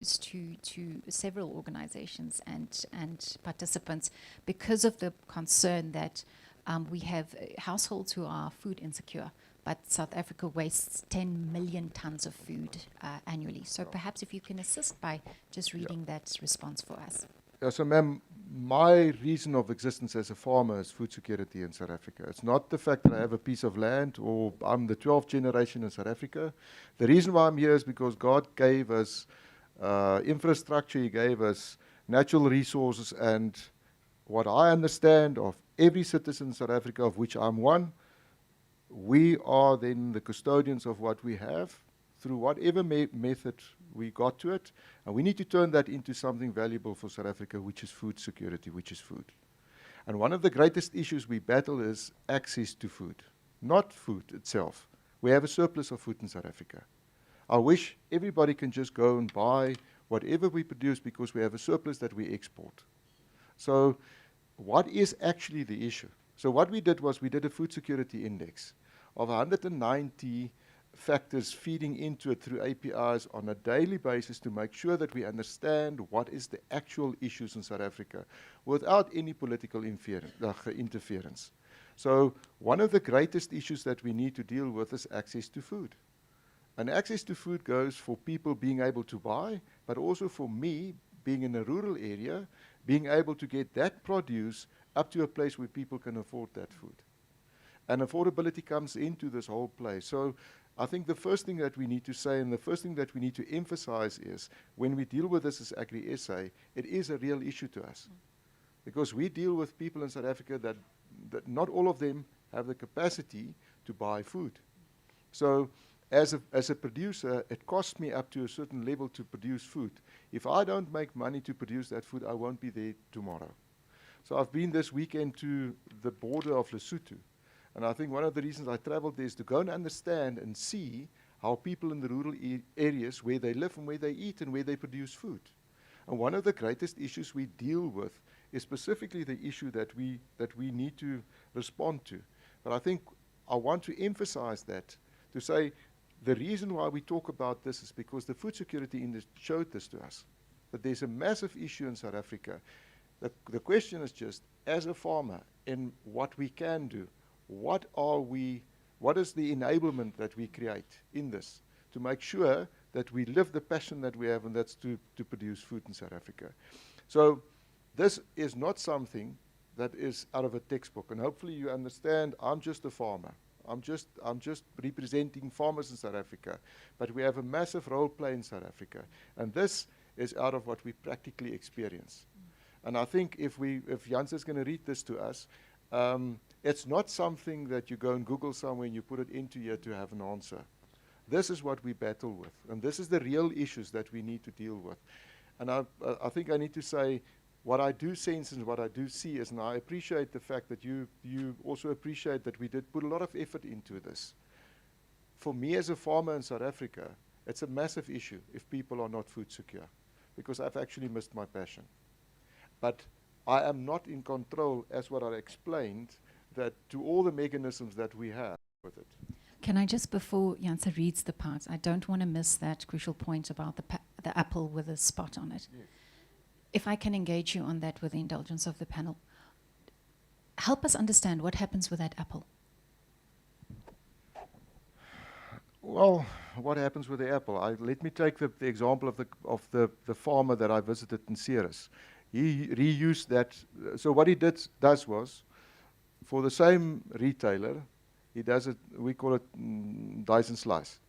to several organizations and participants because of the concern that we have households who are food insecure, but South Africa wastes 10 million tons of food annually. So perhaps if you can assist by just reading that response for us. Yeah, so ma'am, my reason of existence as a farmer is food security in South Africa. It's not the fact that I have a piece of land or I'm the 12th generation in South Africa. The reason why I'm here is because God gave us infrastructure, He gave us natural resources, and what I understand of every citizen in South Africa, of which I'm one, we are then the custodians of what we have through whatever method we got to it. And we need to turn that into something valuable for South Africa, which is food security, which is food. And one of the greatest issues we battle is access to food, not food itself. We have a surplus of food in South Africa. I wish everybody can just go and buy whatever we produce because we have a surplus that we export. So what is actually the issue? So what we did was we did a food security index of 190 factors feeding into it through APIs on a daily basis to make sure that we understand what is the actual issues in South Africa without any political interference. So one of the greatest issues that we need to deal with is access to food. And access to food goes for people being able to buy, but also for me, being in a rural area, being able to get that produce up to a place where people can afford that food. And affordability comes into this whole place. So I think the first thing that we need to say and the first thing that we need to emphasize is when we deal with this as Agri-SA, it is a real issue to us. Because we deal with people in South Africa that not all of them have the capacity to buy food. So as a producer, it costs me up to a certain level to produce food. If I don't make money to produce that food, I won't be there tomorrow. So I've been this weekend to the border of Lesotho. And I think one of the reasons I traveled there is to go and understand and see how people in the rural areas, where they live and where they eat and where they produce food. And one of the greatest issues we deal with is specifically the issue that we need to respond to. But I think I want to emphasize that, to say the reason why we talk about this is because the food security industry showed this to us, that there's a massive issue in South Africa. The question is just, as a farmer, in what we can do, what is the enablement that we create in this to make sure that we live the passion that we have, and that's to produce food in South Africa. So this is not something that is out of a textbook, and hopefully you understand I'm just a farmer. I'm just representing farmers in South Africa, but we have a massive role play in South Africa, and this is out of what we practically experience. And I think if Jans is going to read this to us, it's not something that you go and Google somewhere and you put it into here to have an answer. This is what we battle with, and this is the real issues that we need to deal with. And I think I need to say, what I do sense and what I do see is, and I appreciate the fact that you also appreciate that we did put a lot of effort into this. For me as a farmer in South Africa, it's a massive issue if people are not food secure, because I've actually missed my passion. But I am not in control, as what I explained, that to all the mechanisms that we have with it. Can I just, before Janse reads the part, I don't want to miss that crucial point about the apple with a spot on it. Yes. If I can engage you on that with the indulgence of the panel, help us understand what happens with that apple. Well, what happens with the apple? Let me take the example of the farmer that I visited in Ceres. He reused that. So what he does was, for the same retailer, he does it, we call it dice and slice.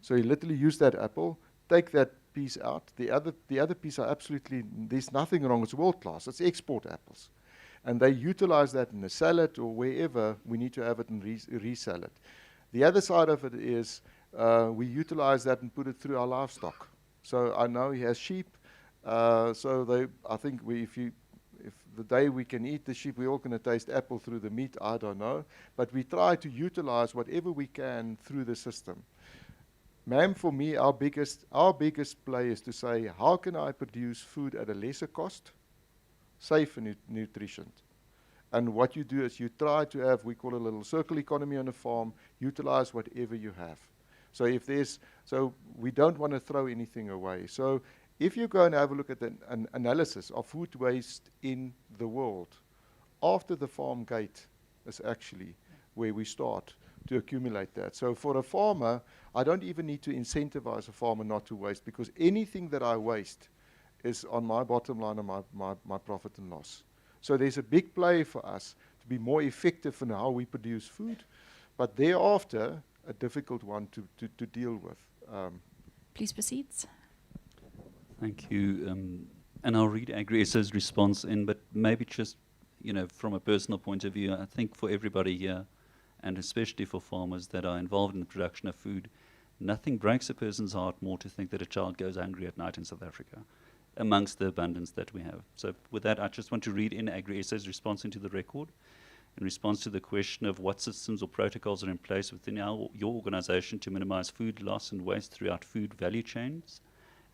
So he literally used that apple, take that piece out. The other piece are absolutely, there's nothing wrong, it's world class, it's export apples. And they utilize that in a salad or wherever we need to have it and resell it. The other side of it is we utilize that and put it through our livestock. So I know he has sheep, so I think if the day we can eat the sheep, we're all going to taste apple through the meat, I don't know. But we try to utilize whatever we can through the system. Ma'am, for me, our biggest play is to say, how can I produce food at a lesser cost, safe and nutrition? And what you do is you try to have, we call it a little circle economy on a farm, utilize whatever you have. So we don't want to throw anything away. So If you go and have a look at an analysis of food waste in the world, after the farm gate is actually where we start to accumulate that. So for a farmer, I don't even need to incentivize a farmer not to waste, because anything that I waste is on my bottom line and my profit and loss. So there's a big play for us to be more effective in how we produce food, but thereafter, a difficult one to deal with. Please proceed. Thank you. And I'll read AgriSA's response in, but maybe just, from a personal point of view, I think for everybody here, and especially for farmers that are involved in the production of food, nothing breaks a person's heart more to think that a child goes hungry at night in South Africa, amongst the abundance that we have. So with that, I just want to read in AgriSA's response into the record, in response to the question of what systems or protocols are in place within your organization to minimize food loss and waste throughout food value chains,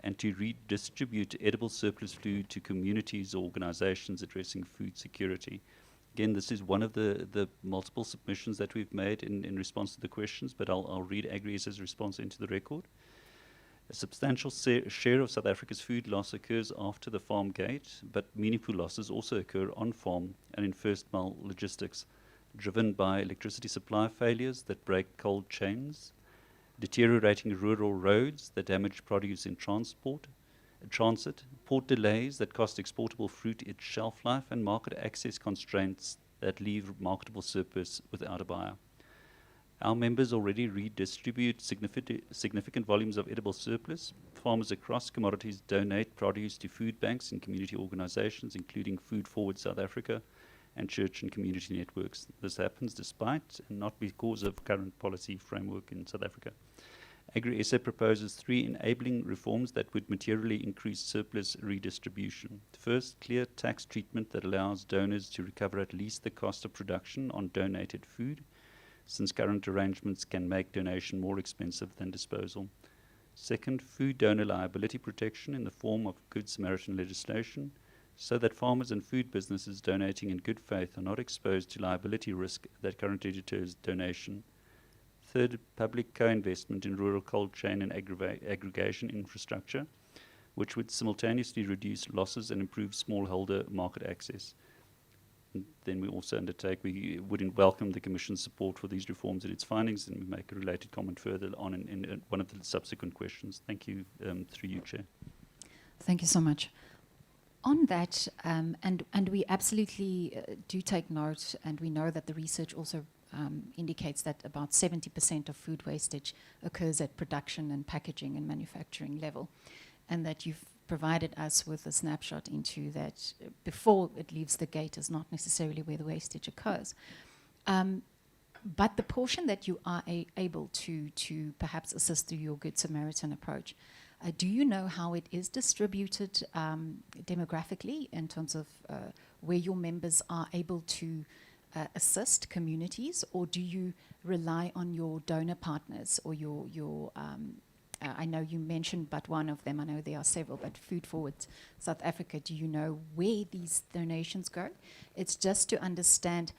and to redistribute edible surplus food to communities or organizations addressing food security. Again, this is one of the multiple submissions that we've made in response to the questions, but I'll read AgriSA's response into the record. A substantial share of South Africa's food loss occurs after the farm gate, but meaningful losses also occur on farm and in first mile logistics, driven by electricity supply failures that break cold chains, deteriorating rural roads that damage produce in transit, port delays that cost exportable fruit its shelf life, and market access constraints that leave marketable surplus without a buyer. Our members already redistribute significant volumes of edible surplus. Farmers across commodities donate produce to food banks and community organizations, including Food Forward South Africa and church and community networks. This happens despite and not because of current policy framework in South Africa. AgriSA proposes 3 enabling reforms that would materially increase surplus redistribution. First, clear tax treatment that allows donors to recover at least the cost of production on donated food, since current arrangements can make donation more expensive than disposal. Second, food donor liability protection in the form of Good Samaritan legislation, so that farmers and food businesses donating in good faith are not exposed to liability risk that currently deters donation. Third, public co-investment in rural cold chain and aggregation infrastructure, which would simultaneously reduce losses and improve smallholder market access. Then we also we would welcome the Commission's support for these reforms and its findings, and we make a related comment further on in one of the subsequent questions. Thank you, through you, Chair. Thank you so much. On that, and we absolutely do take note, and we know that the research also indicates that about 70% of food wastage occurs at production and packaging and manufacturing level, and that you've provided us with a snapshot into that before it leaves the gate is not necessarily where the wastage occurs. But the portion that you are able to perhaps assist through your Good Samaritan approach, do you know how it is distributed demographically in terms of where your members are able to assist communities, or do you rely on your donor partners or your I know you mentioned but one of them, I know there are several, but Food Forward South Africa, do you know where these donations go? It's just to understand,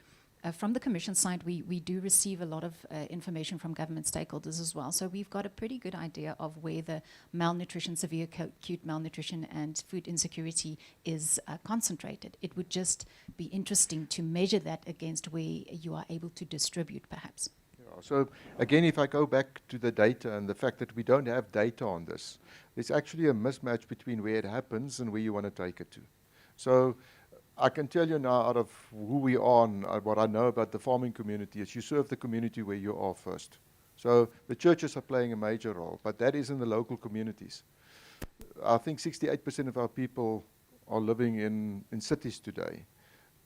from the Commission side, we do receive a lot of information from government stakeholders as well, so we've got a pretty good idea of where the malnutrition, severe acute malnutrition and food insecurity is concentrated. It would just be interesting to measure that against where you are able to distribute, perhaps. So again, if I go back to the data and the fact that we don't have data on this, there's actually a mismatch between where it happens and where you want to take it to. So I can tell you now, out of who we are and what I know about the farming community, is you serve the community where you are first. So the churches are playing a major role, but that is in the local communities. I think 68% of our people are living in cities today.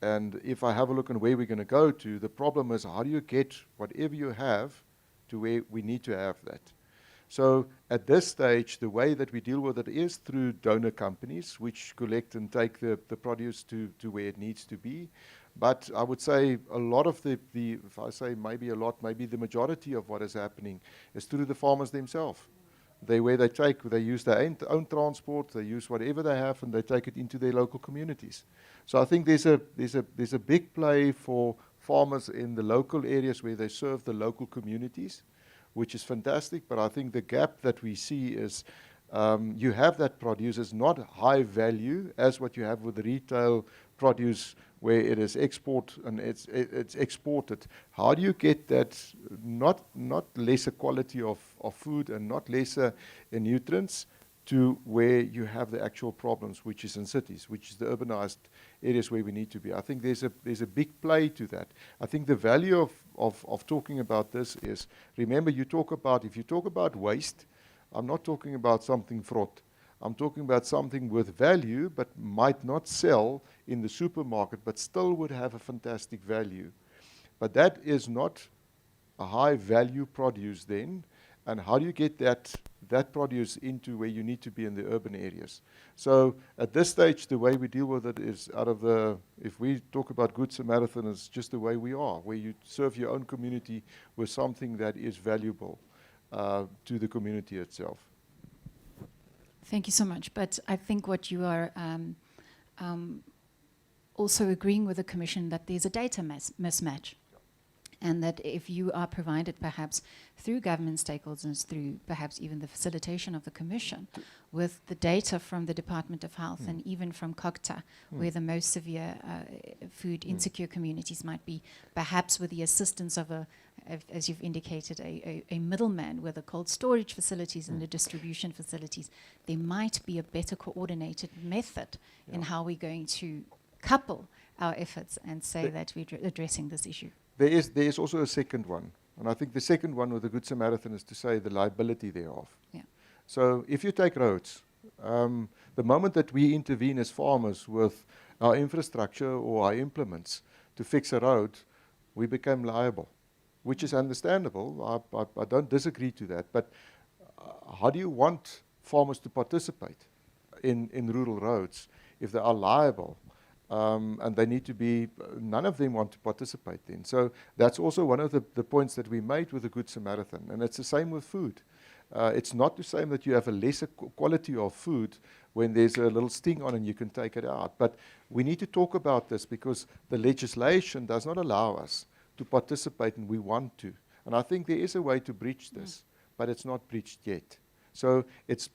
And if I have a look on where we're going to go to, the problem is, how do you get whatever you have to where we need to have that? So at this stage, the way that we deal with it is through donor companies, which collect and take the produce to where it needs to be. But I would say a lot of the, if I say maybe a lot, maybe the majority of what is happening is through the farmers themselves. They use their own transport, they use whatever they have, and they take it into their local communities. So I think there's a big play for farmers in the local areas where they serve the local communities, which is fantastic. But I think the gap that we see is You have that produce. It's not high value as what you have with the retail produce where it is it's exported. How do you get that not lesser quality of food and not lesser in nutrients to where you have the actual problems, which is in cities, which is the urbanized areas where we need to be? I think there's a big play to that. I think the value of talking about this is, remember, if you talk about waste, I'm not talking about something fraught. I'm talking about something with value, but might not sell in the supermarket, but still would have a fantastic value. But that is not a high value produce then. And how do you get that produce into where you need to be in the urban areas? So at this stage, the way we deal with it is if we talk about Good Samaritan, it's just the way we are, where you serve your own community with something that is valuable to the community itself. Thank you so much. But I think what you are also agreeing with the Commission that there's a data mismatch. And that if you are provided perhaps through government stakeholders, through perhaps even the facilitation of the Commission, with the data from the Department of Health and even from COGTA, where the most severe food insecure communities might be, perhaps with the assistance of as you've indicated, a middleman with the cold storage facilities and the distribution facilities, there might be a better coordinated method in how we're going to couple our efforts and say that we're addressing this issue. There is also a second one, and I think the second one with the Good Samaritan is to say the liability thereof. Yeah. So if you take roads, the moment that we intervene as farmers with our infrastructure or our implements to fix a road, we become liable, which is understandable. I don't disagree to that, but how do you want farmers to participate in rural roads if they are liable? And they need to be, none of them want to participate then. So that's also one of the points that we made with the Good Samaritan. And it's the same with food. It's not the same that you have a lesser quality of food when there's a little sting on and you can take it out. But we need to talk about this because the legislation does not allow us to participate, and we want to. And I think there is a way to breach this, but it's not breached yet. So it's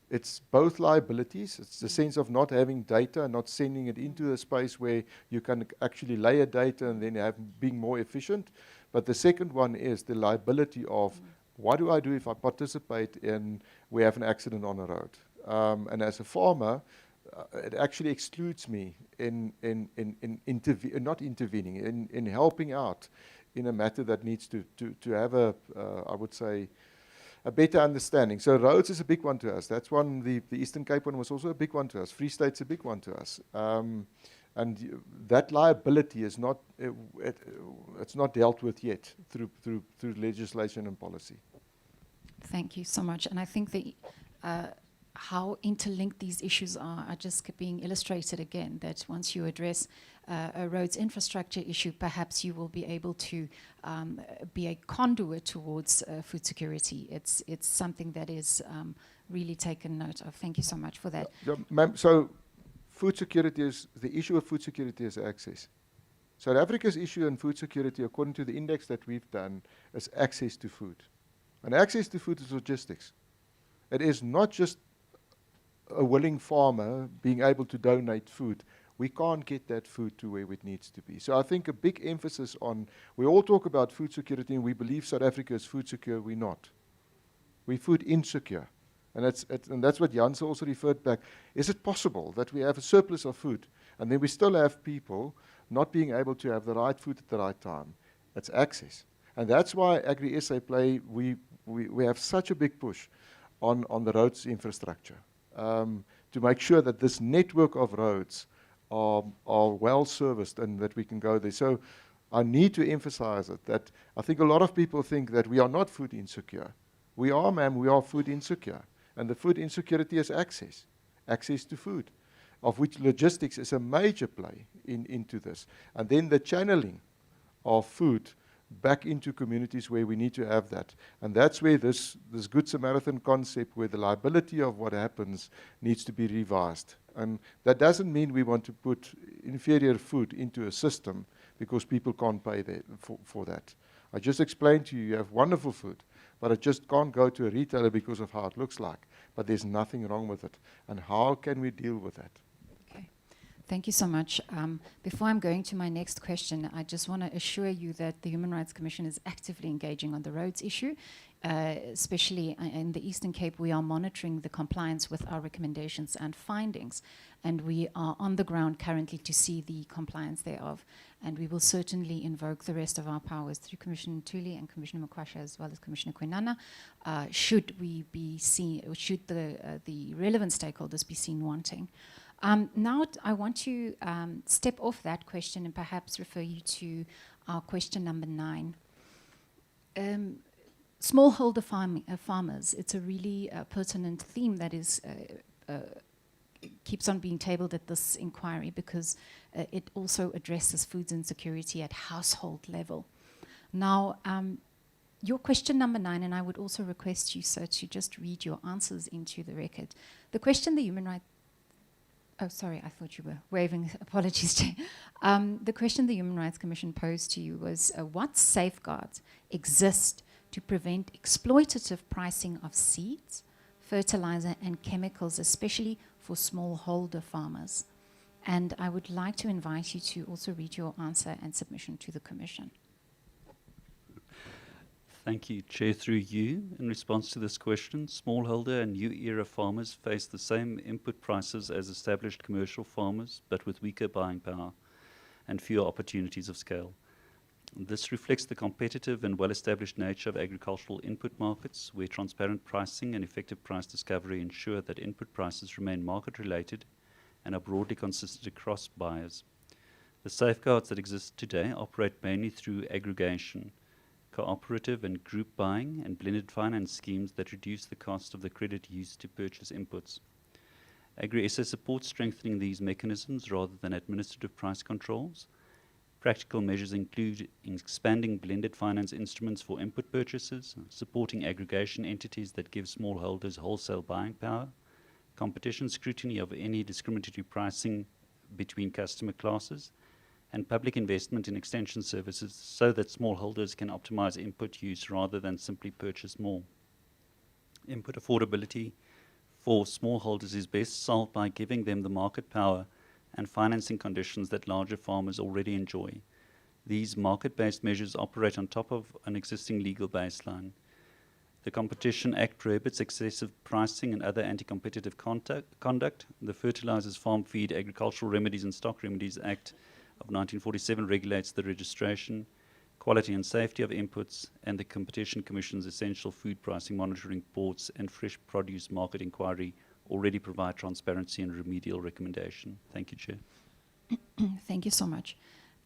both liabilities. It's the sense of not having data and not sending it into a space where you can actually layer data and then being more efficient. But the second one is the liability of what do I do if I participate in we have an accident on a road? And as a farmer, it actually excludes me in not intervening, in helping out in a matter that needs to have I would say, a better understanding. So roads is a big one to us. That's one. The Eastern Cape one was also a big one to us. Free State's a big one to us. And that liability is not it's not dealt with yet through legislation and policy. Thank you so much. And I think how interlinked these issues are just being illustrated again, that once you address a roads infrastructure issue, perhaps you will be able to be a conduit towards food security. It's something that is really taken note of. Thank you so much for that. Ma'am, so food security the issue of food security is access. South Africa's issue in food security, according to the index that we've done, is access to food. And access to food is logistics. It is not just a willing farmer being able to donate food. We can't get that food to where it needs to be. So I think a big emphasis on, we all talk about food security and we believe South Africa is food secure. We're not. We're food insecure. And that's what Janse also referred back. Is it possible that we have a surplus of food and then we still have people not being able to have the right food at the right time? It's access. And that's why Agri-SA we have such a big push on the roads infrastructure to make sure that this network of roads are well serviced and that we can go there. So I need to emphasize it, that I think a lot of people think that we are not food insecure. We are, ma'am, we are food insecure. And the food insecurity is access to food, of which logistics is a major play into this. And then the channeling of food back into communities where we need to have that. And that's where this Good Samaritan concept, where the liability of what happens needs to be revised. And that doesn't mean we want to put inferior food into a system because people can't pay for that. I just explained to you, you have wonderful food, but it just can't go to a retailer because of how it looks like. but there's nothing wrong with it. And how can we deal with that? Okay. Thank you so much. Before I'm going to my next question, I just want to assure you that the Human Rights Commission is actively engaging on the roads issue, especially in the Eastern Cape. We are monitoring the compliance with our recommendations and findings, and we are on the ground currently to see the compliance thereof. And we will certainly invoke the rest of our powers through Commissioner Tuli and Commissioner Makwasha, as well as Commissioner Kwinana, should we be seen, or should the relevant stakeholders be seen wanting. Now I want to step off that question and perhaps refer you to our question number 9. Smallholder farmers, it's a really pertinent theme that is keeps on being tabled at this inquiry, because it also addresses food insecurity at household level. Now, your question number 9, and I would also request you, sir, to just read your answers into the record. The question the Human Rights... Oh, sorry, I thought you were waving. Apologies, Chair. The question the Human Rights Commission posed to you was, what safeguards exist to prevent exploitative pricing of seeds, fertilizer, and chemicals, especially for smallholder farmers? And I would like to invite you to also read your answer and submission to the Commission. Thank you, Chair. Through you, in response to this question, smallholder and new era farmers face the same input prices as established commercial farmers, but with weaker buying power and fewer opportunities of scale. This reflects the competitive and well-established nature of agricultural input markets, where transparent pricing and effective price discovery ensure that input prices remain market-related and are broadly consistent across buyers. The safeguards that exist today operate mainly through aggregation, cooperative and group buying, and blended finance schemes that reduce the cost of the credit used to purchase inputs. Agri-SA supports strengthening these mechanisms rather than administrative price controls. Practical measures include expanding blended finance instruments for input purchases, supporting aggregation entities that give smallholders wholesale buying power, competition scrutiny of any discriminatory pricing between customer classes, and public investment in extension services so that smallholders can optimize input use rather than simply purchase more. Input affordability for smallholders is best solved by giving them the market power and financing conditions that larger farmers already enjoy. These market-based measures operate on top of an existing legal baseline. The Competition Act prohibits excessive pricing and other anti-competitive conduct. The Fertilizers, Farm Feed, Agricultural Remedies and Stock Remedies Act of 1947 regulates the registration, quality and safety of inputs, and the Competition Commission's essential food pricing monitoring boards and fresh produce market inquiry already provide transparency and remedial recommendation. Thank you, Chair. Thank you so much.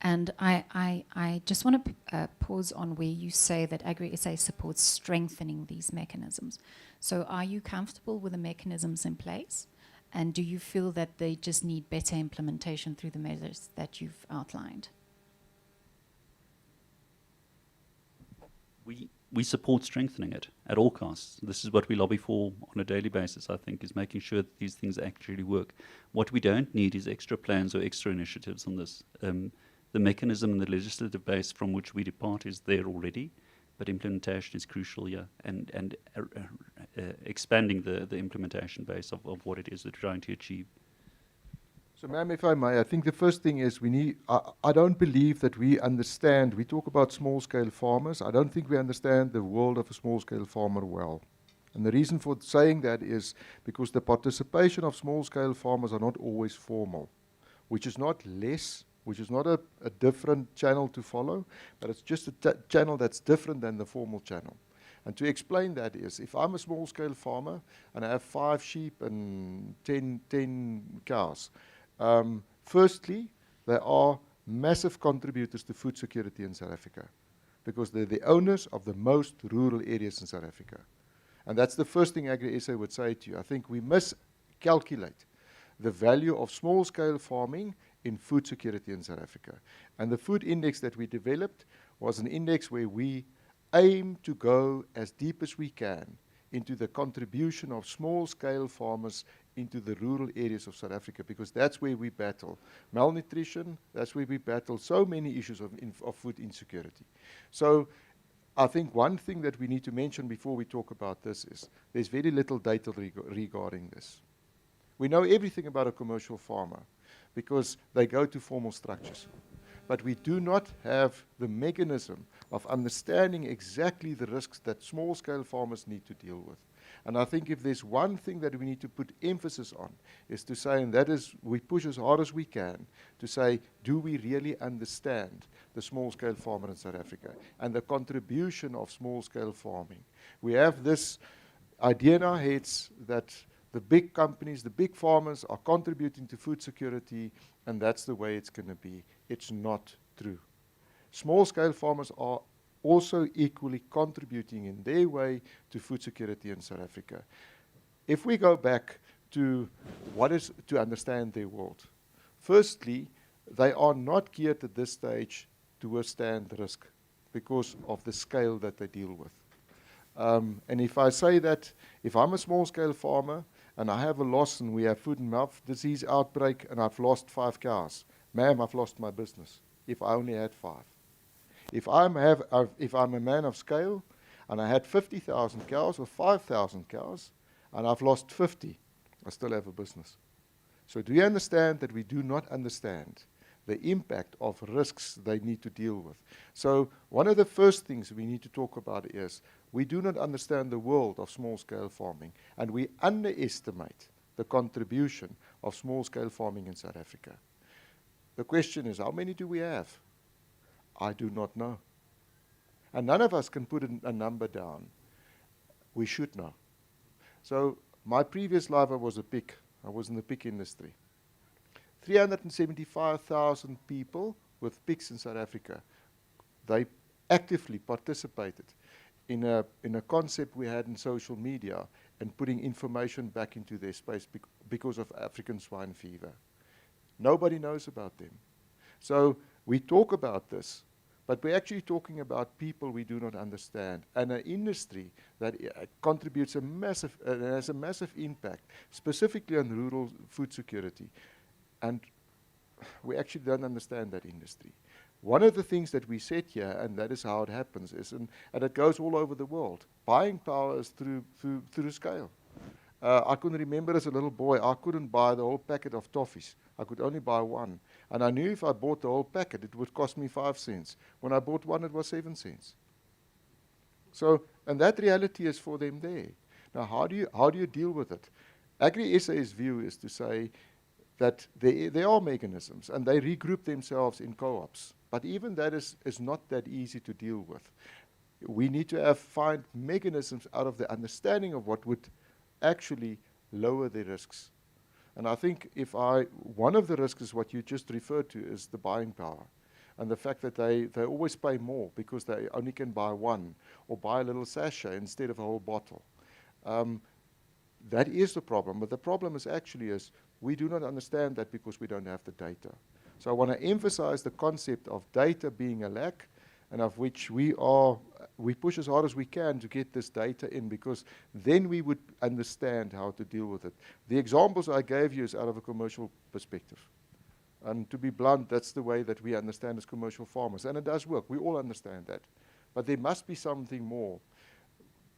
And I just want to pause on where you say that Agri-SA supports strengthening these mechanisms. So are you comfortable with the mechanisms in place? And do you feel that they just need better implementation through the measures that you've outlined? We support strengthening it at all costs. This is what we lobby for on a daily basis, I think, is making sure that these things actually work. What we don't need is extra plans or extra initiatives on this. The mechanism and the legislative base from which we depart is there already, but implementation is crucial here, and expanding the implementation base of what it is that we're trying to achieve. So, ma'am, if I may, I think the first thing is we need, I don't believe that we understand, we talk about small-scale farmers, I don't think we understand the world of a small-scale farmer well. And the reason for saying that is because the participation of small-scale farmers are not always formal, which is not less, which is not a different channel to follow, but it's just a channel that's different than the formal channel. And to explain that is, if I'm a small-scale farmer and I have 5 sheep and 10 cows, firstly, they are massive contributors to food security in South Africa because they're the owners of the most rural areas in South Africa. And that's the first thing Agri-SA would say to you. I think we miscalculate the value of small-scale farming in food security in South Africa. And the food index that we developed was an index where we aim to go as deep as we can into the contribution of small-scale farmers into the rural areas of South Africa, because that's where we battle malnutrition, that's where we battle so many issues of food insecurity. So I think one thing that we need to mention before we talk about this is there's very little data regarding this. We know everything about a commercial farmer because they go to formal structures. But we do not have the mechanism of understanding exactly the risks that small-scale farmers need to deal with. And I think if there's one thing that we need to put emphasis on, is to say, and that is we push as hard as we can to say, do we really understand the small-scale farmer in South Africa and the contribution of small-scale farming? We have this idea in our heads that the big companies, the big farmers are contributing to food security, and that's the way it's going to be. It's not true. Small-scale farmers are also equally contributing in their way to food security in South Africa. If we go back to what is to understand their world, firstly, they are not geared at this stage to withstand risk because of the scale that they deal with. And if I say that, if I'm a small-scale farmer and I have a loss and we have foot and mouth disease outbreak and I've lost 5 cows, ma'am, I've lost my business if I only had 5. If I'm a man of scale and I had 50,000 cows or 5,000 cows and I've lost 50, I still have a business. So do you understand that we do not understand the impact of risks they need to deal with? So one of the first things we need to talk about is we do not understand the world of small-scale farming, and we underestimate the contribution of small-scale farming in South Africa. The question is, how many do we have? I do not know. And none of us can put a number down. We should know. So my previous life, I was a pig. I was in the pig industry. 375,000 people with pigs in South Africa. They actively participated in a concept we had in social media and putting information back into their space because of African swine fever. Nobody knows about them. So we talk about this, but we're actually talking about people we do not understand, and an industry that contributes has a massive impact, specifically on rural food security. And we actually don't understand that industry. One of the things that we said here, and that is how it happens, is, and it goes all over the world, buying power is through scale. I can remember as a little boy, I couldn't buy the whole packet of toffees. I could only buy one. And I knew if I bought the whole packet, it would cost me 5 cents. When I bought one, it was 7 cents. So, and that reality is for them there. Now, how do you deal with it? Agri-SA's view is to say that there are mechanisms, and they regroup themselves in co-ops. But even that is not that easy to deal with. We need to find mechanisms out of the understanding of what would actually lower the risks. And I think one of the risks is what you just referred to, is the buying power. And the fact that they always pay more because they only can buy one or buy a little sachet instead of a whole bottle. That is the problem. But the problem is we do not understand that because we don't have the data. So I want to emphasize the concept of data being a lack, and of which we push as hard as we can to get this data in, because then we would understand how to deal with it. The examples I gave you is out of a commercial perspective. And to be blunt, that's the way that we understand as commercial farmers. And it does work. We all understand that. But there must be something more.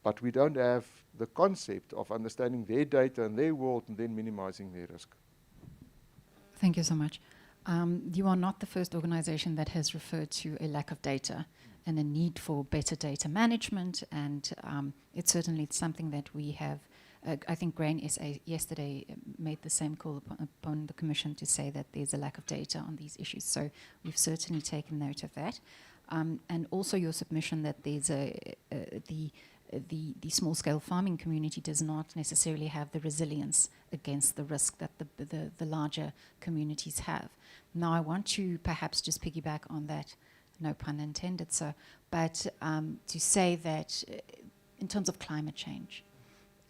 But we don't have the concept of understanding their data and their world and then minimizing their risk. Thank you so much. You are not the first organization that has referred to a lack of data and a need for better data management, and it's certainly something that we have. I think Grain SA yesterday made the same call upon the Commission to say that there's a lack of data on these issues. So we've certainly taken note of that. And also your submission that there's the small-scale farming community does not necessarily have the resilience against the risk that the larger communities have. Now, I want to perhaps just piggyback on that, no pun intended, sir, but to say that in terms of climate change,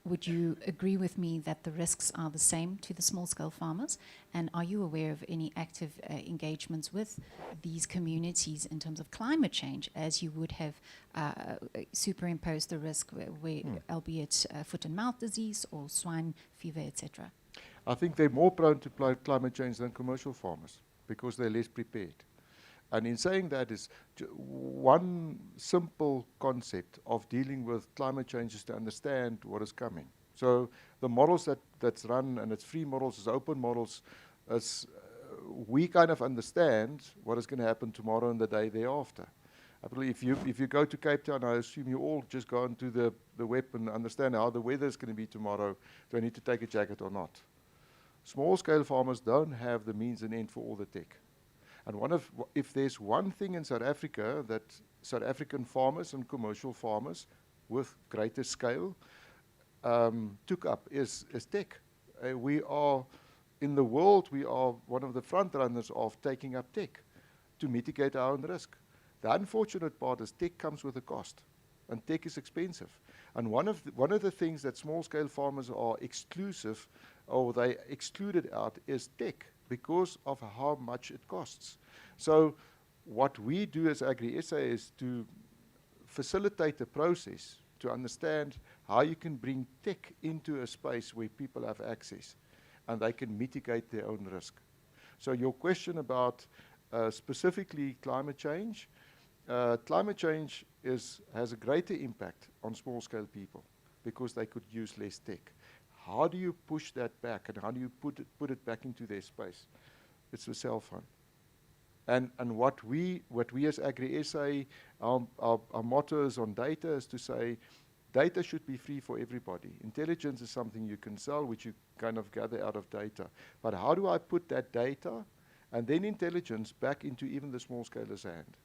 would you agree with me that the risks are the same to the small-scale farmers? And are you aware of any active engagements with these communities in terms of climate change, as you would have superimposed the risk, albeit foot and mouth disease or swine fever, etc.? I think they're more prone to climate change than commercial farmers because they're less prepared. And in saying that is one simple concept of dealing with climate change is to understand what is coming. So the models that's run, and it's free models, it's open models, is we kind of understand what is going to happen tomorrow and the day thereafter. I believe if you go to Cape Town, I assume you all just go onto the web and understand how the weather is going to be tomorrow. Do I need to take a jacket or not? Small-scale farmers don't have the means and end for all the tech. And if there's one thing in South Africa that South African farmers and commercial farmers with greater scale took up is tech. We are, in the world, we are one of the front runners of taking up tech to mitigate our own risk. The unfortunate part is tech comes with a cost, and tech is expensive. And one of the things that small-scale farmers are exclusive, or they excluded out, is tech, because of how much it costs. So what we do as Agri-SA is to facilitate the process to understand how you can bring tech into a space where people have access and they can mitigate their own risk. So your question about specifically climate change has a greater impact on small-scale people because they could use less tech. How do you push that back, and how do you put it back into their space? It's the cell phone. And what we as Agri-SA, our motto is on data is to say, data should be free for everybody. Intelligence is something you can sell, which you kind of gather out of data. But how do I put that data and then intelligence back into even the small scaler's hand?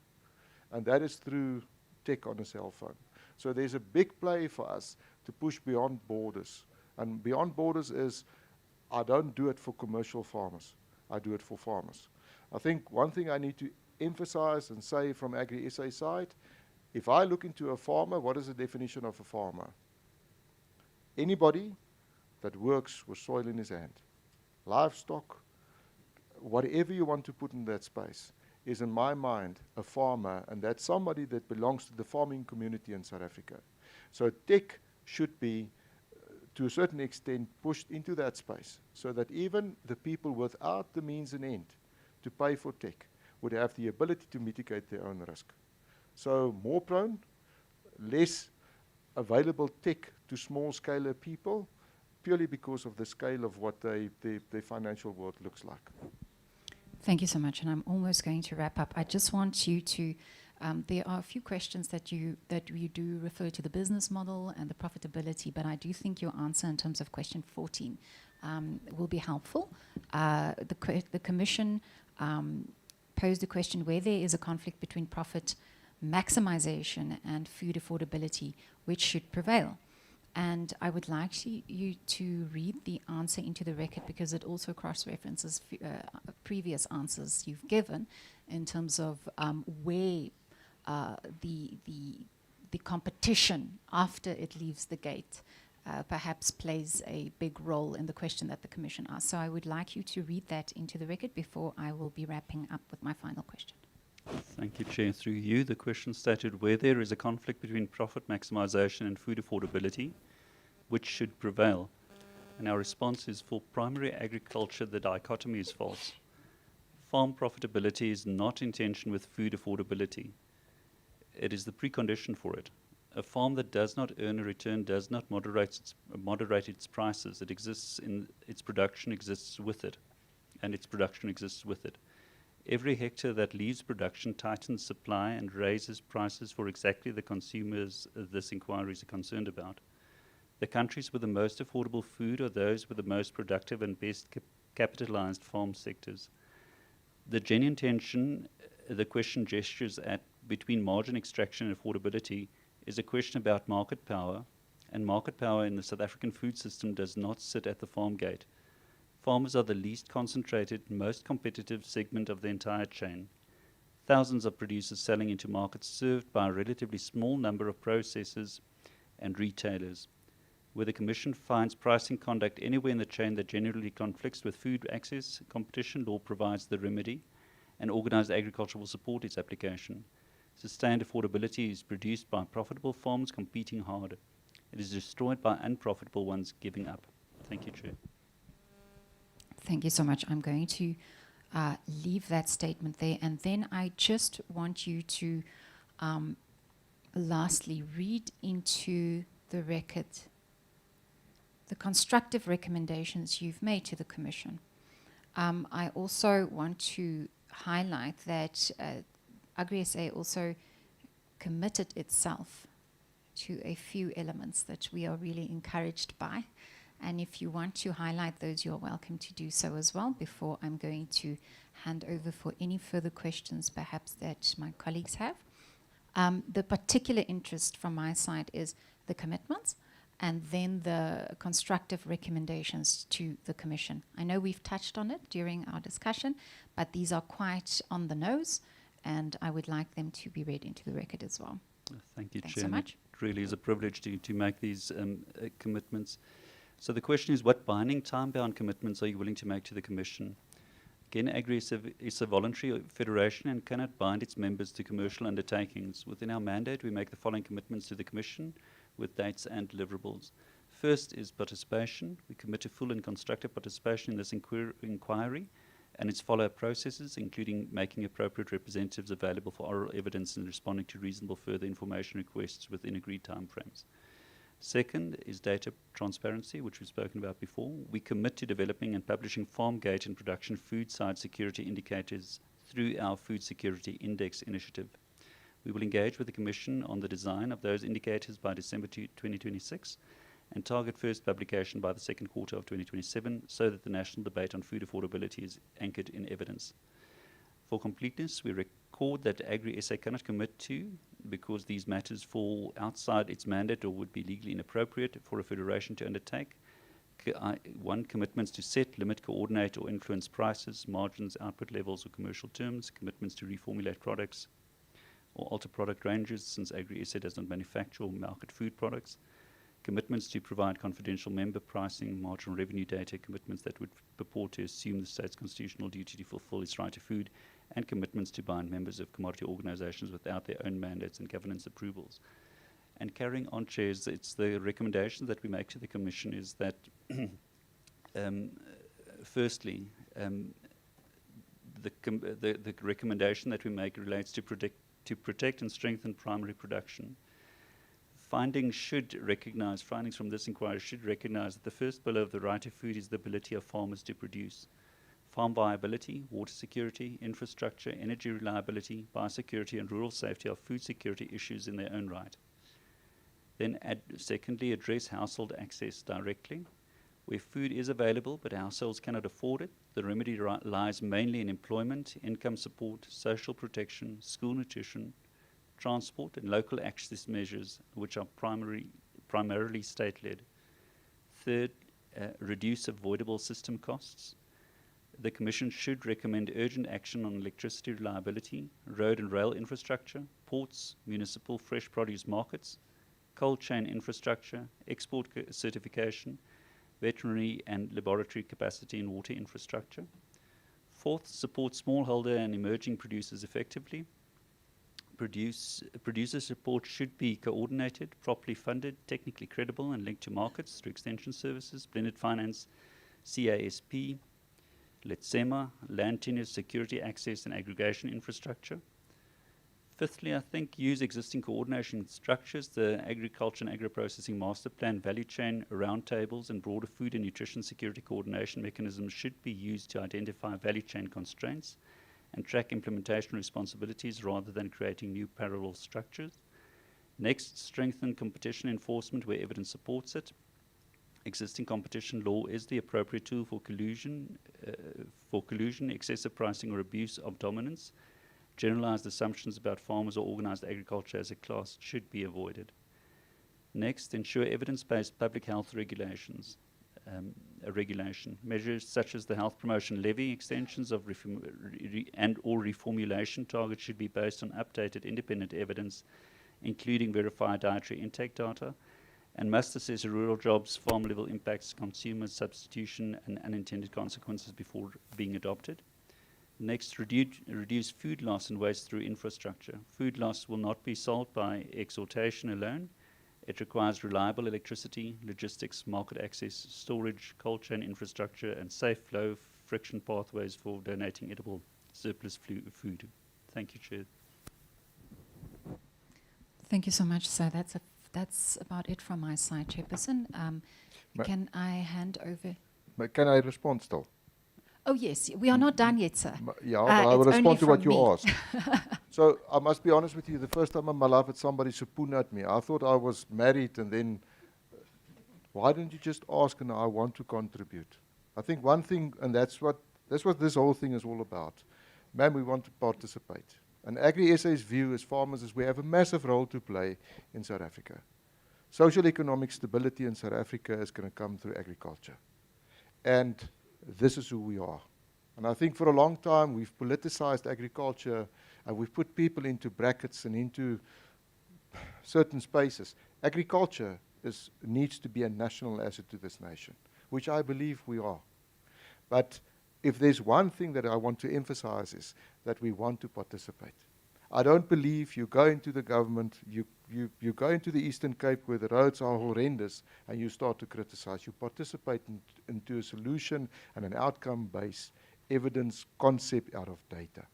And that is through tech on a cell phone. So there's a big play for us to push beyond borders. And beyond borders is, I don't do it for commercial farmers. I do it for farmers. I think one thing I need to emphasize and say from Agri-SA side, if I look into a farmer, what is the definition of a farmer? Anybody that works with soil in his hand. Livestock, whatever you want to put in that space, is in my mind a farmer, and that's somebody that belongs to the farming community in South Africa. So tech should be, to a certain extent, pushed into that space so that even the people without the means and end to pay for tech would have the ability to mitigate their own risk. So more prone, less available tech to small-scaler people, purely because of the scale of what their financial world looks like. Thank you so much, and I'm almost going to wrap up. I just want you to, there are a few questions that you do refer to the business model and the profitability, but I do think your answer in terms of question 14 will be helpful. The Commission posed a question where there is a conflict between profit maximization and food affordability, which should prevail. And I would like you to read the answer into the record because it also cross-references previous answers you've given in terms of where the competition after it leaves the gate perhaps plays a big role in the question that the Commission asked. So I would like you to read that into the record before I will be wrapping up with my final question. Thank you, Chair. Through you, the question stated where there is a conflict between profit maximization and food affordability, which should prevail? And our response is, for primary agriculture, the dichotomy is false. Farm profitability is not in tension with food affordability. It is the precondition for it. A farm that does not earn a return does not moderate its prices. It exists in its production exists with it, and its production exists with it. Every hectare that leaves production tightens supply and raises prices for exactly the consumers this inquiry is concerned about. The countries with the most affordable food are those with the most productive and best capitalized farm sectors. The genuine tension the question gestures at between margin extraction and affordability is a question about market power, and market power in the South African food system does not sit at the farm gate. Farmers are the least concentrated, most competitive segment of the entire chain. Thousands of producers selling into markets served by a relatively small number of processors and retailers. Where the Commission finds pricing conduct anywhere in the chain that generally conflicts with food access, competition law provides the remedy, and organised agriculture will support its application. Sustained affordability is produced by profitable farms competing hard. It is destroyed by unprofitable ones giving up. Thank you, Chair. Thank you so much. I'm going to leave that statement there. And then I just want you to lastly read into the record the constructive recommendations you've made to the Commission. I also want to highlight that Agri-SA also committed itself to a few elements that we are really encouraged by. And if you want to highlight those, you're welcome to do so as well before I'm going to hand over for any further questions perhaps that my colleagues have. The particular interest from my side is the commitments and then the constructive recommendations to the Commission. I know we've touched on it during our discussion, but these are quite on the nose, and I would like them to be read into the record as well. Thank you, Thanks Chair. so and much. It really is a privilege to make these commitments. So the question is, what binding time-bound commitments are you willing to make to the Commission? Again, Agri is a voluntary federation and cannot bind its members to commercial undertakings. Within our mandate, we make the following commitments to the Commission with dates and deliverables. First is participation. We commit to full and constructive participation in this inquiry and its follow-up processes, including making appropriate representatives available for oral evidence and responding to reasonable further information requests within agreed timeframes. Second is data transparency, which we've spoken about before. We commit to developing and publishing farm gate and production food side security indicators through our Food Security Index initiative. We will engage with the Commission on the design of those indicators by December 2026 and target first publication by the second quarter of 2027 so that the national debate on food affordability is anchored in evidence. For completeness, we record that Agri-SA cannot commit to, because these matters fall outside its mandate or would be legally inappropriate for a federation to undertake. One, commitments to set, limit, coordinate, or influence prices, margins, output levels, or commercial terms. Commitments to reformulate products or alter product ranges, since Agri-SA does not manufacture or market food products. Commitments to provide confidential member pricing, marginal revenue data, commitments that would purport to assume the state's constitutional duty to fulfill its right to food, and commitments to bind members of commodity organizations without their own mandates and governance approvals. And carrying on, Chairs, it's the recommendation that we make to the Commission is that, firstly, the recommendation that we make relates to protect and strengthen primary production. Findings from this inquiry should recognize that the first pillar of the right to food is the ability of farmers to produce. Farm viability, water security, infrastructure, energy reliability, biosecurity, and rural safety are food security issues in their own right. Then, secondly, address household access directly. Where food is available but households cannot afford it, the remedy lies mainly in employment, income support, social protection, school nutrition, transport, and local access measures, which are primarily state-led. Third, reduce avoidable system costs. The Commission should recommend urgent action on electricity reliability, road and rail infrastructure, ports, municipal fresh produce markets, cold chain infrastructure, export certification, veterinary and laboratory capacity and water infrastructure. Fourth, support smallholder and emerging producers effectively. Producer support should be coordinated, properly funded, technically credible, and linked to markets through extension services, blended finance, CASP, LETSEMA, land tenure, security access, and aggregation infrastructure. Fifthly, I think use existing coordination structures, the Agriculture and Agro-Processing Master Plan, value chain roundtables, and broader food and nutrition security coordination mechanisms should be used to identify value chain constraints and track implementation responsibilities rather than creating new parallel structures. Next, strengthen competition enforcement where evidence supports it. Existing competition law is the appropriate tool for collusion, excessive pricing, or abuse of dominance. Generalized assumptions about farmers or organized agriculture as a class should be avoided. Next, ensure evidence-based public health regulations. Regulation. Measures such as the health promotion levy, extensions of or reformulation targets should be based on updated independent evidence, including verified dietary intake data, and must assess rural jobs, farm level impacts, consumer substitution, and unintended consequences before being adopted. Next, reduce food loss and waste through infrastructure. Food loss will not be solved by exhortation alone. It requires reliable electricity, logistics, market access, storage, cold chain infrastructure, and safe flow friction pathways for donating edible surplus food. Thank you, Chair. Thank you so much, sir. That's about it from my side, Chairperson. Ma- Can I hand over? But can I respond still? Oh, yes, we are not done yet, sir. Yeah, but I will it's only respond to what from you me. asked. So I must be honest with you, the first time in my life that somebody spoon at me, I thought I was married, and then why didn't you just ask and I want to contribute? I think one thing, and that's what this whole thing is all about. Man, we want to participate. And Agri-SA's view as farmers is we have a massive role to play in South Africa. Social economic stability in South Africa is going to come through agriculture. And this is who we are. And I think for a long time we've politicized agriculture and we've put people into brackets and into certain spaces. Agriculture needs to be a national asset to this nation, which I believe we are. But if there's one thing that I want to emphasize is that we want to participate. I don't believe you go into the government, you go into the Eastern Cape where the roads are horrendous and you start to criticize. You participate into a solution and an outcome-based evidence concept out of data.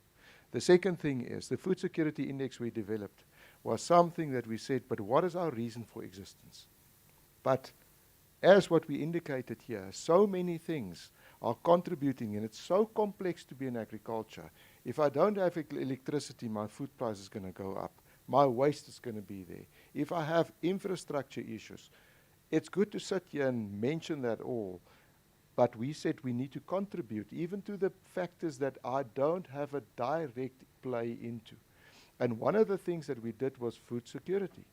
The second thing is the food security index we developed was something that we said, but what is our reason for existence? But as what we indicated here, so many things are contributing, and it's so complex to be in agriculture. If I don't have electricity, my food price is going to go up. My waste is going to be there. If I have infrastructure issues, it's good to sit here and mention that all, but we said we need to contribute even to the factors that I don't have a direct play into. And one of the things that we did was food security.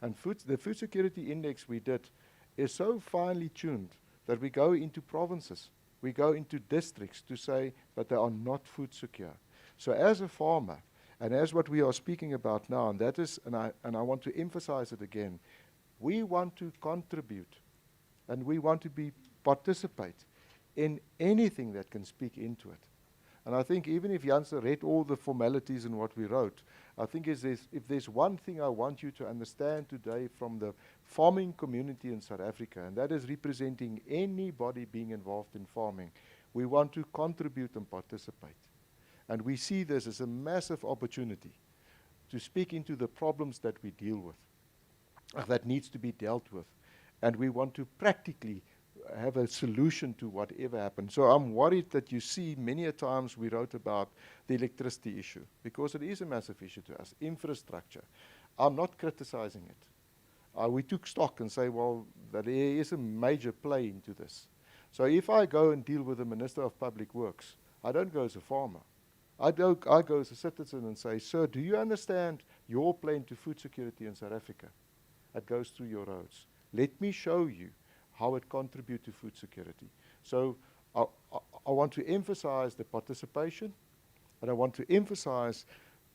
And the food security index we did is so finely tuned that we go into provinces, we go into districts to say that they are not food secure. So as a farmer, and as what we are speaking about now, and that is, and I want to emphasize it again, we want to contribute and we want to participate in anything that can speak into it. And I think even if Janse read all the formalities in what we wrote, I think if there's one thing I want you to understand today from the farming community in South Africa, and that is representing anybody being involved in farming, we want to contribute and participate. And we see this as a massive opportunity to speak into the problems that we deal with, that needs to be dealt with. And we want to practically have a solution to whatever happens. So I'm worried that you see many a times we wrote about the electricity issue, because it is a massive issue to us, infrastructure. I'm not criticizing it. We took stock and say, well, that there is a major play into this. So if I go and deal with the Minister of Public Works, I don't go as a farmer. I go as a citizen and say, sir, do you understand your play into food security in South Africa? It goes through your roads. Let me show you how it contributes to food security. So I want to emphasize the participation, and I want to emphasize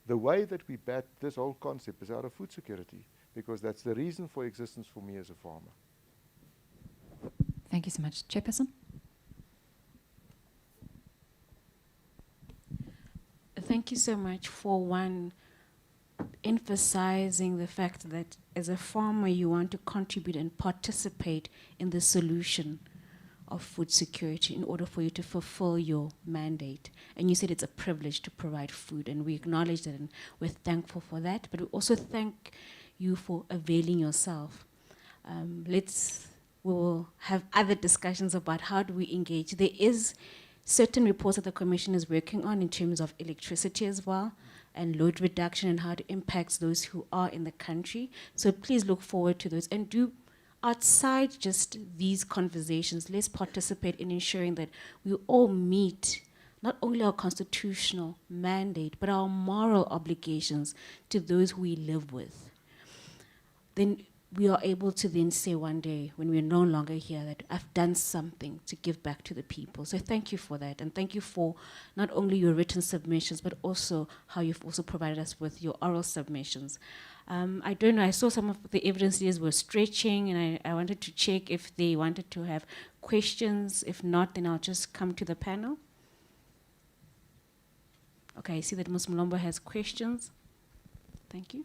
the way that we bat this whole concept is out of food security, because that's the reason for existence for me as a farmer. Thank you so much. Chairperson? Thank you so much for emphasizing the fact that as a farmer you want to contribute and participate in the solution of food security in order for you to fulfill your mandate. And you said it's a privilege to provide food, and we acknowledge that and we're thankful for that, but we also thank you for availing yourself. We will have other discussions about how do we engage. There is certain reports that the Commission is working on in terms of electricity as well, and load reduction and how it impacts those who are in the country. So please look forward to those. And do, outside just these conversations, let's participate in ensuring that we all meet not only our constitutional mandate, but our moral obligations to those who we live with. Then we are able to then say one day, when we're no longer here, that I've done something to give back to the people. So thank you for that. And thank you for not only your written submissions, but also how you've also provided us with your oral submissions. I don't know, I saw some of the evidences were stretching, and I wanted to check if they wanted to have questions. If not, then I'll just come to the panel. Okay, I see that Ms. Mlombo has questions. Thank you.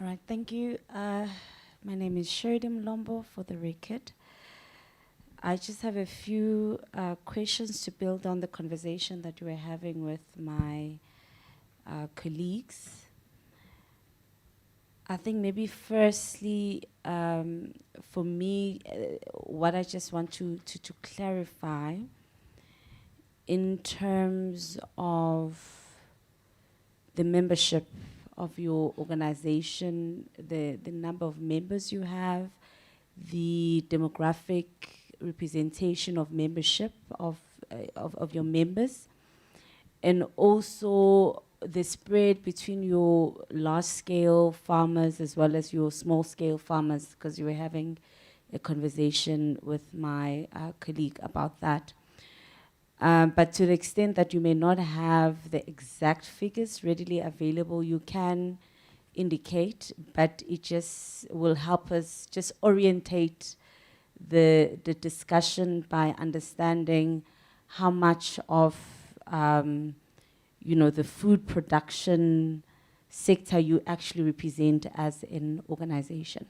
All right, thank you. My name is Sheridan Mlombo, for the record. I just have a few questions to build on the conversation that you were having with my colleagues. I think maybe firstly, for me, what I just want to clarify in terms of the membership of your organization, the number of members you have, the demographic representation of membership of your members, and also the spread between your large-scale farmers as well as your small-scale farmers, because you were having a conversation with my colleague about that. But to the extent that you may not have the exact figures readily available, you can indicate, but it just will help us just orientate the discussion by understanding how much of the food production sector you actually represent as an organization.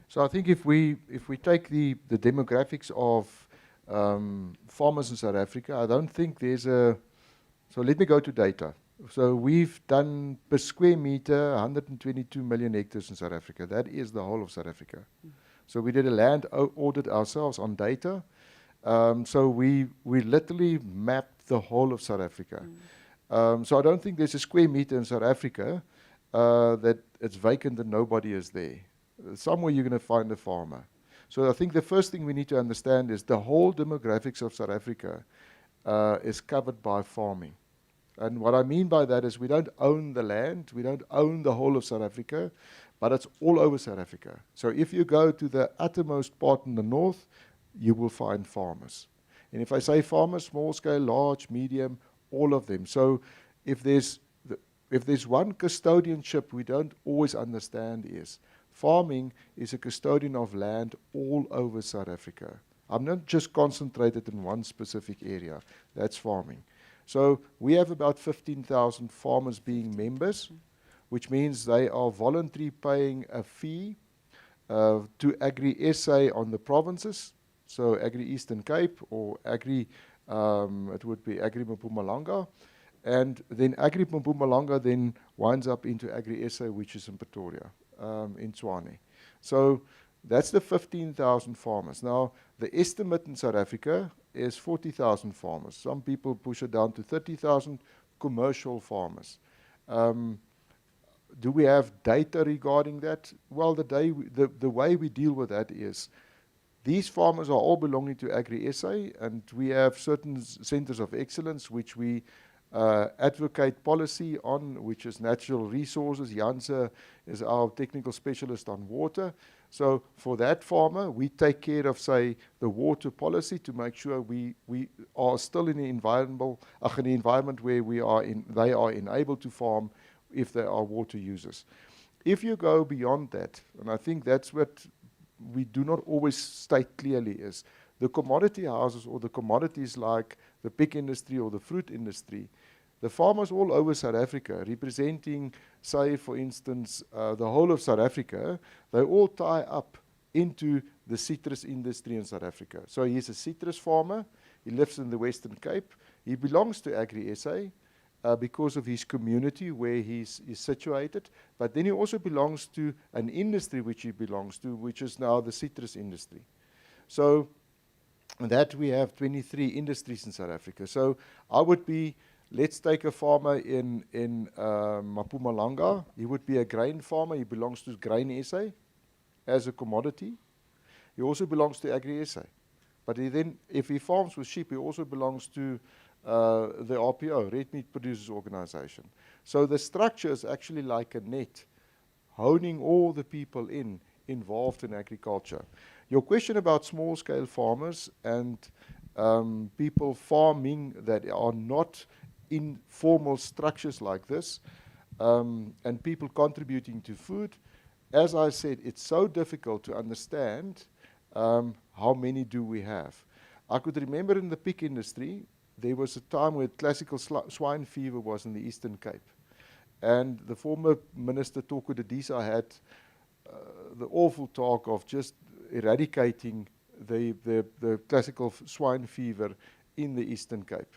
So I think if we take the demographics of farmers in South Africa, I don't think there's a. So let me go to data. So we've done per square meter 122 million hectares in South Africa. That is the whole of South Africa. So we did a land audit ourselves on data. So we literally mapped the whole of South Africa. So I don't think there's a square meter in South Africa that it's vacant and nobody is there. Somewhere you're going to find a farmer. So I think the first thing we need to understand is the whole demographics of South Africa is covered by farming. And what I mean by that is we don't own the land, we don't own the whole of South Africa, but it's all over South Africa. So if you go to the uttermost part in the north, you will find farmers. And if I say farmers, small scale, large, medium, all of them. So if there's one custodianship we don't always understand is farming is a custodian of land all over South Africa. I'm not just concentrated in one specific area. That's farming. So we have about 15,000 farmers being members, which means they are voluntarily paying a fee to Agri-SA on the provinces, so Agri-Eastern Cape or it would be Agri-Mpumalanga, and then Agri-Mpumalanga then winds up into Agri-SA, which is in Pretoria, in Tshwane. So that's the 15,000 farmers. Now, the estimate in South Africa is 40,000 farmers. Some people push it down to 30,000 commercial farmers. Do we have data regarding that? Well, the way we deal with that is these farmers are all belonging to Agri-SA, and we have certain centers of excellence which we advocate policy on, which is natural resources. Janse is our technical specialist on water. So for that farmer, we take care of, say, the water policy to make sure we are still in the environment where they are enabled to farm if they are water users. If you go beyond that, and I think that's what we do not always state clearly, is the commodity houses or the commodities like the pig industry or the fruit industry, the farmers all over South Africa, representing, say, for instance, the whole of South Africa, they all tie up into the citrus industry in South Africa. So he's a citrus farmer. He lives in the Western Cape. He belongs to Agri-SA because of his community where he's situated. But then he also belongs to an industry which he belongs to, which is now the citrus industry. So that we have 23 industries in South Africa. So I would be... Let's take a farmer in Mpumalanga. He would be a grain farmer. He belongs to Grain SA as a commodity. He also belongs to Agri-SA. But if he farms with sheep, he also belongs to the RPO, Red Meat Producers Organization. So the structure is actually like a net, honing all the people involved in agriculture. Your question about small-scale farmers and people farming that are not in formal structures like this, and people contributing to food, as I said, it's so difficult to understand how many do we have. I could remember in the pig industry, there was a time where classical swine fever was in the Eastern Cape. And the former Minister, Toko Dedisa, had the awful talk of just eradicating the classical swine fever in the Eastern Cape.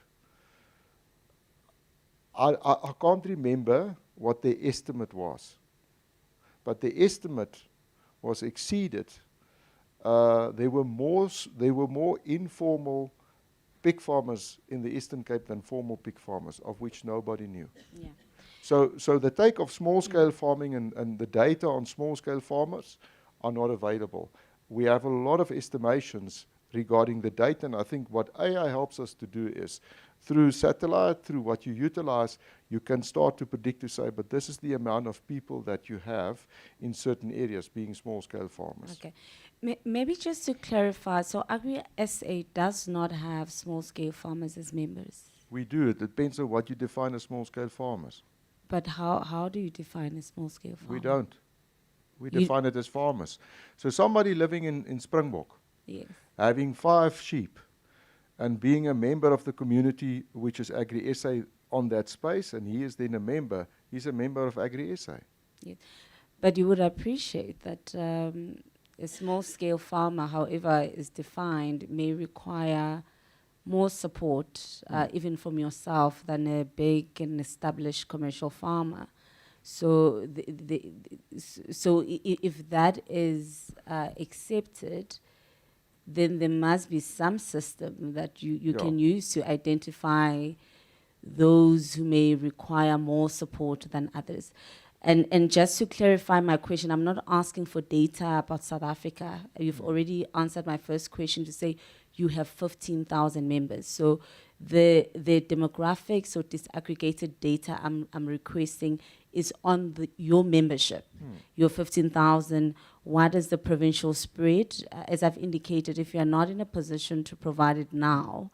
I can't remember what the estimate was, but the estimate was exceeded. There were more informal pig farmers in the Eastern Cape than formal pig farmers, of which nobody knew. Yeah. So the take of small-scale farming and the data on small-scale farmers are not available. We have a lot of estimations regarding the data, and I think what AI helps us to do is, through satellite, through what you utilize, you can start to predict to say, but this is the amount of people that you have in certain areas being small-scale farmers. Okay. Maybe just to clarify, so Agri SA does not have small-scale farmers as members. We do. It depends on what you define as small-scale farmers. But how do you define a small-scale farmer? We don't. We You- define it as farmers. So somebody living in Springbok, Yes. having 5 sheep, and being a member of the community, which is Agri SA on that space, and he is then a member, he's a member of Agri SA. But you would appreciate that a small-scale farmer, however is defined, may require more support, even from yourself, than a big and established commercial farmer. So, if that is accepted, then there must be some system that you Yeah. can use to identify those who may require more support than others. And just to clarify my question, I'm not asking for data about South Africa. You've already answered my first question to say you have 15,000 members. So the demographics or disaggregated data I'm requesting is on your membership. Your 15,000, what is the provincial spread? As I've indicated, if you're not in a position to provide it now,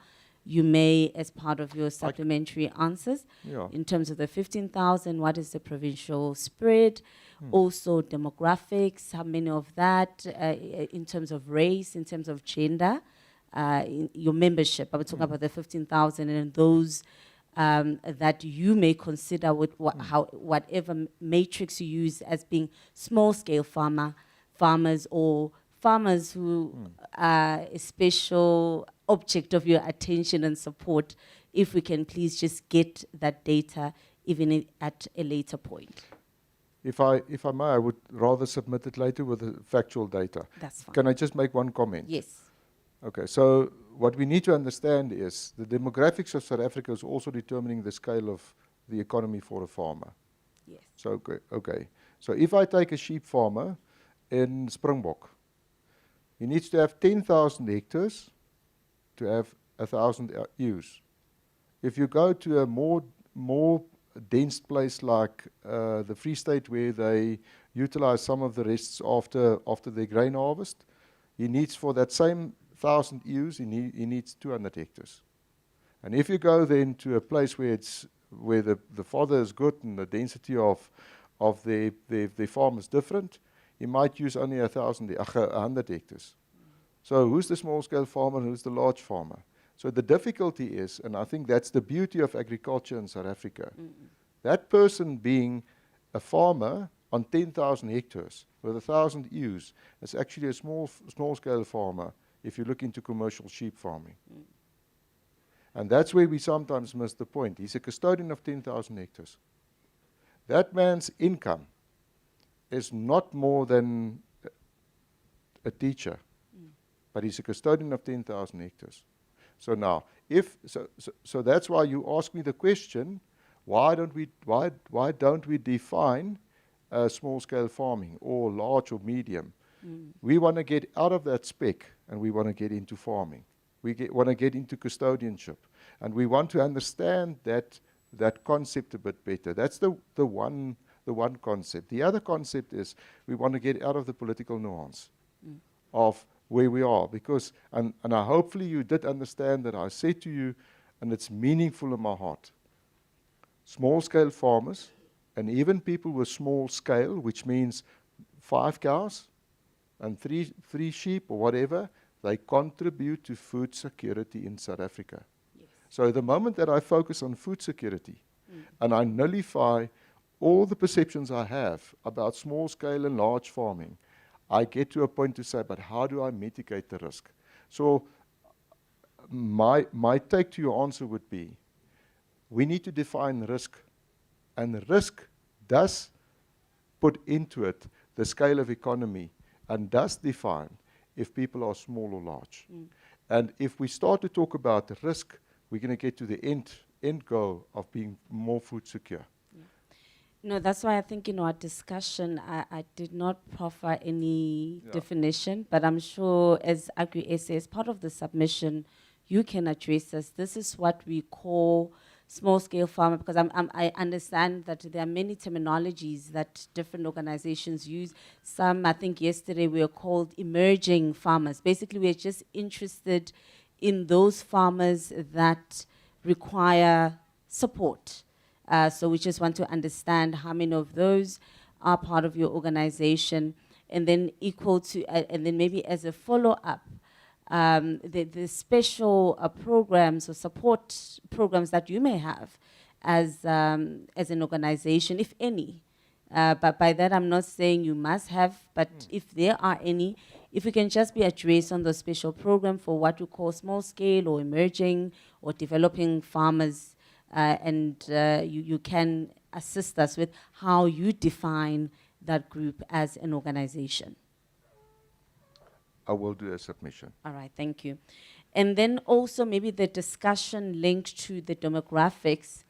you may, as part of your supplementary answers, Yeah. in terms of the 15,000, what is the provincial spread? Also demographics, how many of that, in terms of race, in terms of gender, in your membership. I was talking about the 15,000 and those that you may consider with whatever matrix you use as being small-scale farmers or farmers who are a special object of your attention and support, if we can please just get that data even at a later point. If I may, I would rather submit it later with the factual data. That's fine. Can I just make one comment? Yes. Okay, so what we need to understand is the demographics of South Africa is also determining the scale of the economy for a farmer. Yes. So, okay. So if I take a sheep farmer in Springbok, he needs to have 10,000 hectares to have 1,000 ewes. If you go to a more dense place like the Free State, where they utilize some of the rests after their grain harvest, he needs, for that same 1,000 ewes, he needs 200 hectares. And if you go then to a place where the fodder is good and the density of the farm is different, he might use only 100 hectares. So who's the small-scale farmer and who's the large farmer? So the difficulty is, and I think that's the beauty of agriculture in South Africa, that person being a farmer on 10,000 hectares with 1,000 ewes is actually a small-scale farmer if you look into commercial sheep farming. And that's where we sometimes miss the point. He's a custodian of 10,000 hectares. That man's income is not more than a teacher, but he's a custodian of 10,000 hectares. So now, so that's why you ask me the question: why don't we define small-scale farming or large or medium? We want to get out of that spec and we want to get into farming. We want to get into custodianship, and we want to understand that concept a bit better. That's the one concept. The other concept is we want to get out of the political nuance of where we are, because and hopefully you did understand that I said to you, and it's meaningful in my heart. Small-scale farmers, and even people with small scale, which means 5 cows and three sheep or whatever, they contribute to food security in South Africa. Yes. So the moment that I focus on food security and I nullify all the perceptions I have about small scale and large farming, I get to a point to say, but how do I mitigate the risk? So my take to your answer would be, we need to define risk, and risk does put into it the scale of economy and does define if people are small or large. And if we start to talk about the risk, we're going to get to the end goal of being more food secure. No, that's why I think in our discussion, I did not proffer any definition, but I'm sure as Agri-SA, as part of the submission, you can address this. This is what we call small-scale farmer, because I understand that there are many terminologies that different organizations use. Some, I think yesterday, we were called emerging farmers. Basically, we're just interested in those farmers that require support. So we just want to understand how many of those are part of your organization, and then equal to, and then maybe as a follow-up, the special programs or support programs that you may have as an organization, if any. But by that, I'm not saying you must have, but if there are any, if we can just be addressed on the special program for what we call small-scale or emerging or developing farmers, and you can assist us with how you define that group as an organization. I will do a submission. All right, thank you. And then also maybe the discussion linked to the demographics,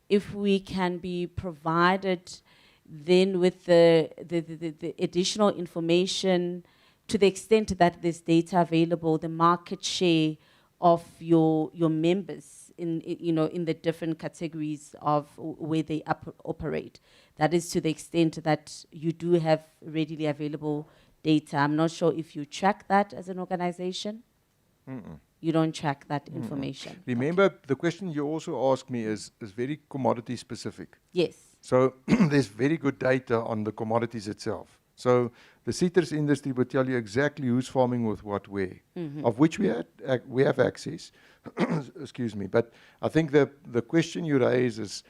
if we can be provided then with the additional information to the extent that there's data available, the market share of your members in the different categories of where they operate. That is to the extent that you do have readily available data. I'm not sure if you track that as an organization. You don't track that information. Remember, the question you also asked me is very commodity specific. Yes. So there's very good data on the commodities itself. So the citrus industry will tell you exactly who's farming with what where, of which we have access. Excuse me. But I think the question you raise is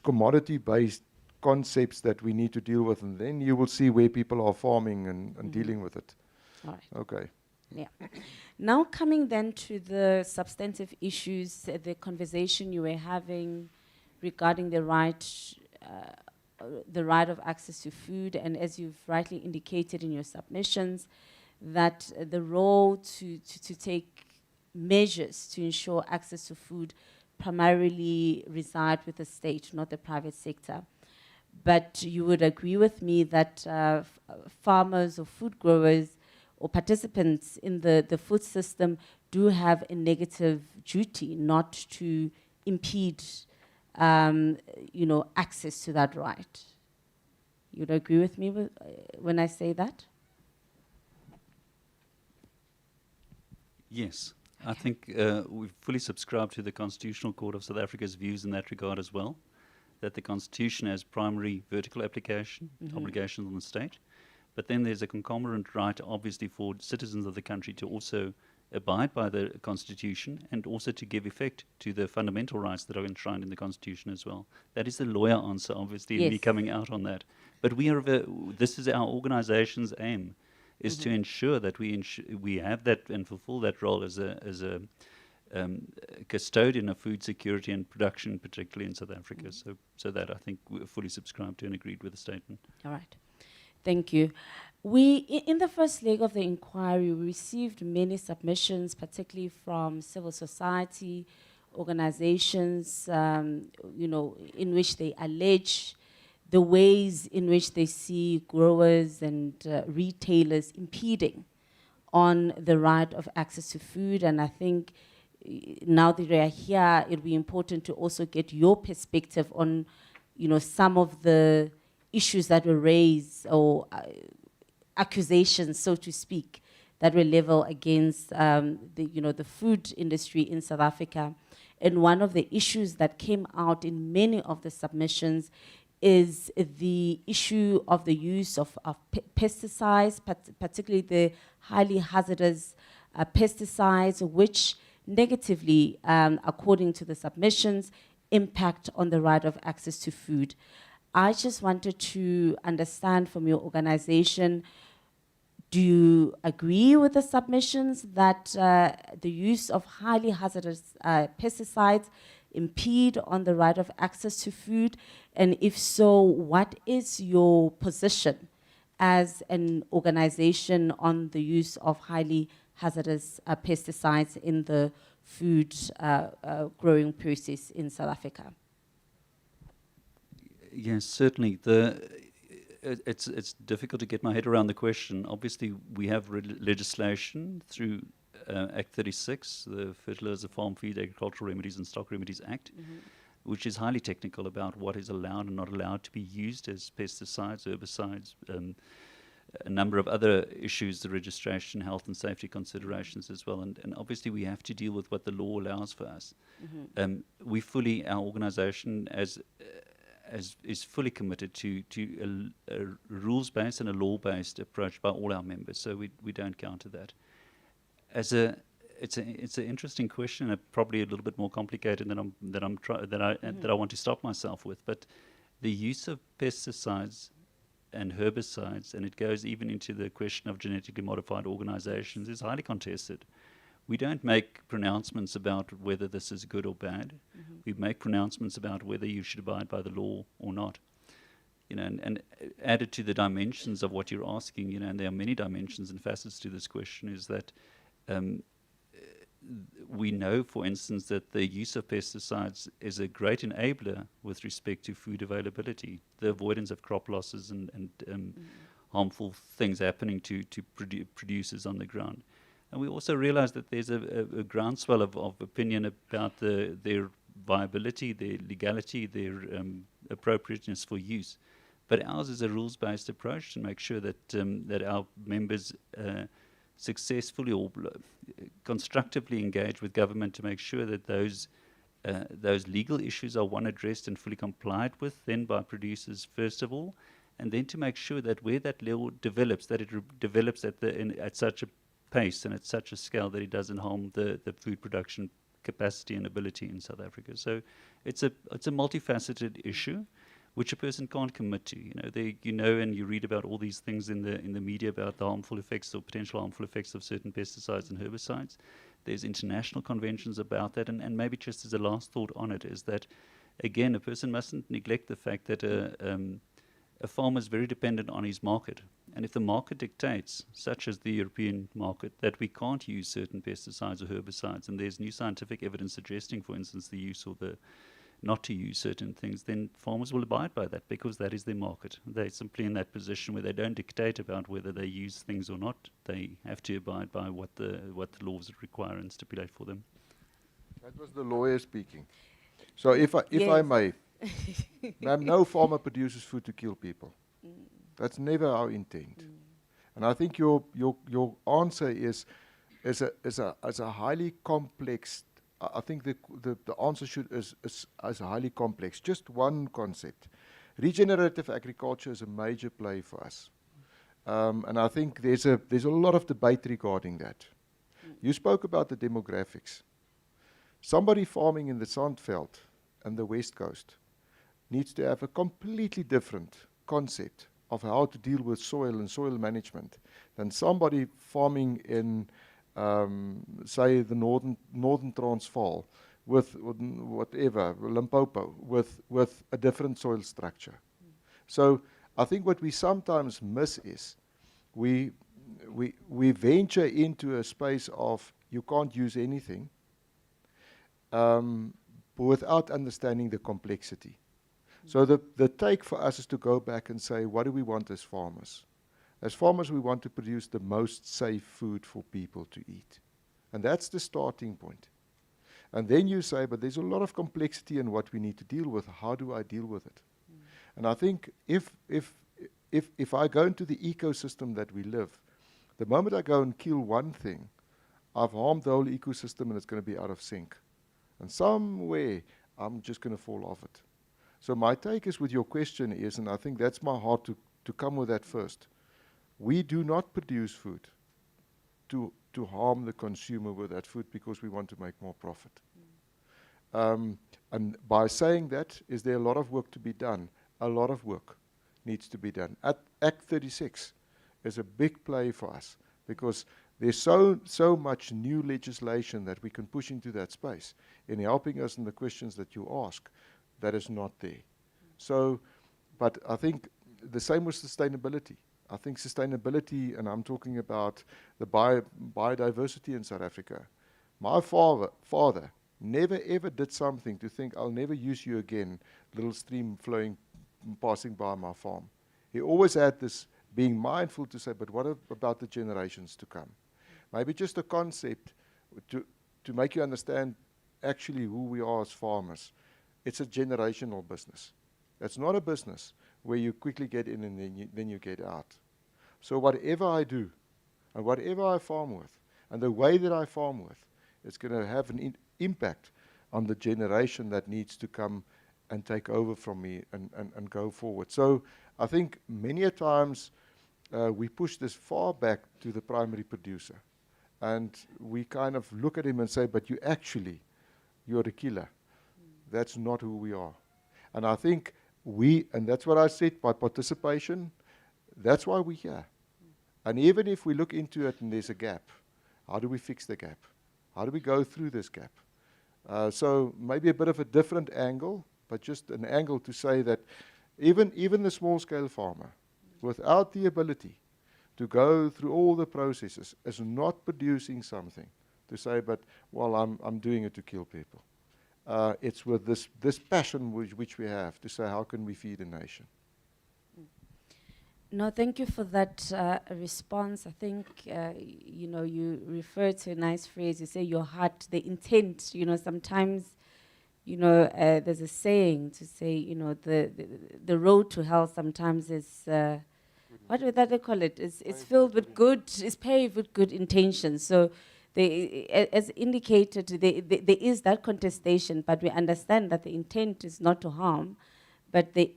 commodity-based concepts that we need to deal with, and then you will see where people are farming and dealing with it. All right. Okay. Yeah. Now coming then to the substantive issues, the conversation you were having regarding the right of access to food, and as you've rightly indicated in your submissions, that the role to take measures to ensure access to food primarily reside with the state, not the private sector. But you would agree with me that farmers or food growers or participants in the food system do have a negative duty not to impede access to that right. You'd agree with me when I say that? Yes. I think we fully subscribe to the Constitutional Court of South Africa's views in that regard as well, that the Constitution has primary vertical application, obligations on the state, but then there's a concomitant right, obviously, for citizens of the country to also abide by the Constitution and also to give effect to the fundamental rights that are enshrined in the Constitution as well. That is the lawyer answer, obviously, and me coming out on that. But this is our organization's aim, is to ensure that we have that and fulfill that role as a custodian of food security and production, particularly in South Africa. So that I think we fully subscribe to and agreed with the statement. All right. Thank you. In the first leg of the inquiry, we received many submissions, particularly from civil society organizations, in which they allege the ways in which they see growers and retailers impeding on the right of access to food. And I think now that we are here, it will be important to also get your perspective on, some of the issues that were raised or accusations, so to speak, that were leveled against the food industry in South Africa. And one of the issues that came out in many of the submissions is the issue of the use of pesticides, particularly the highly hazardous pesticides, which negatively, according to the submissions, impact on the right of access to food. I just wanted to understand from your organization, Do you agree with the submissions that the use of highly hazardous pesticides impede on the right of access to food? And if so, what is your position as an organization on the use of highly hazardous pesticides in the food growing process in South Africa? Yes, certainly. It's difficult to get my head around the question. Obviously, we have legislation through Act 36, the Fertilizer, Farm Feed, Agricultural Remedies and Stock Remedies Act, which is highly technical about what is allowed and not allowed to be used as pesticides, herbicides, a number of other issues, the registration, health and safety considerations as well. And obviously we have to deal with what the law allows for us. We fully, our organization is fully committed to a rules-based and a law-based approach by all our members, so we don't counter that. It's an interesting question, and probably a little bit more complicated than I want to stop myself with. But the use of pesticides and herbicides, and it goes even into the question of genetically modified organizations, is highly contested. We don't make pronouncements about whether this is good or bad. We make pronouncements about whether you should abide by the law or not. You know, and added to the dimensions of what you're asking, you know, and there are many dimensions and facets to this question, is that we know, for instance, that the use of pesticides is a great enabler with respect to food availability, the avoidance of crop losses and harmful things happening to producers on the ground. And we also realize that there's a groundswell of opinion about their viability, their legality, their appropriateness for use. But ours is a rules-based approach to make sure that that our members successfully or constructively engage with government to make sure that those legal issues are, one, addressed and fully complied with, then by producers first of all, and then to make sure that where that law develops, that it develops at such a pace and at such a scale that it doesn't harm the food production capacity and ability in South Africa. So it's a multifaceted issue which a person can't commit to. You know, and you read about all these things in the media about the harmful effects or potential harmful effects of certain pesticides and herbicides. There's international conventions about that, and maybe just as a last thought on it is that, again, a person mustn't neglect the fact that a farmer is very dependent on his market. And if the market dictates, such as the European market, that we can't use certain pesticides or herbicides, and there's new scientific evidence suggesting, for instance, the use or the not to use certain things, then farmers will abide by that because that is their market. They're simply in that position where they don't dictate about whether they use things or not. They have to abide by what the laws require and stipulate for them. That was the lawyer speaking. So if I may, ma'am, no farmer produces food to kill people. That's never our intent. And I think your answer is a highly complex. I think the answer is highly complex. Just one concept. Regenerative agriculture is a major play for us. And I think there's a lot of debate regarding that. You spoke about the demographics. Somebody farming in the Sandveld and the West Coast needs to have a completely different concept of how to deal with soil and soil management than somebody farming in, say, the northern Transvaal with whatever, Limpopo, with a different soil structure. So I think what we sometimes miss is we venture into a space of you can't use anything without understanding the complexity. So the take for us is to go back and say, what do we want as farmers? As farmers, we want to produce the most safe food for people to eat. And that's the starting point. And then you say, but there's a lot of complexity in what we need to deal with. How do I deal with it? And I think if I go into the ecosystem that we live, the moment I go and kill one thing, I've harmed the whole ecosystem and it's going to be out of sync. And somewhere, I'm just going to fall off it. So my take is with your question is, and I think that's my heart to come with that first, we do not produce food to harm the consumer with that food because we want to make more profit. And by saying that, is there a lot of work to be done? A lot of work needs to be done. Act 36 is a big play for us, because there's so much new legislation that we can push into that space in helping us in the questions that you ask that is not there. So, but I think the same with sustainability. I think sustainability, and I'm talking about the biodiversity in South Africa. My father never ever did something to think, I'll never use you again, little stream flowing, passing by my farm. He always had this being mindful to say, but what about the generations to come? Maybe just a concept to make you understand actually who we are as farmers. It's a generational business. It's not a business where you quickly get in and then you get out. So whatever I do, and whatever I farm with, and the way that I farm with, it's going to have an impact on the generation that needs to come and take over from me and go forward. So I think many a times we push this far back to the primary producer. And we kind of look at him and say, but you're a killer. That's not who we are. And I think and that's what I said, by participation, that's why we're here. And even if we look into it and there's a gap, how do we fix the gap? How do we go through this gap? So maybe a bit of a different angle, but just an angle to say that even the small-scale farmer, without the ability to go through all the processes, is not producing something to say, but, well, I'm doing it to kill people. It's with this passion which we have to say, how can we feed a nation? No, thank you for that response. I think, you referred to a nice phrase. You say your heart, the intent. Sometimes, there's a saying to say, the road to hell sometimes is, what would that they call it? It's filled with it's paved with good intentions. So, as indicated, there is that contestation, but we understand that the intent is not to harm. But there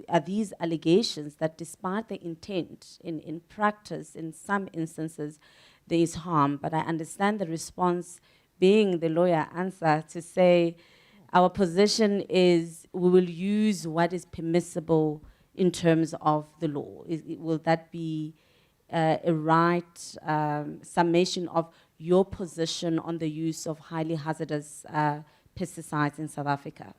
are these allegations that despite the intent, in practice, in some instances, there is harm. But I understand the response being the lawyer answer to say, our position is we will use what is permissible in terms of the law. Will that be a right summation of your position on the use of highly hazardous pesticides in South Africa?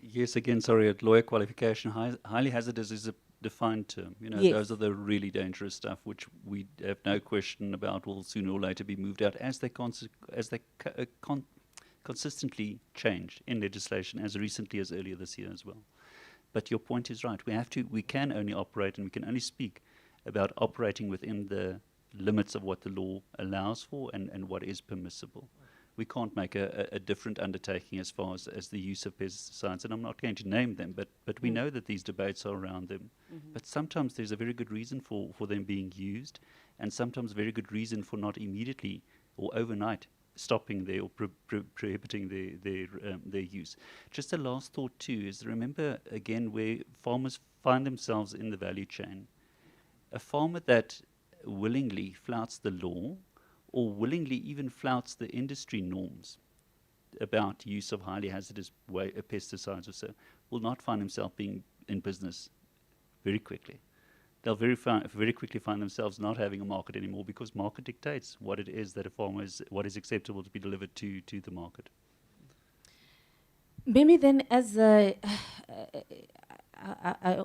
Yes, again, sorry, at lawyer qualification, highly hazardous is a defined term. Yes. Those are the really dangerous stuff, which we have no question about will sooner or later be moved out as they consistently change in legislation as recently as earlier this year as well. But your point is right. We can only operate, and we can only speak about operating within the limits of what the law allows for and what is permissible. We can't make a different undertaking as far as the use of pesticides, and I'm not going to name them, but we know that these debates are around them. Mm-hmm. But sometimes there's a very good reason for them being used, and sometimes a very good reason for not immediately or overnight stopping their or prohibiting their use. Just a last thought too is, remember again where farmers find themselves in the value chain. A farmer that willingly flouts the law or willingly even flouts the industry norms about use of highly hazardous pesticides or so, will not find himself being in business very quickly. They'll very quickly find themselves not having a market anymore, because market dictates what it is that what is acceptable to be delivered to the market. Maybe then I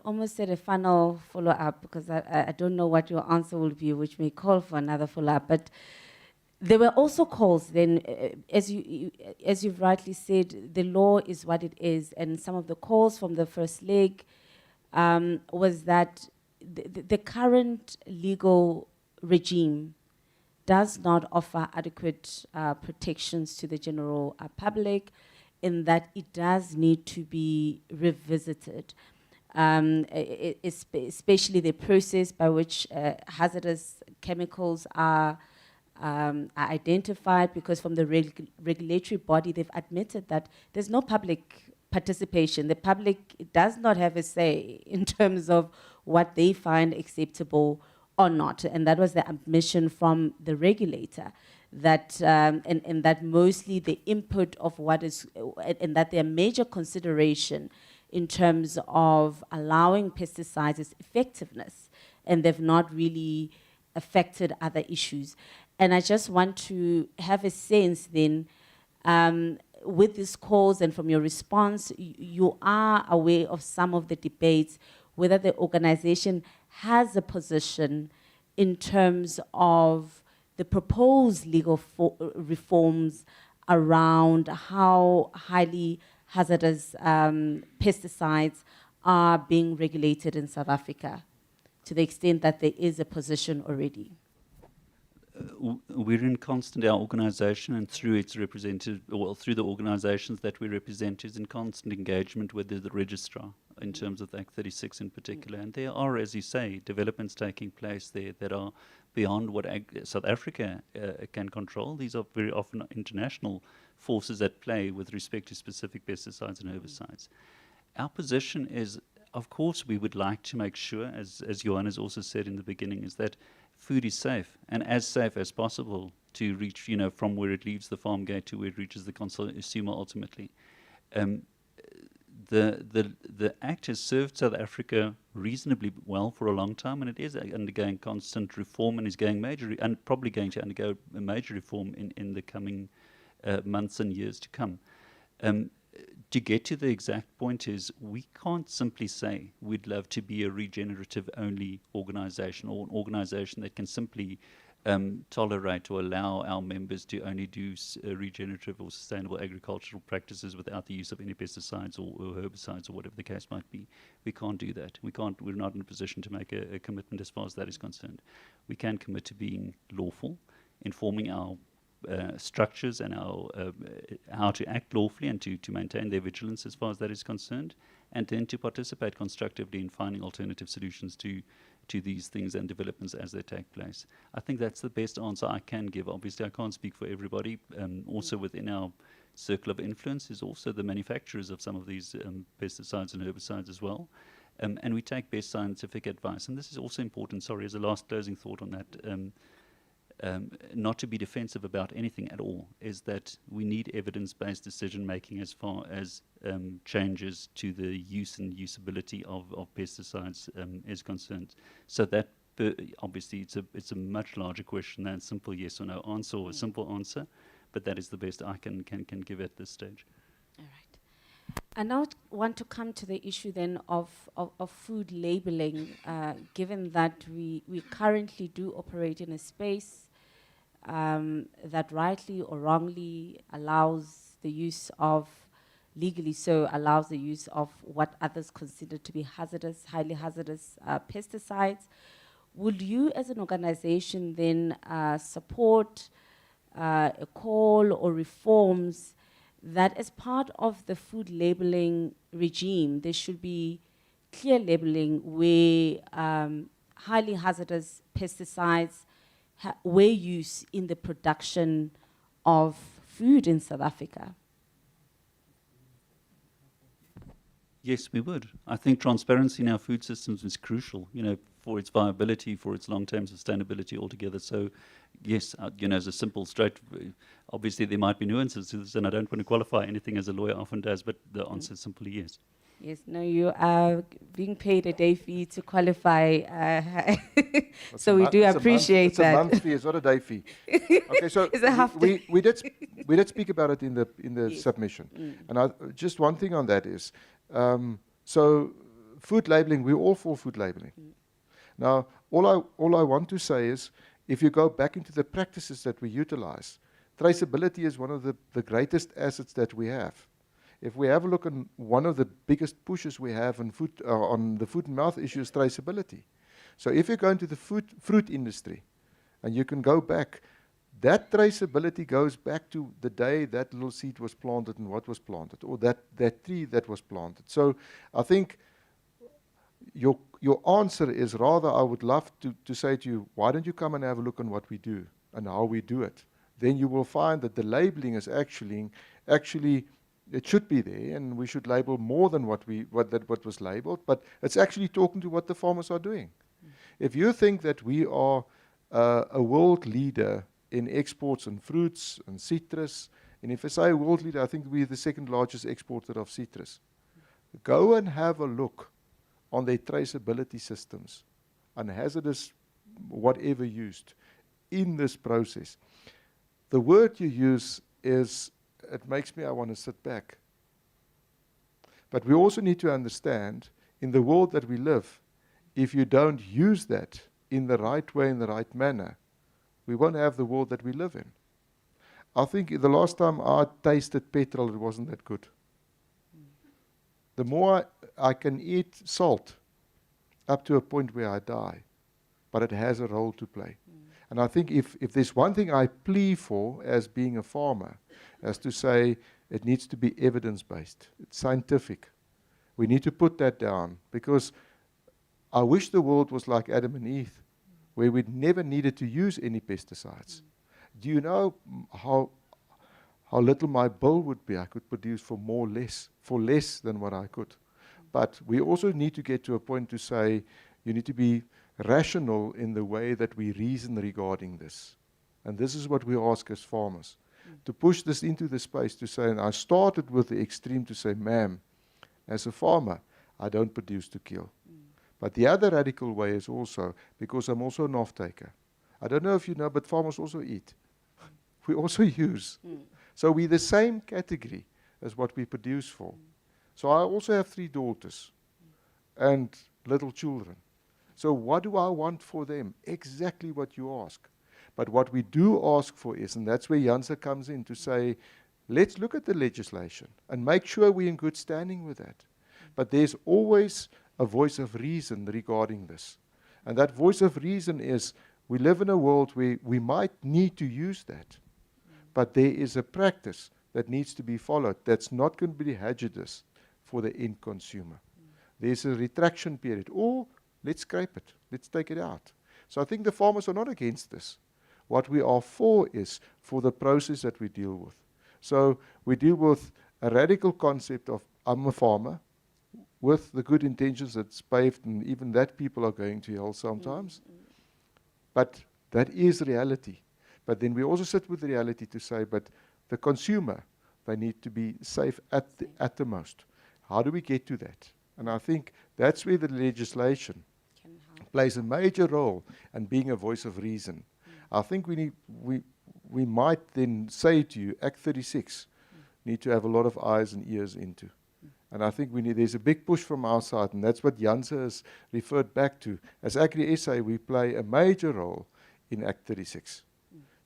almost said a final follow-up, because I don't know what your answer will be, which may call for another follow-up, but there were also calls then, as you've rightly said, the law is what it is, and some of the calls from the first leg was that the current legal regime does not offer adequate protections to the general public, in that it does need to be revisited, especially the process by which hazardous chemicals are identified, because from the regulatory body, they've admitted that there's no public participation. The public does not have a say in terms of what they find acceptable or not. And that was the admission from the regulator, that and that mostly the input of what is, and that their major consideration in terms of allowing pesticides is effectiveness. and they've not really affected other issues. And I just want to have a sense then, with these calls and from your response, you are aware of some of the debates, whether the organization has a position in terms of the proposed legal reforms around how highly hazardous pesticides are being regulated in South Africa, to the extent that there is a position already. We're in constant, our organisation and through its representative, well, through the organisations that we represent, is in constant engagement with the registrar in terms of Act 36 in particular. And there are, as you say, developments taking place there that are beyond what South Africa can control. These are very often international forces at play with respect to specific pesticides and herbicides. Our position is, of course, we would like to make sure, as Johan has also said in the beginning, is that food is safe and as safe as possible to reach, from where it leaves the farm gate to where it reaches the consumer ultimately. The Act has served South Africa reasonably well for a long time, and it is undergoing constant reform and is going and probably going to undergo a major reform in the coming months and years to come. To get to the exact point is, we can't simply say we'd love to be a regenerative-only organisation, or an organisation that can simply tolerate or allow our members to only do regenerative or sustainable agricultural practices without the use of any pesticides or herbicides or whatever the case might be. We can't do that. We're not in a position to make a commitment as far as that is concerned. We can commit to being lawful, informing our structures and our how to act lawfully and to maintain their vigilance as far as that is concerned, and then to participate constructively in finding alternative solutions to these things and developments as they take place. I think that's the best answer I can give. Obviously, I can't speak for everybody. Also within our circle of influence is also the manufacturers of some of these pesticides and herbicides as well. And we take best scientific advice. And this is also important, sorry, as a last closing thought on that, not to be defensive about anything at all, is that we need evidence-based decision-making as far as changes to the use and usability of pesticides is concerned. So that obviously it's a much larger question than a simple yes or no answer or a simple answer, but that is the best I can give at this stage. All right. I now want to come to the issue then of food labeling, given that we currently do operate in a space that rightly or wrongly allows the use of, legally so, allows the use of what others consider to be hazardous, highly hazardous pesticides. Would you as an organization then support a call or reforms that as part of the food labeling regime, there should be clear labeling where highly hazardous pesticides were used in the production of food in South Africa? Yes, we would. I think transparency in our food systems is crucial, for its viability, for its long-term sustainability altogether. So, yes, as a simple, straight, obviously there might be nuances to this, and I don't want to qualify anything as a lawyer often does, but the answer is simply yes. Yes, no, you are being paid a day fee to qualify, so we do appreciate that. It's a month fee, it's not a day fee. Okay, so we did speak about it in the yes. Submission, and just one thing on that is, so food labeling, we're all for food labeling. Now, all I want to say is, if you go back into the practices that we utilize, traceability is one of the greatest assets that we have. If we have a look on one of the biggest pushes we have on the foot and mouth issue is traceability. So if you go into the fruit industry, and you can go back, that traceability goes back to the day that little seed was planted and what was planted, or that tree that was planted. So I think your answer is rather, I would love to say to you, why don't you come and have a look on what we do and how we do it? Then you will find that the labeling is actually it should be there, and we should label more than what was labeled, but it's actually talking to what the farmers are doing. If you think that we are a world leader in exports and fruits and citrus, and if I say world leader, I think we're the second largest exporter of citrus. Go and have a look on their traceability systems unhazardous, whatever used in this process. The word you use is, it makes me, I want to sit back. But we also need to understand, in the world that we live, if you don't use that in the right way, in the right manner, we won't have the world that we live in. I think the last time I tasted petrol, it wasn't that good. The more I can eat salt, up to a point where I die, but it has a role to play. And I think if there's one thing I plea for as being a farmer, as to say it needs to be evidence-based, it's scientific. We need to put that down, because I wish the world was like Adam and Eve, where we never needed to use any pesticides. Do you know how little my bill would be? I could produce for less than what I could. But we also need to get to a point to say you need to be rational in the way that we reason regarding this. And this is what we ask as farmers, to push this into the space to say, and I started with the extreme to say, ma'am, as a farmer, I don't produce to kill. But the other radical way is also, because I'm also an off-taker. I don't know if you know, but farmers also eat. We also use. So we're the same category as what we produce for. So I also have 3 daughters and little children. So what do I want for them? Exactly what you ask. But what we do ask for is, and that's where Janse comes in to say, let's look at the legislation and make sure we're in good standing with that. But there's always a voice of reason regarding this. And that voice of reason is, we live in a world where we might need to use that. But there is a practice that needs to be followed that's not going to be hazardous for the end consumer. There's a retraction period. Or let's scrape it. Let's take it out. So I think the farmers are not against this. What we are for is for the process that we deal with. So we deal with a radical concept of, I'm a farmer, with the good intentions that's paved, and even that people are going to hell sometimes. But that is reality. But then we also sit with the reality to say, but the consumer, they need to be safe at the most. How do we get to that? And I think that's where the legislation plays a major role in being a voice of reason. I think we might then say to you, Act 36 need to have a lot of eyes and ears into. And I think there's a big push from our side, and that's what Janse has referred back to. As Agri-SA, we play a major role in Act 36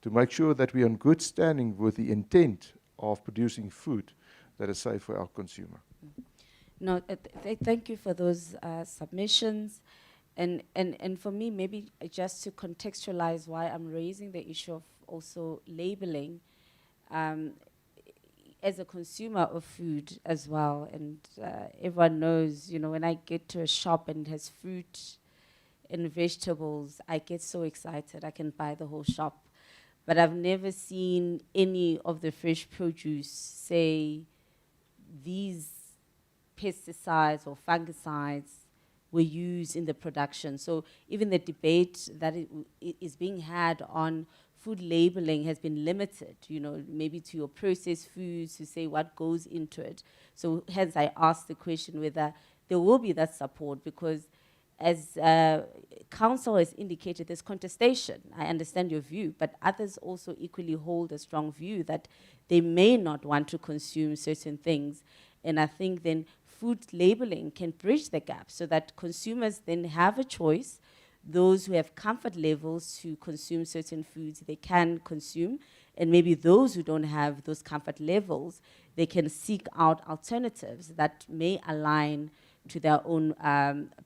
to make sure that we're in good standing with the intent of producing food that is safe for our consumer. No, thank you for those submissions. And for me, maybe just to contextualize why I'm raising the issue of also labeling, as a consumer of food as well, and everyone knows, when I get to a shop and it has fruit and vegetables, I get so excited. I can buy the whole shop. But I've never seen any of the fresh produce say these pesticides or fungicides were used in the production. So even the debate that is being had on food labeling has been limited, maybe to your processed foods, to say what goes into it. So hence I asked the question whether there will be that support, because as council has indicated, there's contestation. I understand your view, but others also equally hold a strong view that they may not want to consume certain things. And I think then food labeling can bridge the gap so that consumers then have a choice. Those who have comfort levels to consume certain foods, they can consume. And maybe those who don't have those comfort levels, they can seek out alternatives that may align to their own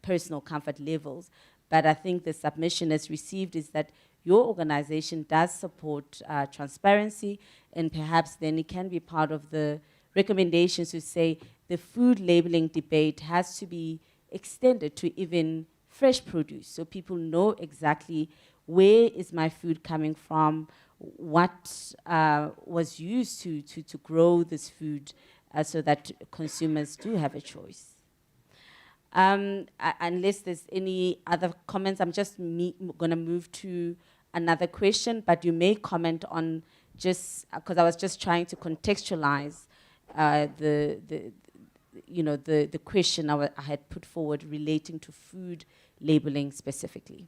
personal comfort levels. But I think the submission as received is that your organization does support transparency, and perhaps then it can be part of the recommendations to say the food labeling debate has to be extended to even fresh produce, so people know exactly where is my food coming from, what was used to grow this food, so that consumers do have a choice. Unless there's any other comments, I'm just going to move to another question, but you may comment on just, because I was just trying to contextualize the question I had put forward relating to food labeling specifically.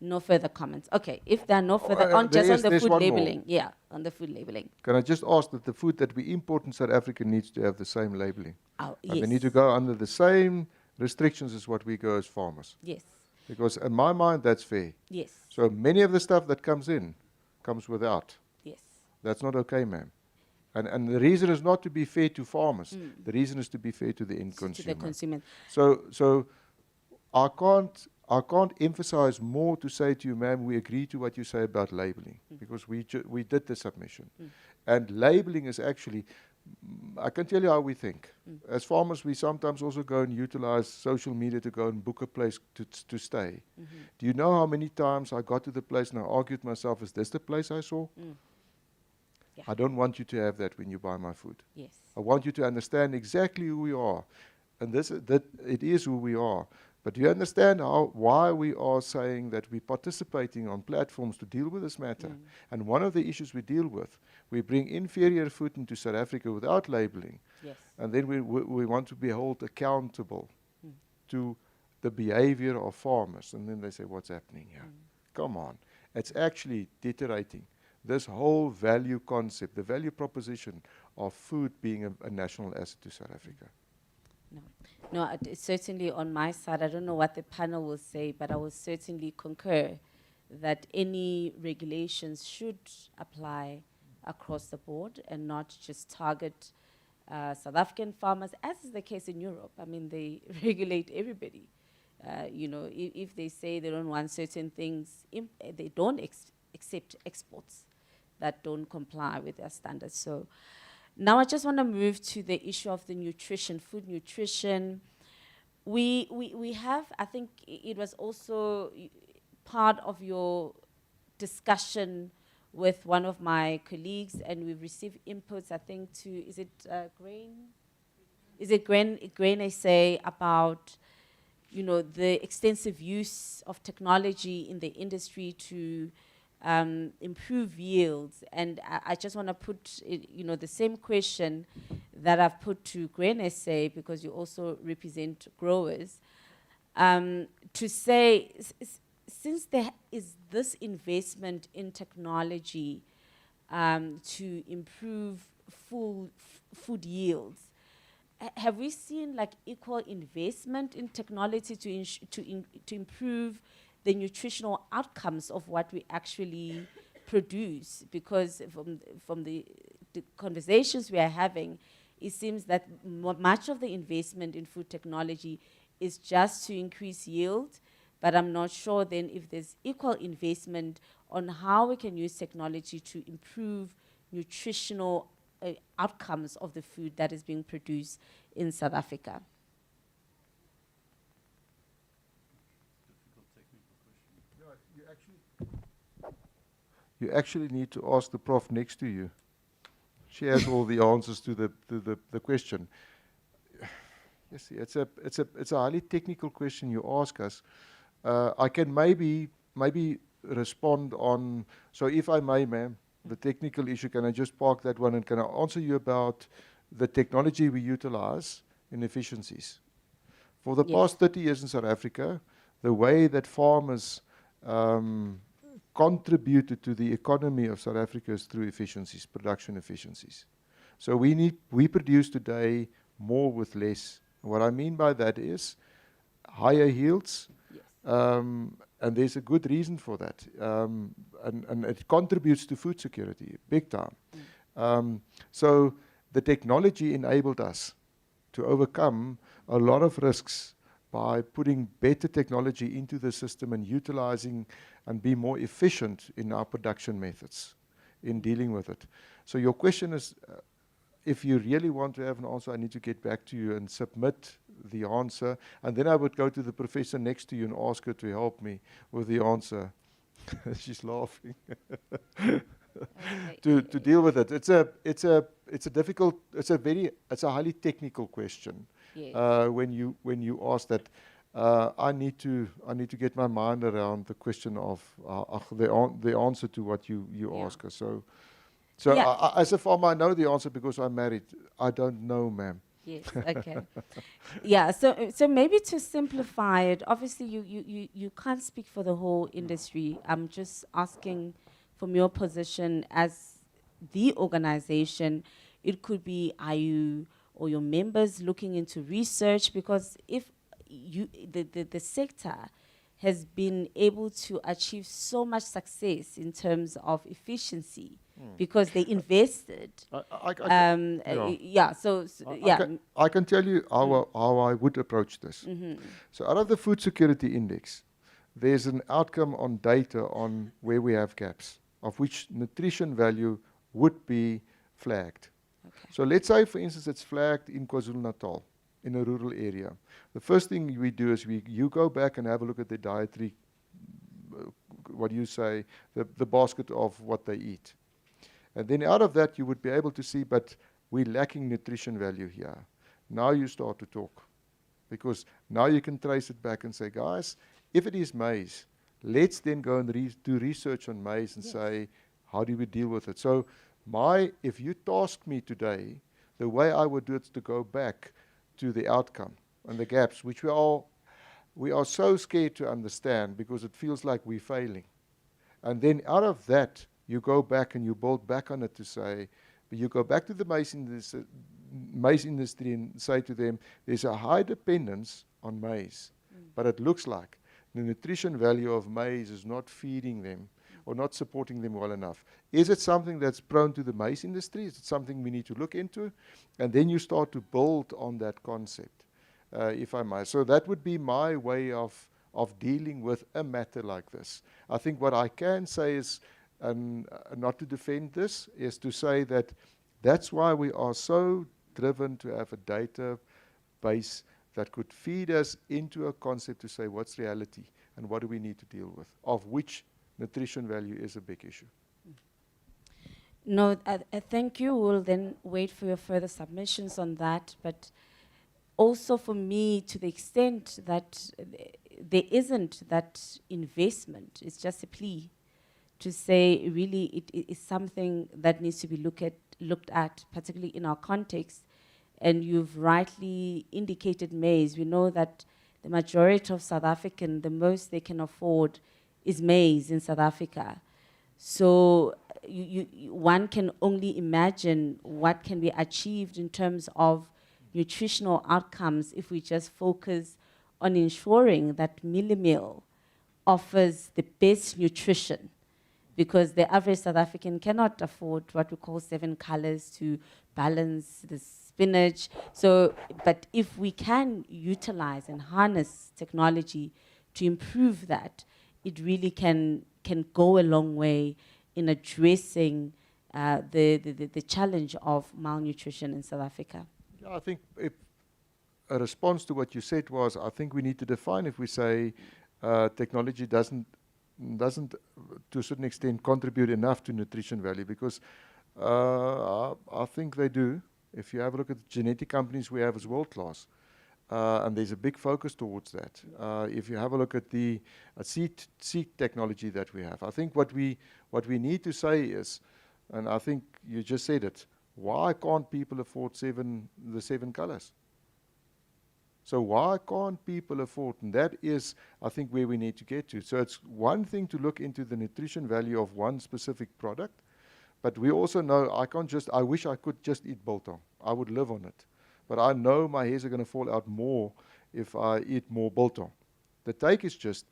No further comments. Okay, if there are no further, just on the there's food one more. labeling. Yeah, on the food labeling. Can I just ask that the food that we import in South Africa needs to have the same labeling? Oh, And yes. they need to go under the same restrictions as what we go as farmers. Yes, Because in my mind, that's fair. yes, So many of the stuff that comes in comes without. yes. That's not okay, ma'am. And the reason is not to be fair to farmers. The reason is to be fair to the end To the consumer. consumer. So I can't emphasize more to say to you, ma'am, we agree to what you say about labeling, because we did the submission. And labeling is actually, I can tell you how we think. As farmers, we sometimes also go and utilize social media to go and book a place to stay. Do you know how many times I got to the place and I argued myself, is this the place I saw? Yeah. I don't want you to have that when you buy my food. Yes. I want you to understand exactly who we are. And that it is who we are. But do you understand why we are saying that we're participating on platforms to deal with this matter? And one of the issues we deal with, we bring inferior food into South Africa without labeling. Yes. And then we want to be held accountable to the behavior of farmers. And then they say, what's happening here? Come on. It's actually deteriorating this whole value concept, the value proposition of food being a national asset to South Africa. No, it's certainly on my side. I don't know what the panel will say, but I will certainly concur that any regulations should apply across the board and not just target South African farmers, as is the case in Europe. I mean, they regulate everybody. You know, if they say they don't want certain things, they don't accept exports that don't comply with their standards. So now I just want to move to the issue of the nutrition, food nutrition. We have, I think it was also part of your discussion with one of my colleagues, and we've received inputs, I think, to, is it Grain SA, about, you know, the extensive use of technology in the industry to improve yields. And I just want to put, you know, the same question that I've put to Grain SA, because you also represent growers, to say, since there is this investment in technology to improve food yields, have we seen like equal investment in technology to improve the nutritional outcomes of what we actually produce? Because from the conversations we are having, it seems that much of the investment in food technology is just to increase yield, but I'm not sure then if there's equal investment on how we can use technology to improve nutritional outcomes of the food that is being produced in South Africa. You actually need to ask the prof next to you. She has all the answers to the question. You see, it's a highly technical question you ask us. I can maybe respond on. So if I may, ma'am, the technical issue. Can I just park that one, and can I answer you about the technology we utilize in efficiencies? For the past 30 years in South Africa, the way that farmers contributed to the economy of South Africa is through efficiencies, production efficiencies. So we produce today more with less. What I mean by that is higher yields, and there's a good reason for that. And it contributes to food security, big time. So the technology enabled us to overcome a lot of risks by putting better technology into the system and utilizing and be more efficient in our production methods in dealing with it. So your question is, if you really want to have an answer, I need to get back to you and submit the answer. And then I would go to the professor next to you and ask her to help me with the answer. She's laughing. to deal with it. It's a difficult, it's a highly technical question. Yes. When you ask that, I need to get my mind around the question of the answer to what you ask her. So as a farmer, I know the answer because I'm married. I don't know, ma'am. Yes, okay. Yeah, so maybe to simplify it, obviously you can't speak for the whole industry. I'm just asking from your position as the organization, it could be, are you or your members looking into research? Because if the sector has been able to achieve so much success in terms of efficiency because they invested. Yeah, I can tell you how I would approach this. So out of the food security index, there's an outcome on data on where we have gaps, of which nutrition value would be flagged. Okay. So let's say, for instance, it's flagged in KwaZulu-Natal, in a rural area. The first thing we do is you go back and have a look at the dietary, what do you say, the basket of what they eat. And then out of that, you would be able to see, but we're lacking nutrition value here. Now you start to talk. Because now you can trace it back and say, guys, if it is maize, let's then go and do research on maize and say, how do we deal with it? So if you task me today, the way I would do it is to go back to the outcome and the gaps, which we are so scared to understand because it feels like we're failing. And then out of that, you go back and you build back on it to say, but you go back to the maize industry and say to them, there's a high dependence on maize, but it looks like the nutrition value of maize is not feeding them or not supporting them well enough. Is it something that's prone to the maize industry? Is it something we need to look into? And then you start to build on that concept, if I may. So that would be my way of dealing with a matter like this. I think what I can say is, not to defend this, is to say that that's why we are so driven to have a database that could feed us into a concept to say what's reality and what do we need to deal with, of which nutrition value is a big issue. No, thank you. We'll then wait for your further submissions on that. But also for me, to the extent that there isn't that investment, it's just a plea to say really it is something that needs to be looked at, particularly in our context. And you've rightly indicated maize. We know that the majority of South African, the most they can afford is maize in South Africa. So one can only imagine what can be achieved in terms of nutritional outcomes if we just focus on ensuring that Millie Meal offers the best nutrition, because the average South African cannot afford what we call 7 colors to balance the spinach. So, but if we can utilize and harness technology to improve that, it really can go a long way in addressing the challenge of malnutrition in South Africa. Yeah, I think if a response to what you said was, I think we need to define if we say technology doesn't to a certain extent contribute enough to nutrition value, because I think they do. If you have a look at the genetic companies we have as world class, and there's a big focus towards that. If you have a look at the seed technology that we have, I think what we need to say is, and I think you just said it, why can't people afford the 7 colors? So why can't people afford? And that is, I think, where we need to get to. So it's one thing to look into the nutrition value of one specific product, but we also know I wish I could just eat biltong. I would live on it. But I know my hairs are going to fall out more if I eat more biltong. The take is just,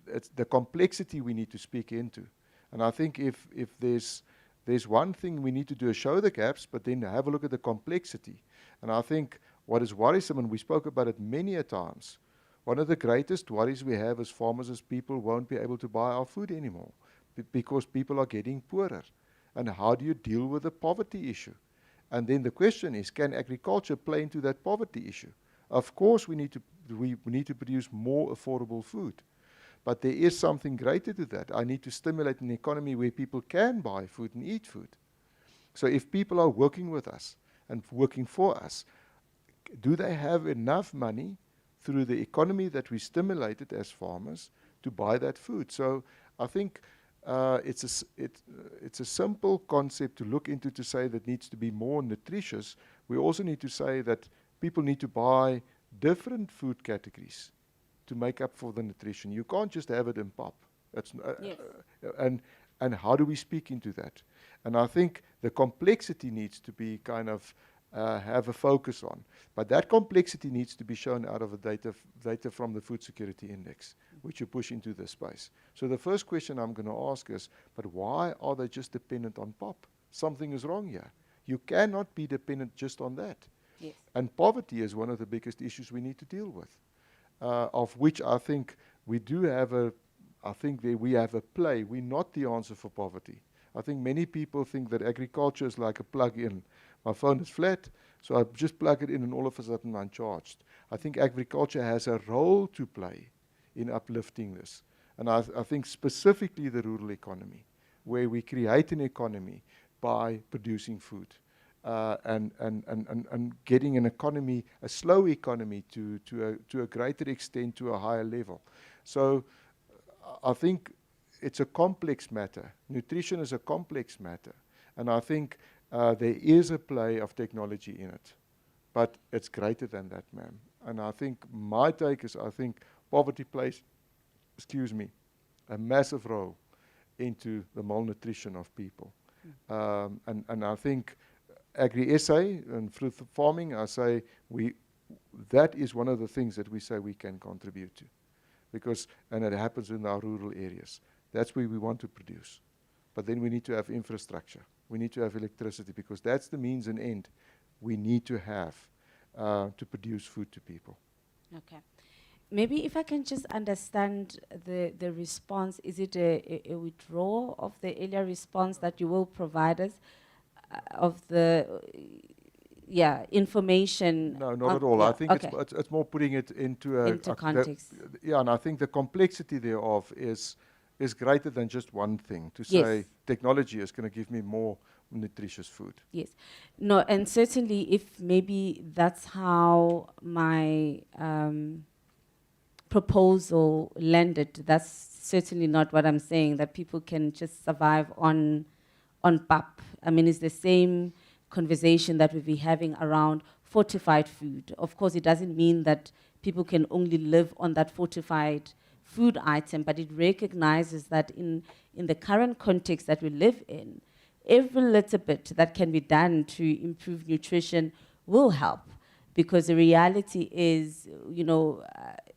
it's the complexity we need to speak into. And I think if there's one thing we need to do is show the gaps, but then have a look at the complexity. And I think what is worrisome, and we spoke about it many a times, one of the greatest worries we have as farmers is people won't be able to buy our food anymore because people are getting poorer. And how do you deal with the poverty issue? And then the question is, can agriculture play into that poverty issue? Of course, we need to produce more affordable food. But there is something greater to that. I need to stimulate an economy where people can buy food and eat food. So if people are working with us and working for us, do they have enough money through the economy that we stimulated as farmers to buy that food? So I think it's a simple concept to look into, to say that needs to be more nutritious. We also need to say that people need to buy different food categories to make up for the nutrition. You can't just have it in pop. It's, Yes. and how do we speak into that? And I think the complexity needs to be kind of have a focus on. But that complexity needs to be shown out of the data from the Food Security Index, which you push into this space. So the first question I'm going to ask is, but why are they just dependent on pop? Something is wrong here. You cannot be dependent just on that. Yes. And poverty is one of the biggest issues we need to deal with, of which I think we do have we have a play. We're not the answer for poverty. I think many people think that agriculture is like a plug-in. My phone is flat, so I just plug it in and all of a sudden I'm charged. I think agriculture has a role to play in uplifting this. And I think specifically the rural economy, where we create an economy by producing food. And getting an economy, a slow economy, to a greater extent, to a higher level. So I think it's a complex matter. Nutrition is a complex matter. And I think there is a play of technology in it. But it's greater than that, ma'am. And I think my take is, I think poverty plays, a massive role into the malnutrition of people. And I think Agri-SA and fruit farming, I say that is one of the things that we say we can contribute to. And it happens in our rural areas. That's where we want to produce. But then we need to have infrastructure. We need to have electricity, because that's the means and end we need to have to produce food to people. Okay. Maybe if I can just understand the response, is it a withdrawal of the earlier response that you will provide us of the information? No, not at all. I think okay. it's more putting it into context. And I think the complexity thereof is greater than just one thing. To Yes. say technology is going to give me more nutritious food. Yes. No, and certainly if maybe that's how my proposal landed, that's certainly not what I'm saying, that people can just survive on PAP. I mean, it's the same conversation that we'll be having around fortified food. Of course, it doesn't mean that people can only live on that fortified food item, but it recognizes that in the current context that we live in, every little bit that can be done to improve nutrition will help. Because the reality is,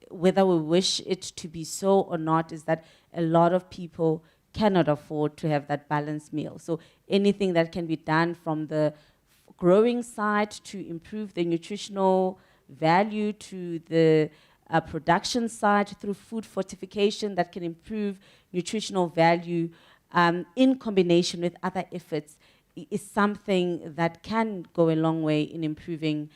whether we wish it to be so or not, is that a lot of people cannot afford to have that balanced meal. So anything that can be done from the growing side to improve the nutritional value, to the production side through food fortification that can improve nutritional value, in combination with other efforts, is something that can go a long way in improving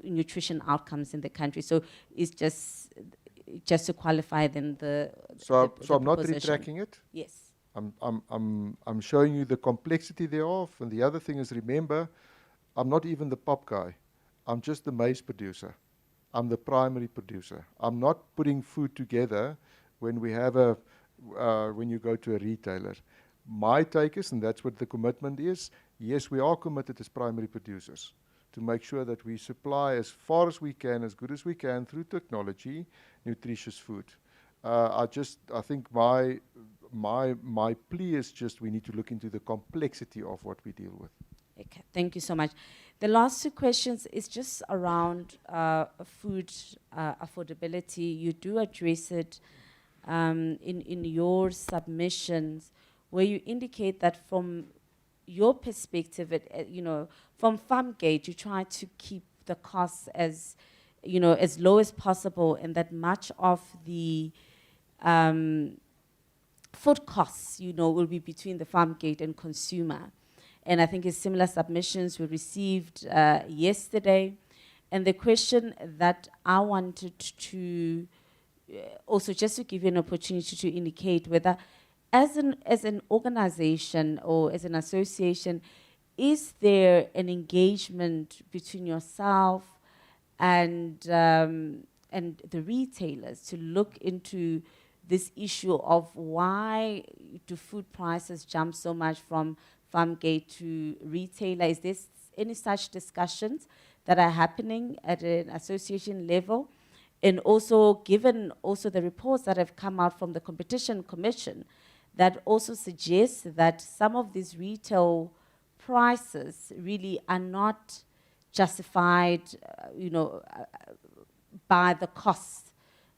nutrition outcomes in the country. So it's just to qualify then So the I'm not proposition. retracting it. Yes. I'm showing you the complexity thereof. And the other thing is, remember, I'm not even the pop guy. I'm just the maize producer. I'm the primary producer. I'm not putting food together when we have when you go to a retailer. My take is, and that's what the commitment is, yes, we are committed as primary producers to make sure that we supply as far as we can, as good as we can, through technology, nutritious food. I think my plea is just we need to look into the complexity of what we deal with. Okay, thank you so much. The last two questions is just around food affordability. You do address it in your submissions, where you indicate that from your perspective, from farm gate, you try to keep the costs as low as possible, and that much of the food costs, will be between the farm gate and consumer. And I think it's similar submissions we received yesterday. And the question that I wanted to also, just to give you an opportunity to indicate whether, as an organization or as an association, is there an engagement between yourself and the retailers to look into this issue of why do food prices jump so much from farm gate to retailer? Is there any such discussions that are happening at an association level, and also given also the reports that have come out from the Competition Commission that also suggests that some of these retail prices really are not justified, by the costs,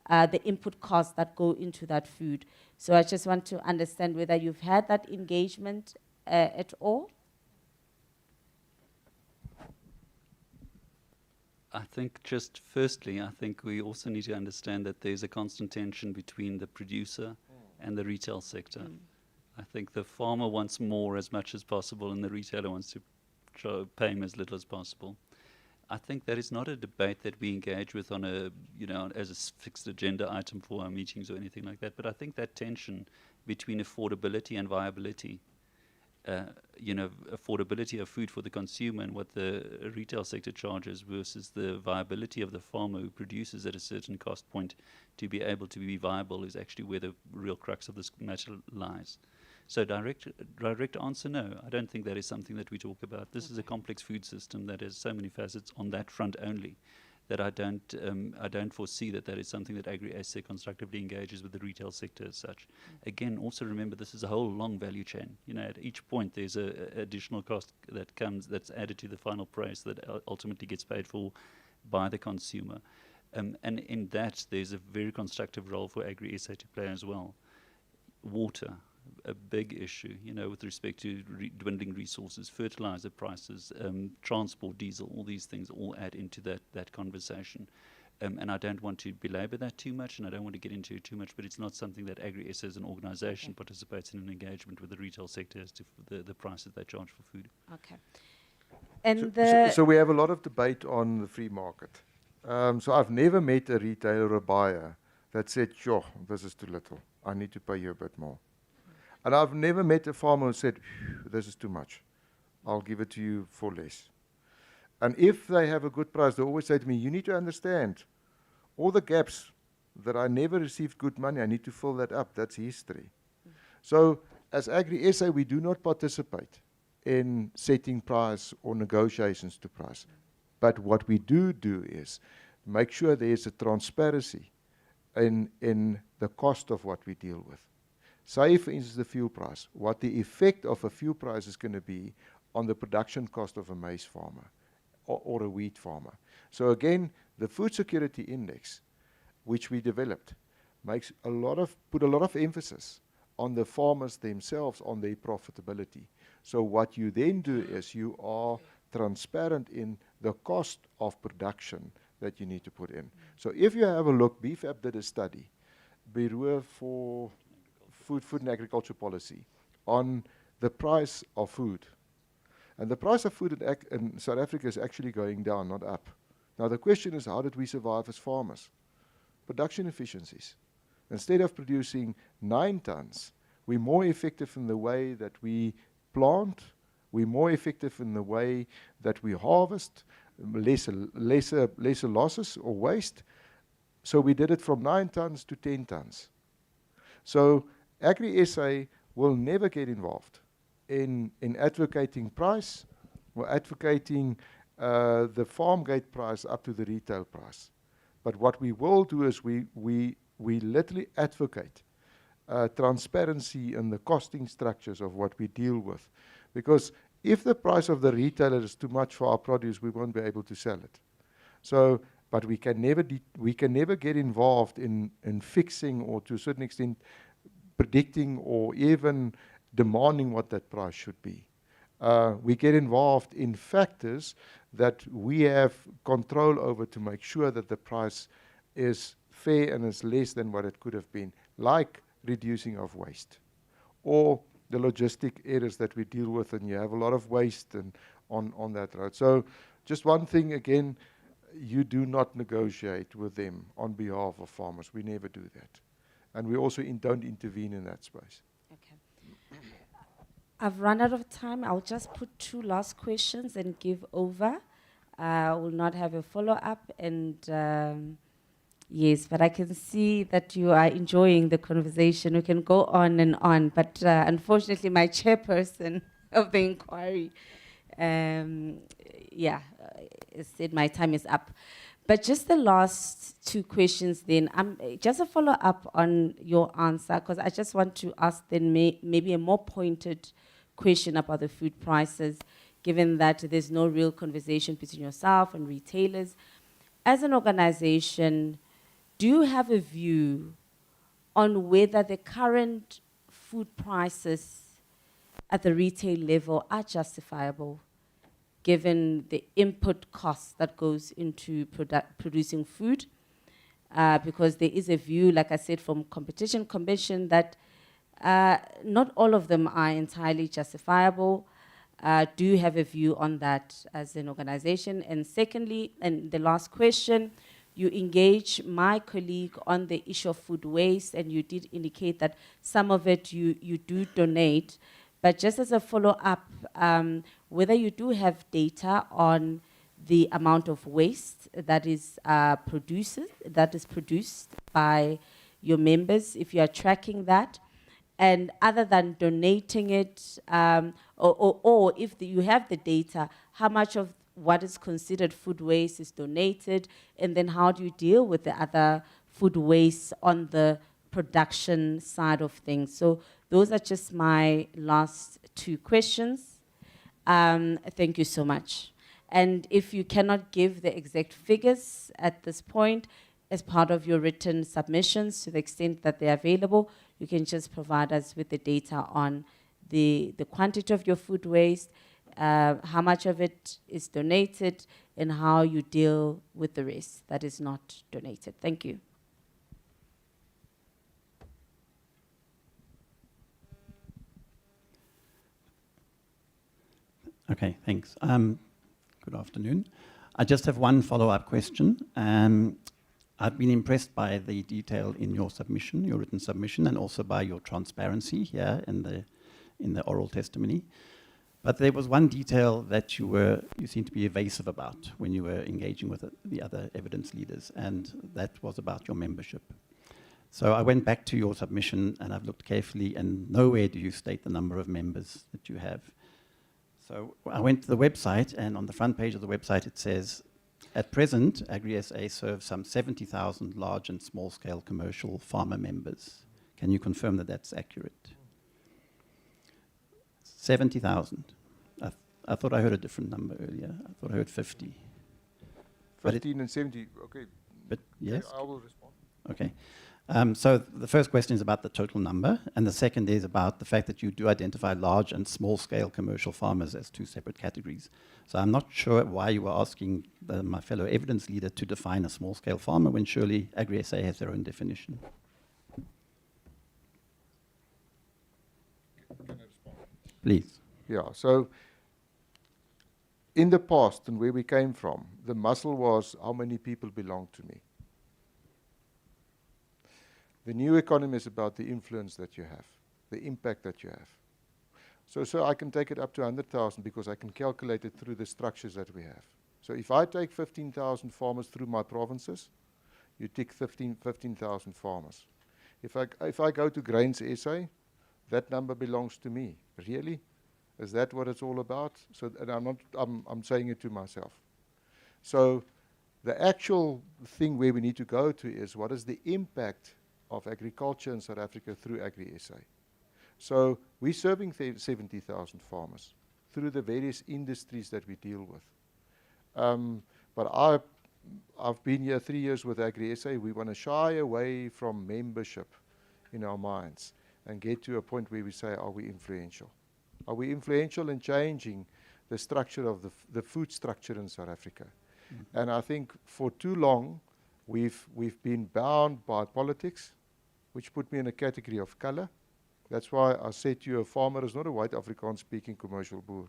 the input costs that go into that food. So I just want to understand whether you've had that engagement at all. I think just firstly, I think we also need to understand that there's a constant tension between the producer and the retail sector. I think the farmer wants more as much as possible, and the retailer wants to pay him as little as possible. I think that is not a debate that we engage with on a, as a fixed agenda item for our meetings or anything like that. But I think that tension between affordability and viability, affordability of food for the consumer and what the retail sector charges versus the viability of the farmer who produces at a certain cost point to be able to be viable is actually where the real crux of this matter lies. So direct answer, no. I don't think that is something that we talk about. This is a complex food system that has so many facets on that front only that I don't foresee that is something that Agri-SA constructively engages with the retail sector as such. Again, also remember this is a whole long value chain. At each point there's a additional cost that's added to the final price that ultimately gets paid for by the consumer. And in that there's a very constructive role for Agri-SA to play as well. Water, a big issue, with respect to dwindling resources, fertilizer prices, transport, diesel, all these things all add into that conversation. And I don't want to belabor that too much, and I don't want to get into it too much, but it's not something that Agri-SA as an organization participates in an engagement with the retail sector as to the prices they charge for food. Okay. And so we have a lot of debate on the free market. So I've never met a retailer or a buyer that said, sure, this is too little. I need to pay you a bit more. And I've never met a farmer who said, this is too much. I'll give it to you for less. And if they have a good price, they always say to me, you need to understand all the gaps that I never received good money, I need to fill that up. That's history. So as Agri-SA, we do not participate in setting price or negotiations to price. But what we do is make sure there's a transparency in the cost of what we deal with. Say, for instance, the fuel price, what the effect of a fuel price is going to be on the production cost of a maize farmer or a wheat farmer. So again, the food security index, which we developed, put a lot of emphasis on the farmers themselves, on their profitability. So what you then do is you are transparent in the cost of production that you need to put in. So if you have a look, BFAP did a study, Bureau for Food and Agriculture Policy, on the price of food. And the price of food in South Africa is actually going down, not up. Now the question is, how did we survive as farmers? Production efficiencies. Instead of producing 9 tons, we're more effective in the way that we plant, we're more effective in the way that we harvest, lesser losses or waste. So we did it from 9 tons to 10 tons. So Agri-SA will never get involved in advocating price or advocating the farm gate price up to the retail price. But what we will do is we literally advocate transparency in the costing structures of what we deal with. Because if the price of the retailer is too much for our produce, we won't be able to sell it. So, but we can never get involved in fixing or to a certain extent predicting or even demanding what that price should be. We get involved in factors that we have control over to make sure that the price is fair and is less than what it could have been, like reducing of waste or the logistic errors that we deal with, and you have a lot of waste and on that road. So just one thing again, you do not negotiate with them on behalf of farmers. We never do that. And we also don't intervene in that space. Okay. I've run out of time. I'll just put 2 last questions and give over. I will not have a follow-up. And yes, but I can see that you are enjoying the conversation. We can go on and on. But unfortunately, my chairperson of the inquiry Um, yeah, I said my time is up. But just the last two questions then, just a follow-up on your answer, because I just want to ask then maybe a more pointed question about the food prices, given that there's no real conversation between yourself and retailers. As an organization, do you have a view on whether the current food prices at the retail level are justifiable, given the input cost that goes into producing food? Because there is a view, like I said, from Competition Commission that not all of them are entirely justifiable. Do you have a view on that as an organization? And secondly, and the last question, you engage my colleague on the issue of food waste, and you did indicate that some of it you do donate. But just as a follow-up, whether you do have data on the amount of waste that is produced by your members, if you are tracking that, and other than donating it, or if you have the data, how much of what is considered food waste is donated, and then how do you deal with the other food waste on the production side of things? So those are just my last two questions. Thank you so much. And if you cannot give the exact figures at this point, as part of your written submissions, to the extent that they're available, you can just provide us with the data on the quantity of your food waste, how much of it is donated, and how you deal with the rest that is not donated. Thank you. Okay, thanks. Good afternoon. I just have one follow-up question. I've been impressed by the detail in your submission, your written submission, and also by your transparency here in the oral testimony. But there was one detail that you seemed to be evasive about when you were engaging with the other evidence leaders, and that was about your membership. So I went back to your submission and I've looked carefully, and nowhere do you state the number of members that you have. So I went to the website, and on the front page of the website it says, at present, AgriSA serves some 70,000 large and small-scale commercial farmer members. Can you confirm that that's accurate? 70,000. I thought I heard a different number earlier. I thought I heard 50. 15 and 70, okay. But yes? I will respond. Okay. So the first question is about the total number, and the second is about the fact that you do identify large and small-scale commercial farmers as two separate categories. So I'm not sure why you were asking my fellow evidence leader to define a small-scale farmer when surely AgriSA has their own definition. Can I respond? Please. Yeah, so in the past and where we came from, the muscle was how many people belong to me. The new economy is about the influence that you have, the impact that you have. So I can take it up to 100,000 because I can calculate it through the structures that we have. So if I take 15,000 farmers through my provinces, you tick 15,000 farmers. If I go to Grains SA, that number belongs to me. Really? Is that what it's all about? So, and I'm saying it to myself. So the actual thing where we need to go to is what is the impact of agriculture in South Africa through AgriSA. So we're serving 70,000 farmers through the various industries that we deal with. But I've been here 3 years with AgriSA. We want to shy away from membership in our minds and get to a point where we say, are we influential? Are we influential in changing the structure of the food structure in South Africa? Mm-hmm. And I think for too long, we've been bound by politics, which put me in a category of color. That's why I said to you, a farmer is not a white Afrikaans-speaking commercial boer.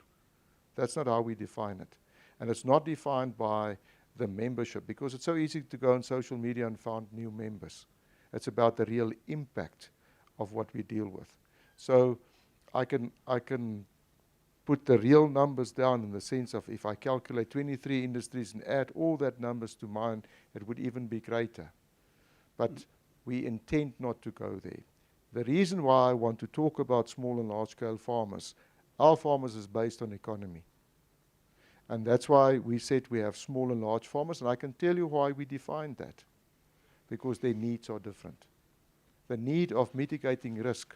That's not how we define it. And it's not defined by the membership, because it's so easy to go on social media and find new members. It's about the real impact of what we deal with. So I can put the real numbers down in the sense of if I calculate 23 industries and add all that numbers to mine, it would even be greater. But we intend not to go there. The reason why I want to talk about small and large scale farmers, our farmers is based on economy. And that's why we said we have small and large farmers, and I can tell you why we defined that. Because their needs are different. The need of mitigating risk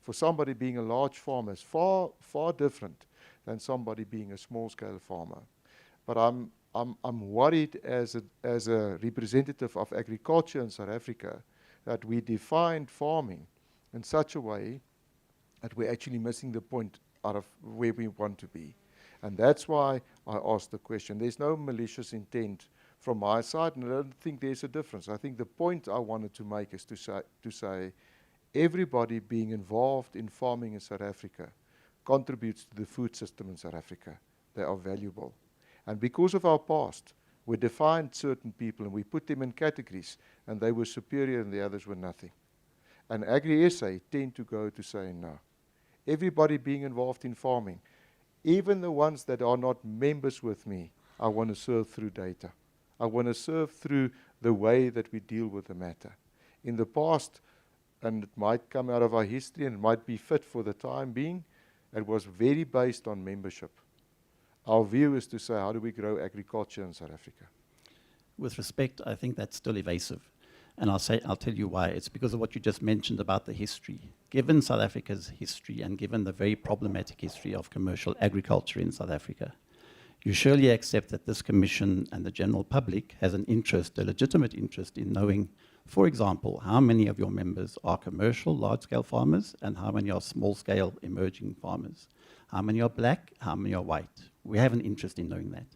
for somebody being a large farmer is far, far different than somebody being a small-scale farmer. But I'm worried as a representative of agriculture in South Africa that we defined farming in such a way that we're actually missing the point out of where we want to be. And that's why I asked the question. There's no malicious intent from my side, and I don't think there's a difference. I think the point I wanted to make is to say everybody being involved in farming in South Africa contributes to the food system in South Africa. They are valuable. And because of our past, we defined certain people and we put them in categories, and they were superior and the others were nothing. And Agri-SA tend to go to say no. Everybody being involved in farming, even the ones that are not members with me, I want to serve through data. I want to serve through the way that we deal with the matter. In the past, and it might come out of our history and it might be fit for the time being, it was very based on membership. Our view is to say, how do we grow agriculture in South Africa? With respect, I think that's still evasive. And I'll tell you why. It's because of what you just mentioned about the history. Given South Africa's history and given the very problematic history of commercial agriculture in South Africa, you surely accept that this commission and the general public has an interest, a legitimate interest in knowing, for example, how many of your members are commercial large-scale farmers and how many are small-scale emerging farmers. How many are black, how many are white. We have an interest in knowing that.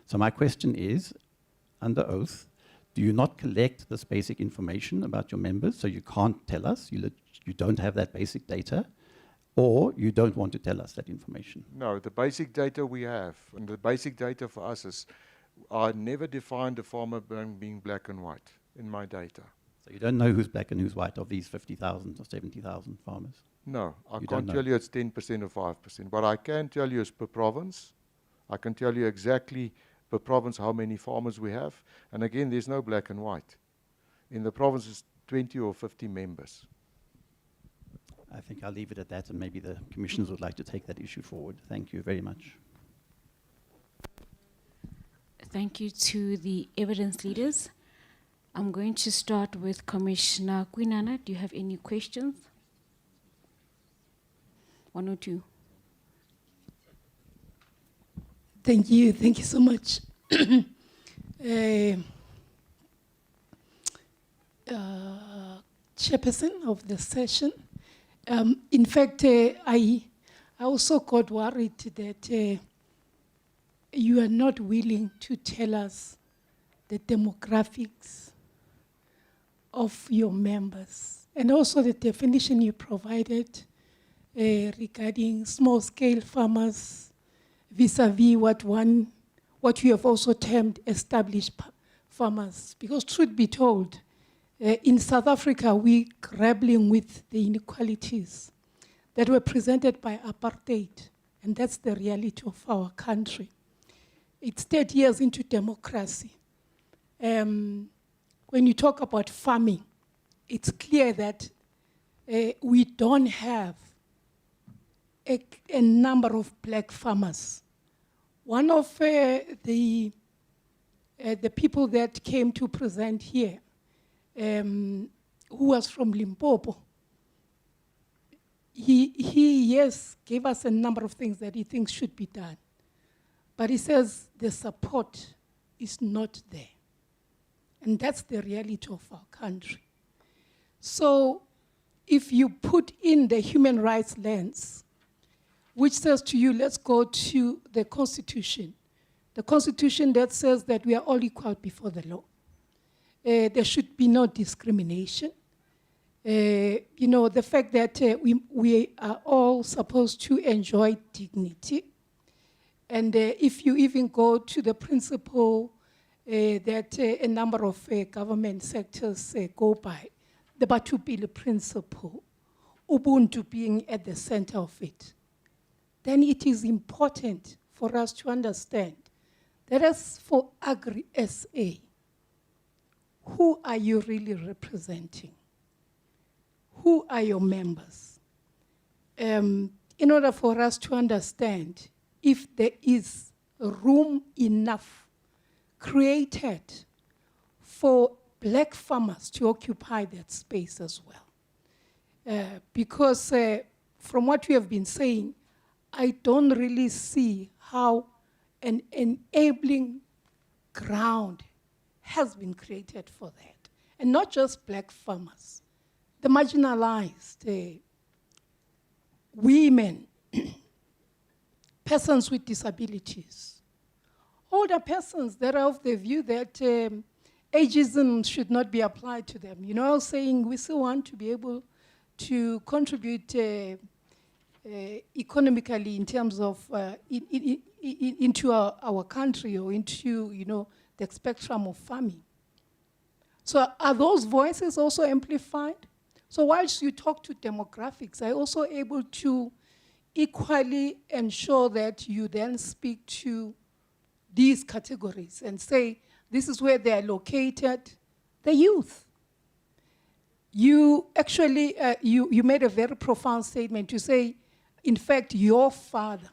So my question is, under oath, do you not collect this basic information about your members, so you can't tell us, you don't have that basic data, or you don't want to tell us that information? No, the basic data we have, and the basic data for us is, I never defined a farmer being black and white in my data. So you don't know who's black and who's white of these 50,000 or 70,000 farmers? No, I You can't don't tell know. you it's 10% or 5%. What I can tell you is per province. I can tell you exactly per province how many farmers we have. And again, there's no black and white. In the province, it's 20 or 50 members. I think I'll leave it at that, and maybe the commissioners would like to take that issue forward. Thank you very much. Thank you to the evidence leaders. I'm going to start with Commissioner Kwinana. Do you have any questions? One or two. Thank you so much. Chairperson of the session. In fact, I also got worried that you are not willing to tell us the demographics of your members, and also the definition you provided regarding small-scale farmers vis-a-vis what you have also termed established farmers. Because truth be told, in South Africa, we're grappling with the inequalities that were presented by apartheid, and that's the reality of our country. It's 30 years into democracy. When you talk about farming, it's clear that we don't have a number of black farmers. One of the people that came to present here, who was from Limpopo, he yes, gave us a number of things that he thinks should be done. But he says the support is not there. And that's the reality of our country. So if you put in the human rights lens, which says to you, let's go to the Constitution. The Constitution that says that we are all equal before the law. There should be no discrimination. The fact that we are all supposed to enjoy dignity. And if you even go to the principle that a number of government sectors go by, the Batupile principle, Ubuntu being at the center of it, then it is important for us to understand that as for Agri-SA, who are you really representing? Who are your members? In order for us to understand if there is room enough created for black farmers to occupy that space as well. Because from what we have been saying, I don't really see how an enabling ground has been created for that. And not just black farmers, the marginalized, women, persons with disabilities, older persons that are of the view that ageism should not be applied to them. You know, saying we still want to be able to contribute economically in terms of into our country or into, you know, the spectrum of farming. So are those voices also amplified? So whilst you talk to demographics, are you also able to equally ensure that you then speak to these categories and say, this is where they are located, the youth? You actually, you made a very profound statement to say, in fact, your father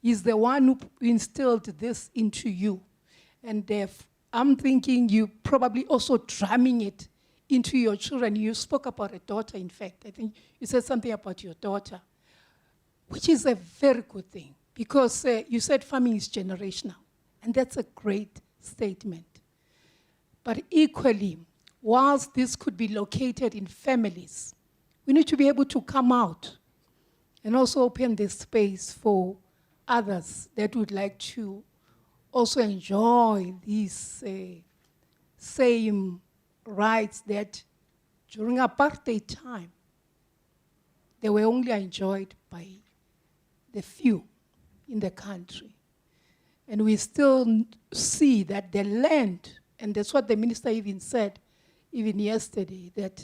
is the one who instilled this into you. And I'm thinking you probably also drumming it into your children. You spoke about a daughter, in fact. I think you said something about your daughter, which is a very good thing, because you said farming is generational, and that's a great statement. But equally, whilst this could be located in families, we need to be able to come out and also open this space for others that would like to also enjoy these same rights that during apartheid time, they were only enjoyed by the few in the country. And we still see that the land, and that's what the minister even said, even yesterday, that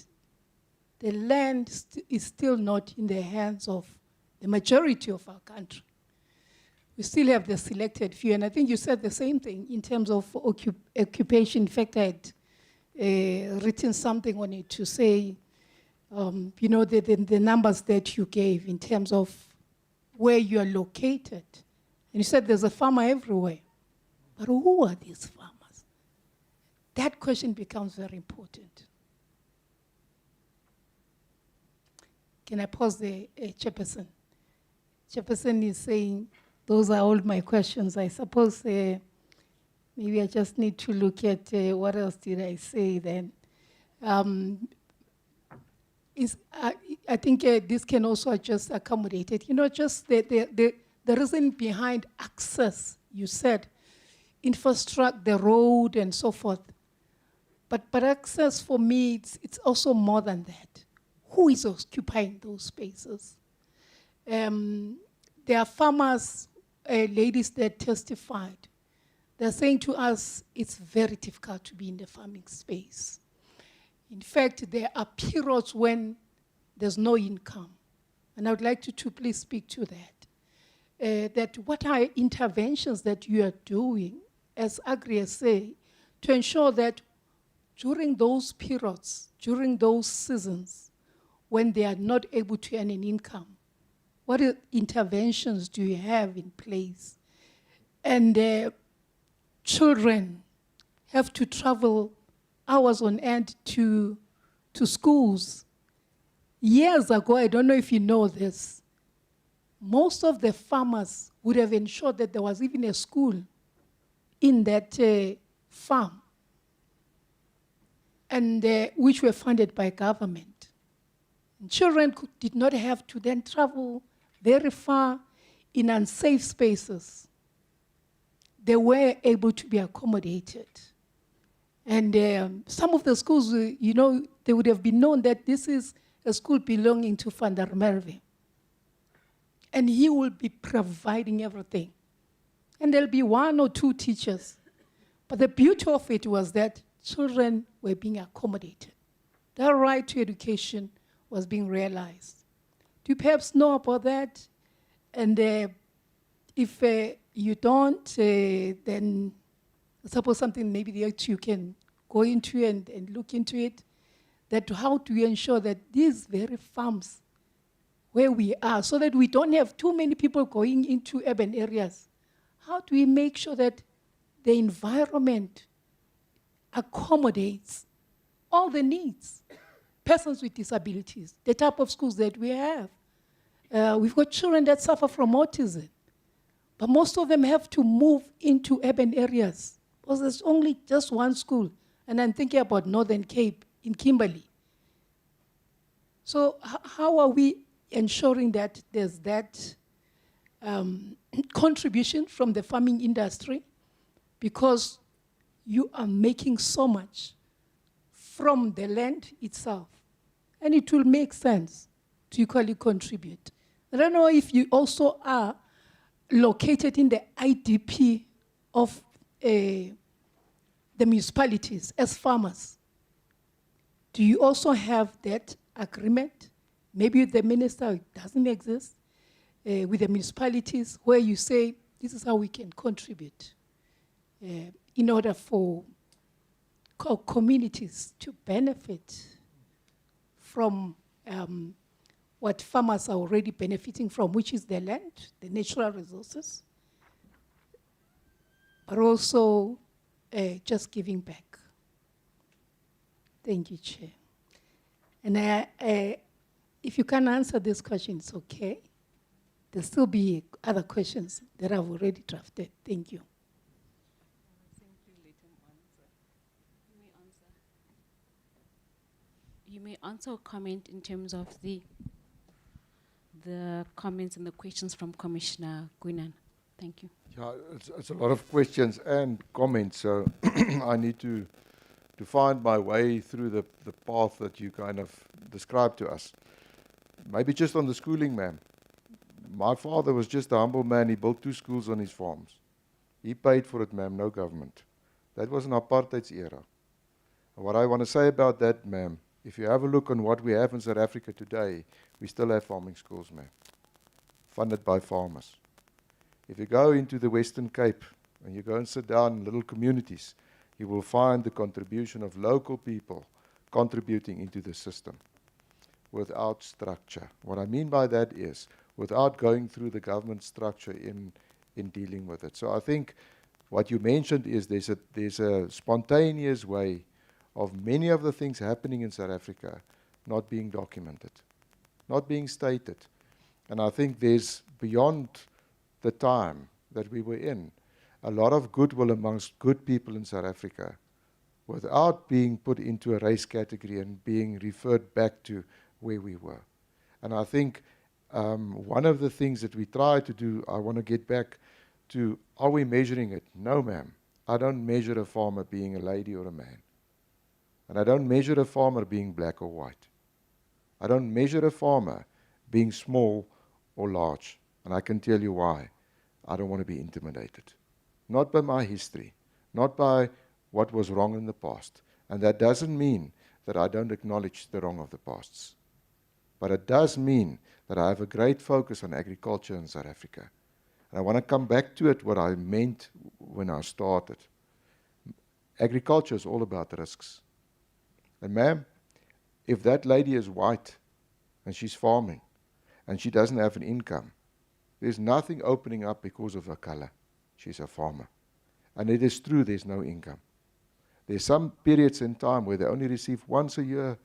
the land is still not in the hands of the majority of our country. We still have the selected few, and I think you said the same thing in terms of occupation. In fact, I had written something on it to say, you know, the numbers that you gave in terms of where you are located. And you said there's a farmer everywhere. But who are these farmers? That question becomes very important. Can I pause there, Chairperson? Chairperson is saying, those are all my questions. I suppose maybe I just need to look at what else did I say then. I think this can also just accommodate it. You know, just the reason behind access, you said, infrastructure, the road and so forth. But access for me, it's also more than that. Who is occupying those spaces? There are farmers, ladies that testified. They're saying to us, it's very difficult to be in the farming space. In fact, there are periods when there's no income. And I would like you to please speak to that. That what are interventions that you are doing as Agri-SA to ensure that during those periods, during those seasons, when they are not able to earn an income, what interventions do you have in place? And children have to travel hours on end to schools. Years ago, I don't know if you know this, most of the farmers would have ensured that there was even a school in that farm, and which were funded by government. And children did not have to then travel very far in unsafe spaces. They were able to be accommodated. And some of the schools, you know, they would have been known that this is a school belonging to Father Merve. And he will be providing everything. And there'll be one or two teachers. But the beauty of it was that children were being accommodated. Their right to education was being realized. Do you perhaps know about that? And if you don't, then I suppose something maybe that you can go into and look into it, that how do we ensure that these very farms where we are, so that we don't have too many people going into urban areas, how do we make sure that the environment accommodates all the needs, persons with disabilities, the type of schools that we have. We've got children that suffer from autism, but most of them have to move into urban areas because there's only just one school. And I'm thinking about Northern Cape in Kimberley. So how are we ensuring that there's that contribution from the farming industry? Because you are making so much from the land itself. And it will make sense to equally contribute. I don't know if you also are located in the IDP of the municipalities as farmers. Do you also have that agreement? Maybe the minister, it doesn't exist, with the municipalities where you say, this is how we can contribute in order for communities to benefit from what farmers are already benefiting from, which is the land, the natural resources, but also just giving back. Thank you, Chair. And if you can answer this question, it's okay. There'll still be other questions that I've already drafted. Thank you. You may also comment in terms of the comments and the questions from Commissioner Guinan. Thank you. Yeah, it's a lot of questions and comments, so I need to find my way through the path that you kind of described to us. Maybe just on the schooling, ma'am. My father was just a humble man. He built 2 schools on his farms. He paid for it, ma'am, no government. That was an apartheid's era. And what I want to say about that, ma'am, if you have a look on what we have in South Africa today, we still have farming schools, ma'am, funded by farmers. If you go into the Western Cape and you go and sit down in little communities, you will find the contribution of local people contributing into the system without structure. What I mean by that is without going through the government structure in dealing with it. So I think what you mentioned is there's a spontaneous way of many of the things happening in South Africa not being documented, not being stated. And I think there's, beyond the time that we were in, a lot of goodwill amongst good people in South Africa without being put into a race category and being referred back to where we were. And I think one of the things that we try to do, I want to get back to, are we measuring it? No, ma'am. I don't measure a farmer being a lady or a man. And I don't measure a farmer being black or white. I don't measure a farmer being small or large. And I can tell you why. I don't want to be intimidated. Not by my history, not by what was wrong in the past. And that doesn't mean that I don't acknowledge the wrong of the past. But it does mean that I have a great focus on agriculture in South Africa. And I want to come back to it, what I meant when I started. Agriculture is all about risks. And ma'am, if that lady is white and she's farming and she doesn't have an income, there's nothing opening up because of her color. She's a farmer. And it is true there's no income. There's some periods in time where they only receive once a year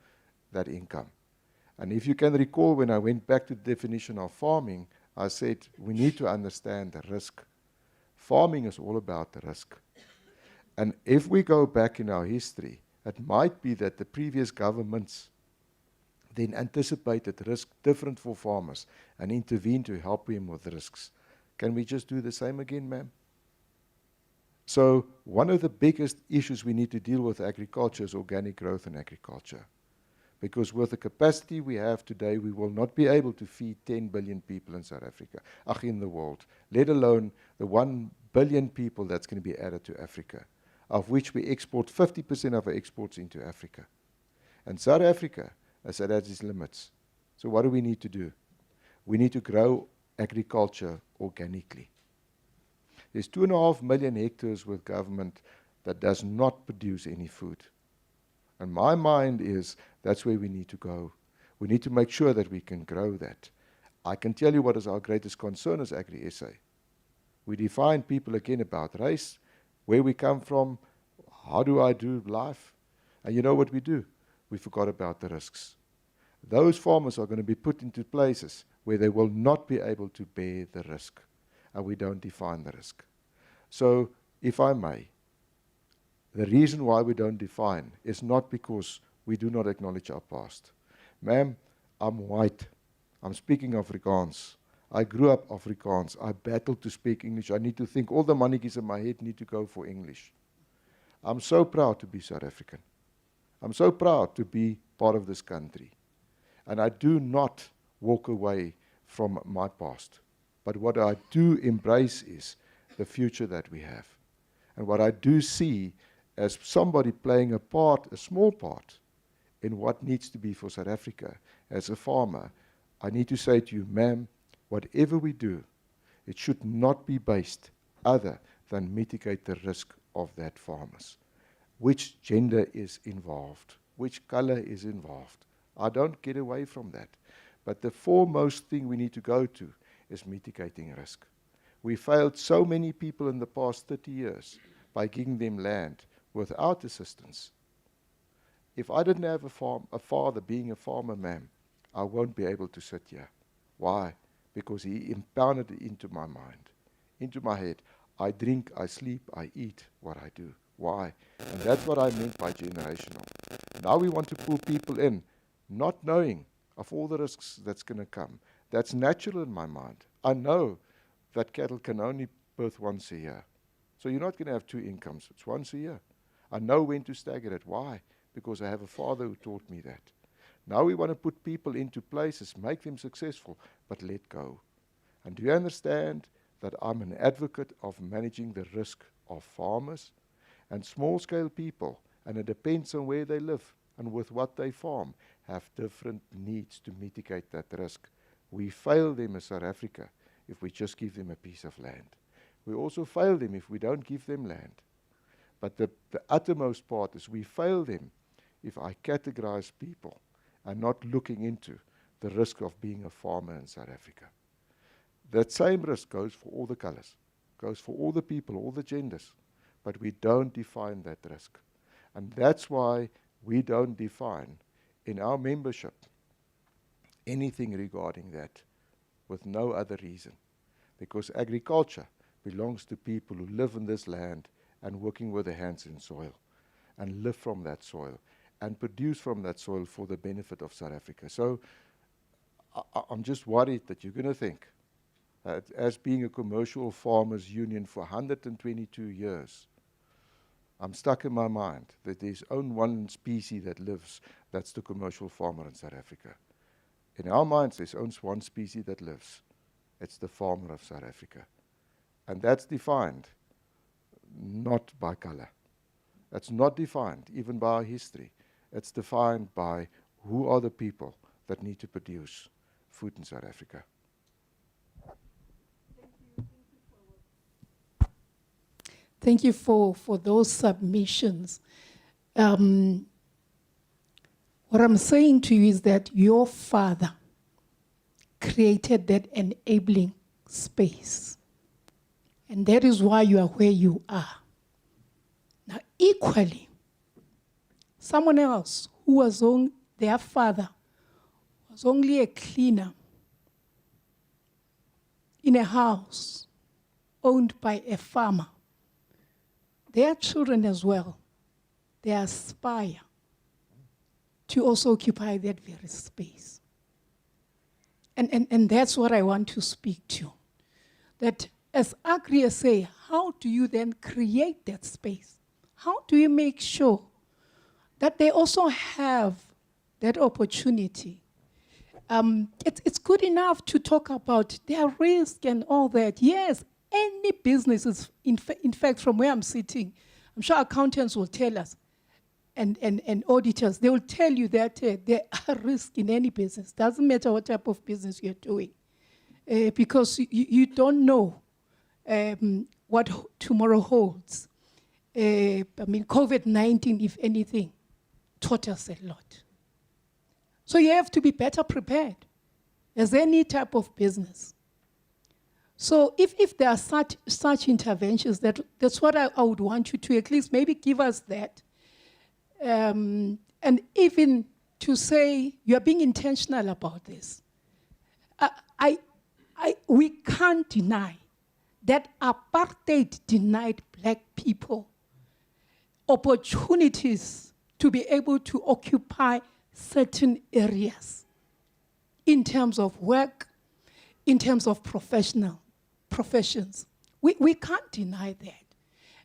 that income. And if you can recall, when I went back to the definition of farming, I said we need to understand the risk. Farming is all about the risk. And if we go back in our history, it might be that the previous governments then anticipated risk different for farmers and intervened to help them with risks. Can we just do the same again, ma'am? So one of the biggest issues we need to deal with agriculture is organic growth in agriculture. Because with the capacity we have today, we will not be able to feed 10 billion people in South Africa, in the world, let alone the 1 billion people that's going to be added to Africa, of which we export 50% of our exports into Africa. And South Africa is at its limits. So what do we need to do? We need to grow agriculture organically. There's 2.5 million hectares with government that does not produce any food. And my mind is that's where we need to go. We need to make sure that we can grow that. I can tell you what is our greatest concern as Agri-SA. We define people again about race, where we come from, how do I do life? And you know what we do? We forgot about the risks. Those farmers are going to be put into places where they will not be able to bear the risk, and we don't define the risk. So, if I may, the reason why we don't define is not because we do not acknowledge our past. Ma'am, I'm white. I'm speaking Afrikaans. I grew up Afrikaans. I battled to speak English. I need to think. All the mannetjies in my head need to go for English. I'm so proud to be South African. I'm so proud to be part of this country. And I do not walk away from my past. But what I do embrace is the future that we have. And what I do see as somebody playing a part, a small part, in what needs to be for South Africa as a farmer, I need to say to you, ma'am, whatever we do, it should not be based other than mitigate the risk of that farmers. Which gender is involved? Which color is involved? I don't get away from that. But the foremost thing we need to go to is mitigating risk. We failed so many people in the past 30 years by giving them land without assistance. If I didn't have a father being a farmer, ma'am, I won't be able to sit here. Why? Because he impounded it into my mind, into my head. I drink, I sleep, I eat what I do. Why? And that's what I meant by generational. Now we want to pull people in, not knowing of all the risks that's going to come. That's natural in my mind. I know that cattle can only birth once a year. So you're not going to have two incomes. It's once a year. I know when to stagger it. Why? Because I have a father who taught me that. Now we want to put people into places, make them successful, but let go. And do you understand that I'm an advocate of managing the risk of farmers and small-scale people, and it depends on where they live and with what they farm, have different needs to mitigate that risk. We fail them as South Africa if we just give them a piece of land. We also fail them if we don't give them land. But the uttermost part is we fail them if I categorize people and not looking into the risk of being a farmer in South Africa. That same risk goes for all the colors, goes for all the people, all the genders, but we don't define that risk. And that's why we don't define in our membership anything regarding that with no other reason. Because agriculture belongs to people who live in this land and working with their hands in soil and live from that soil and produce from that soil for the benefit of South Africa. So I'm just worried that you're going to think that as being a commercial farmers union for 122 years, I'm stuck in my mind that there's only one species that lives, that's the commercial farmer in South Africa. In our minds, there's only one species that lives. It's the farmer of South Africa. And that's defined not by color. That's not defined even by our history. It's defined by who are the people that need to produce food in South Africa. Thank you for those submissions. What I'm saying to you is that your father created that enabling space. And that is why you are where you are. Now, equally, someone else who was their father was only a cleaner in a house owned by a farmer. Their children as well, they aspire to also occupy that very space. And that's what I want to speak to. That as Agri-SA, how do you then create that space? How do you make sure that they also have that opportunity? It's good enough to talk about their risk and all that. Yes, any business is, in fact, from where I'm sitting, I'm sure accountants will tell us, and auditors, they will tell you that there are risks in any business. Doesn't matter what type of business you're doing, because you don't know what tomorrow holds. COVID-19, if anything, taught us a lot. So you have to be better prepared as any type of business. So if there are such interventions, that's what I would want you to at least maybe give us that. And even to say you are being intentional about this. We can't deny that apartheid denied black people opportunities to be able to occupy certain areas in terms of work, in terms of professions. We can't deny that.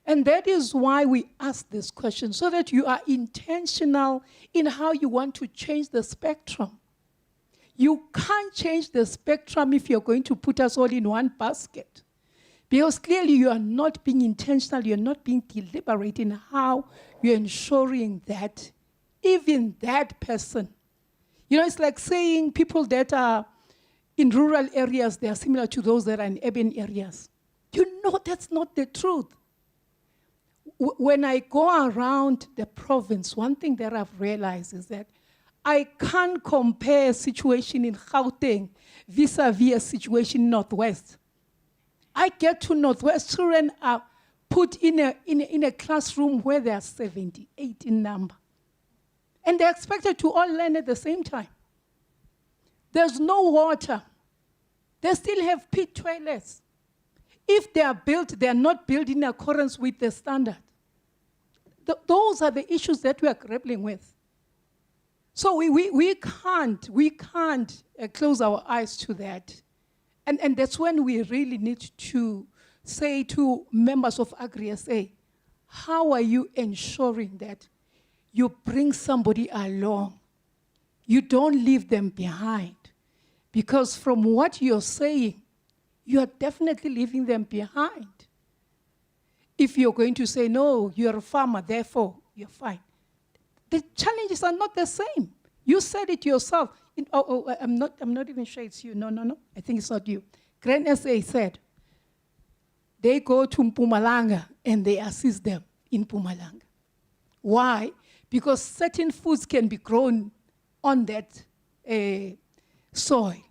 And that is why we ask this question, so that you are intentional in how you want to change the spectrum. You can't change the spectrum if you're going to put us all in one basket. Because clearly you are not being intentional, you're not being deliberate in how you're ensuring that even that person, it's like saying people that are in rural areas, they are similar to those that are in urban areas. That's not the truth. When I go around the province, one thing that I've realized is that I can't compare a situation in Gauteng vis-a-vis a situation in Northwest. I get to Northwest, children are put in a classroom where there are 78 in number. And they're expected to all learn at the same time. There's no water. They still have pit toilets. If they are built, they are not built in accordance with the standard. Those are the issues that we are grappling with. So we can't close our eyes to that. And that's when we really need to say to members of Agri-SA, how are you ensuring that you bring somebody along? You don't leave them behind. Because from what you're saying, you are definitely leaving them behind. If you're going to say, no, you're a farmer, therefore you're fine. The challenges are not the same. You said it yourself. I'm not even sure it's you. No. I think it's not you. Grand SA said, they go to Mpumalanga and they assist them in Mpumalanga. Why? Because certain foods can be grown on that soil.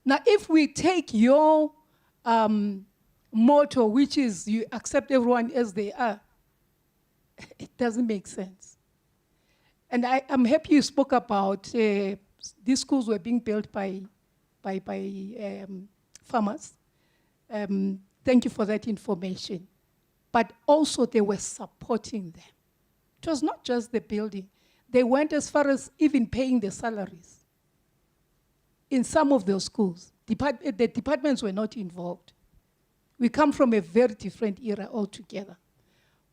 Now, if we take your motto, which is you accept everyone as they are, it doesn't make sense. And I'm happy you spoke about these schools were being built by farmers. Thank you for that information. But also they were supporting them. It was not just the building. They went as far as even paying the salaries. In some of those schools, the departments were not involved. We come from a very different era altogether.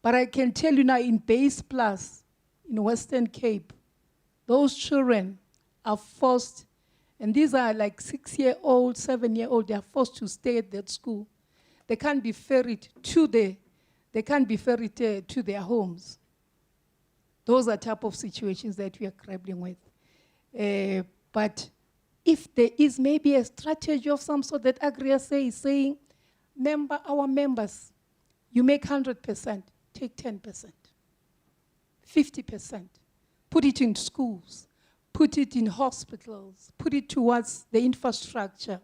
But I can tell you now, in Base Plus, in Western Cape, those children are forced, and these are like 6-year-old, 7-year-old, they are forced to stay at that school. They can't be ferried to their homes. Those are type of situations that we are grappling with. But if there is maybe a strategy of some sort that Agri-SA is saying, our members, you make 100%, take 10%, 50%, put it in schools, put it in hospitals, put it towards the infrastructure.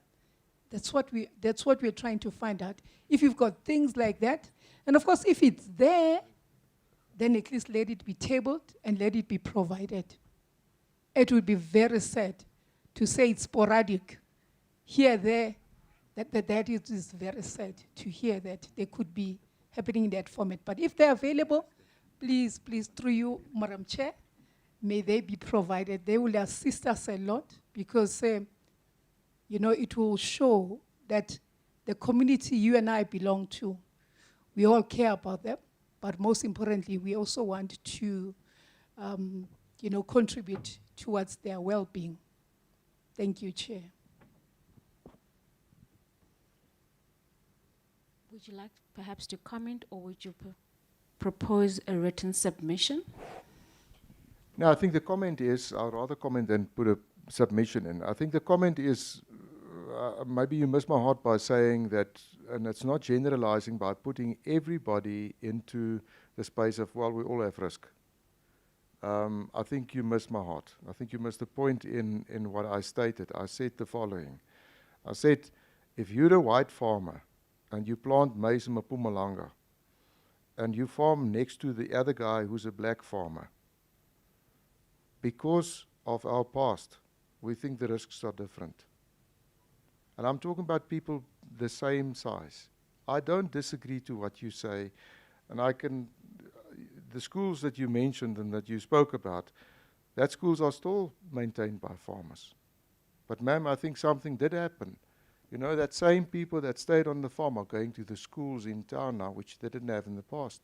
That's what we're trying to find out. If you've got things like that, and of course, if it's there, then at least let it be tabled and let it be provided. It would be very sad to say it's sporadic. Here, there, that is very sad to hear that they could be happening in that format. But if they're available, please, through you, Madam Chair, may they be provided. They will assist us a lot because, it will show that the community you and I belong to, we all care about them. But most importantly, we also want to, contribute towards their well-being. Thank you, Chair. Would you like perhaps to comment, or would you propose a written submission? No, I think the comment is, I'd rather comment than put a submission in. I think the comment is, maybe you missed my heart by saying that, and it's not generalizing, by putting everybody into the space of, well, we all have risk. I think you missed my heart. I think you missed the point in what I stated. I said the following. I said, If you're a white farmer and you plant maize in Mpumalanga and you farm next to the other guy who's a black farmer, because of our past, we think the risks are different. And I'm talking about people the same size. I don't disagree to what you say, and the schools that you mentioned and that you spoke about, that schools are still maintained by farmers. But ma'am, I think something did happen. You know, that same people that stayed on the farm are going to the schools in town now, which they didn't have in the past.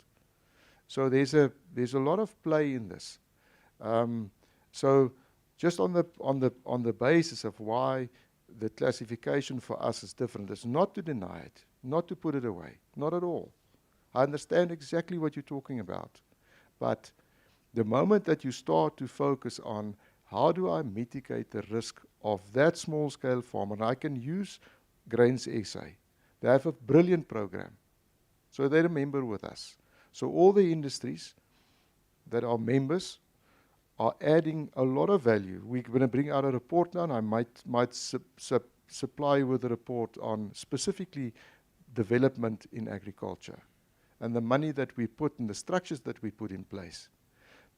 So there's a lot of play in this. So just on the basis of why the classification for us is different, is not to deny it, not to put it away, not at all. I understand exactly what you're talking about. But the moment that you start to focus on how do I mitigate the risk of that small scale farm, and I can use Grains SA. They have a brilliant program. So they're a member with us. So all the industries that are members are adding a lot of value. We're going to bring out a report now, and I might supply you with a report on specifically development in agriculture and the money that we put and the structures that we put in place.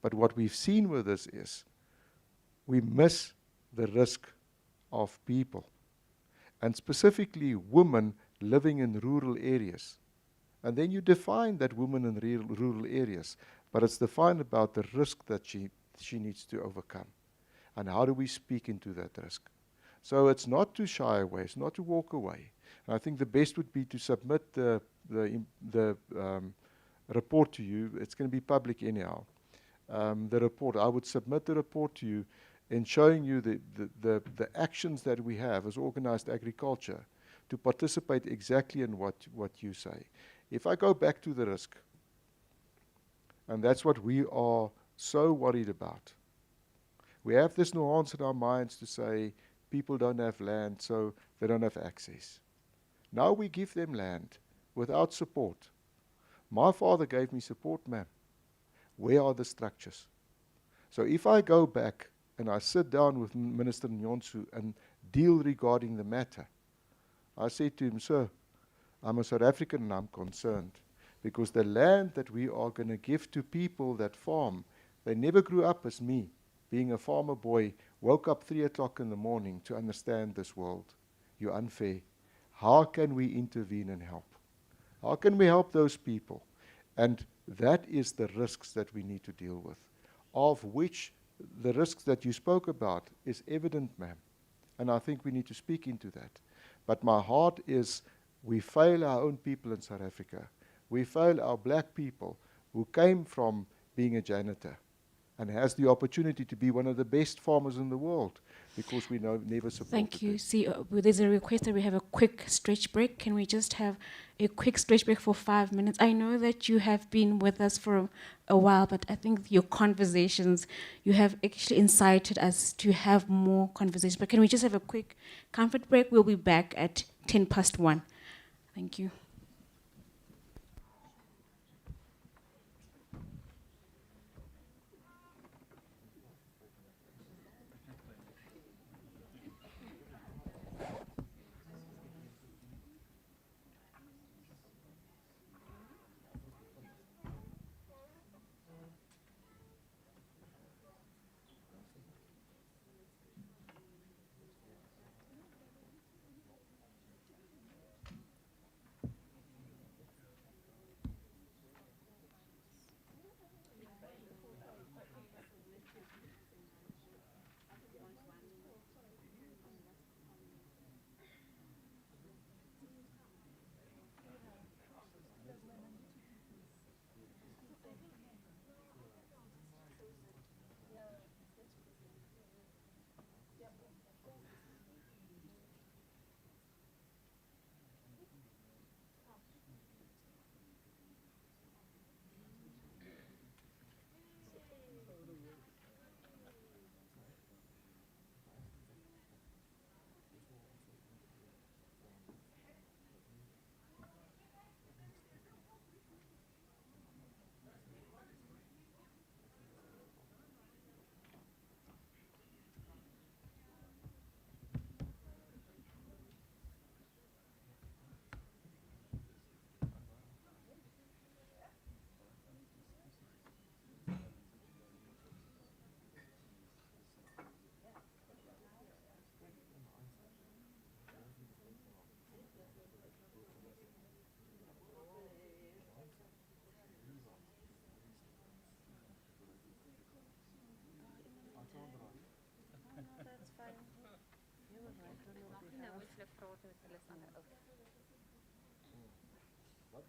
But what we've seen with this is we miss the risk of people, and specifically women living in rural areas. And then you define that woman in rural areas, but it's defined about the risk that she needs to overcome. And how do we speak into that risk? So it's not to shy away, it's not to walk away. And I think the best would be to submit the report to you. It's going to be public anyhow. The report, I would submit the report to you in showing you the actions that we have as organized agriculture to participate exactly in what you say. If I go back to the risk, and that's what we are so worried about. We have this nuance in our minds to say people don't have land, so they don't have access. Now we give them land without support. My father gave me support, ma'am. Where are the structures? So if I go back and I sit down with Minister Nyonsu and deal regarding the matter, I say to him, sir, I'm a South African and I'm concerned because the land that we are going to give to people that farm, they never grew up as me, being a farmer boy, woke up 3 o'clock in the morning to understand this world. You're unfair. How can we intervene and help? How can we help those people? And that is the risks that we need to deal with, of which the risks that you spoke about is evident, ma'am. And I think we need to speak into that. But my heart is we fail our own people in South Africa. We fail our black people who came from being a janitor and has the opportunity to be one of the best farmers in the world because we never supported Thank you. them. See, there's a request that we have a quick stretch break. Can we just have a quick stretch break for 5 minutes? I know that you have been with us for a while, but I think your conversations, you have actually incited us to have more conversations. But can we just have a quick comfort break? We'll be back at 1:10. Thank you.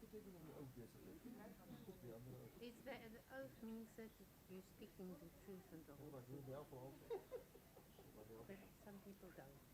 It's the oath means that you're speaking the truth and the whole truth. But some people don't.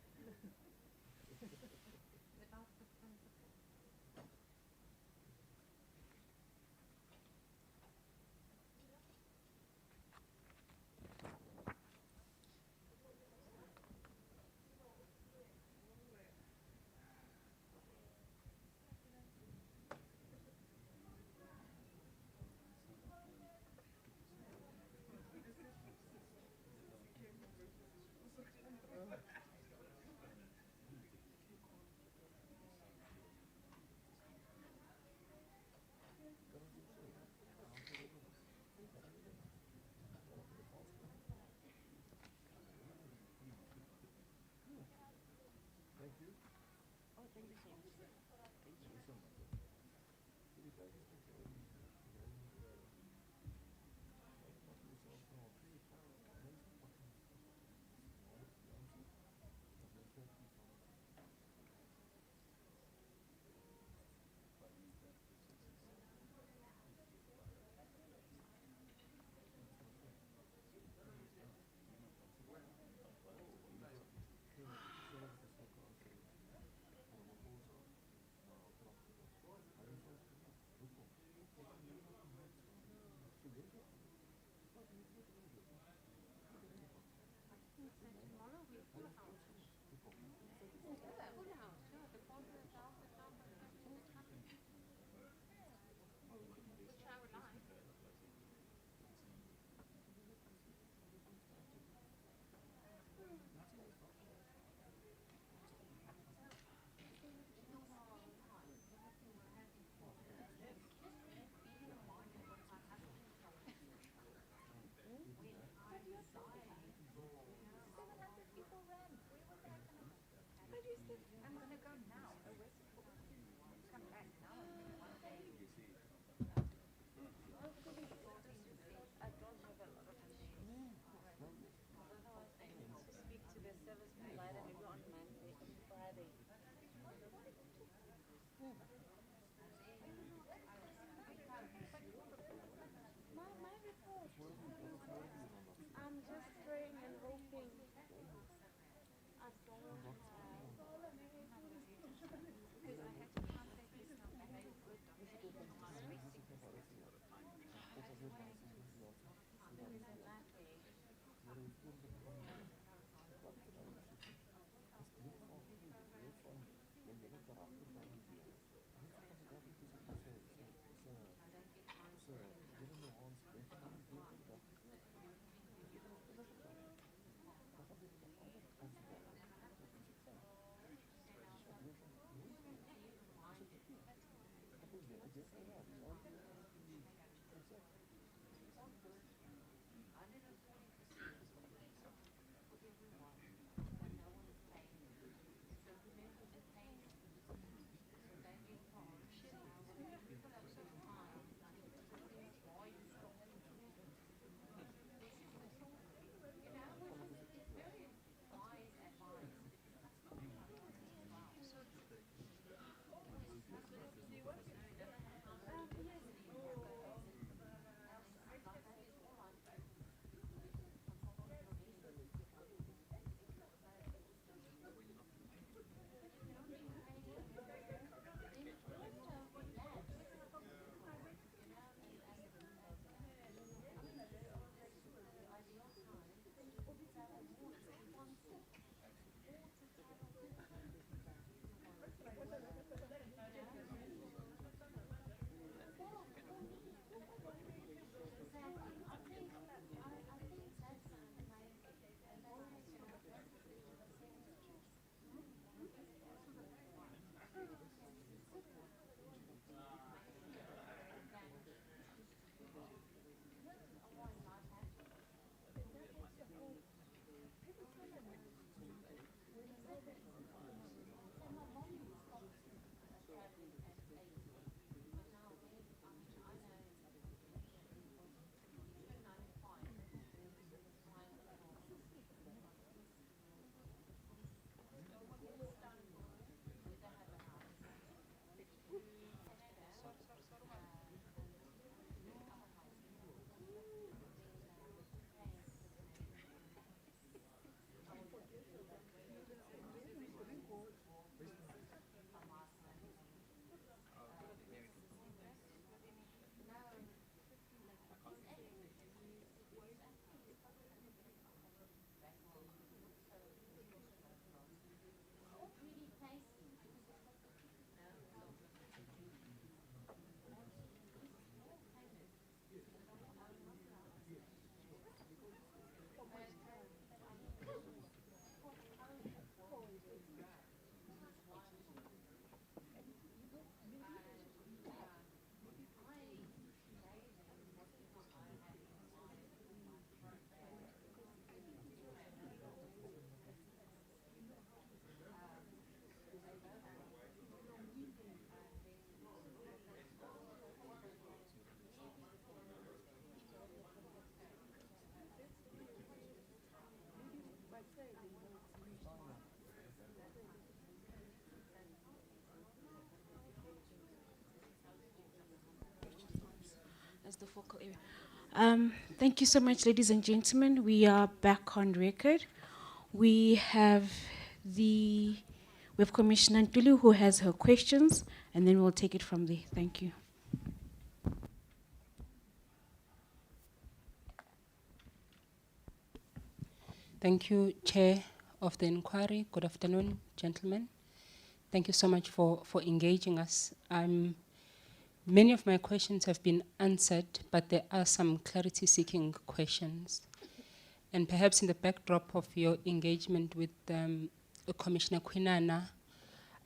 the focal area. Thank you so much, ladies and gentlemen. We are back on record. We have Commissioner Ntulu who has her questions, and then we'll take it from there. Thank you. Thank you, Chair of the Inquiry. Good afternoon, gentlemen. Thank you so much for engaging us. Many of my questions have been answered, but there are some clarity-seeking questions. And perhaps in the backdrop of your engagement with Commissioner Kwinana,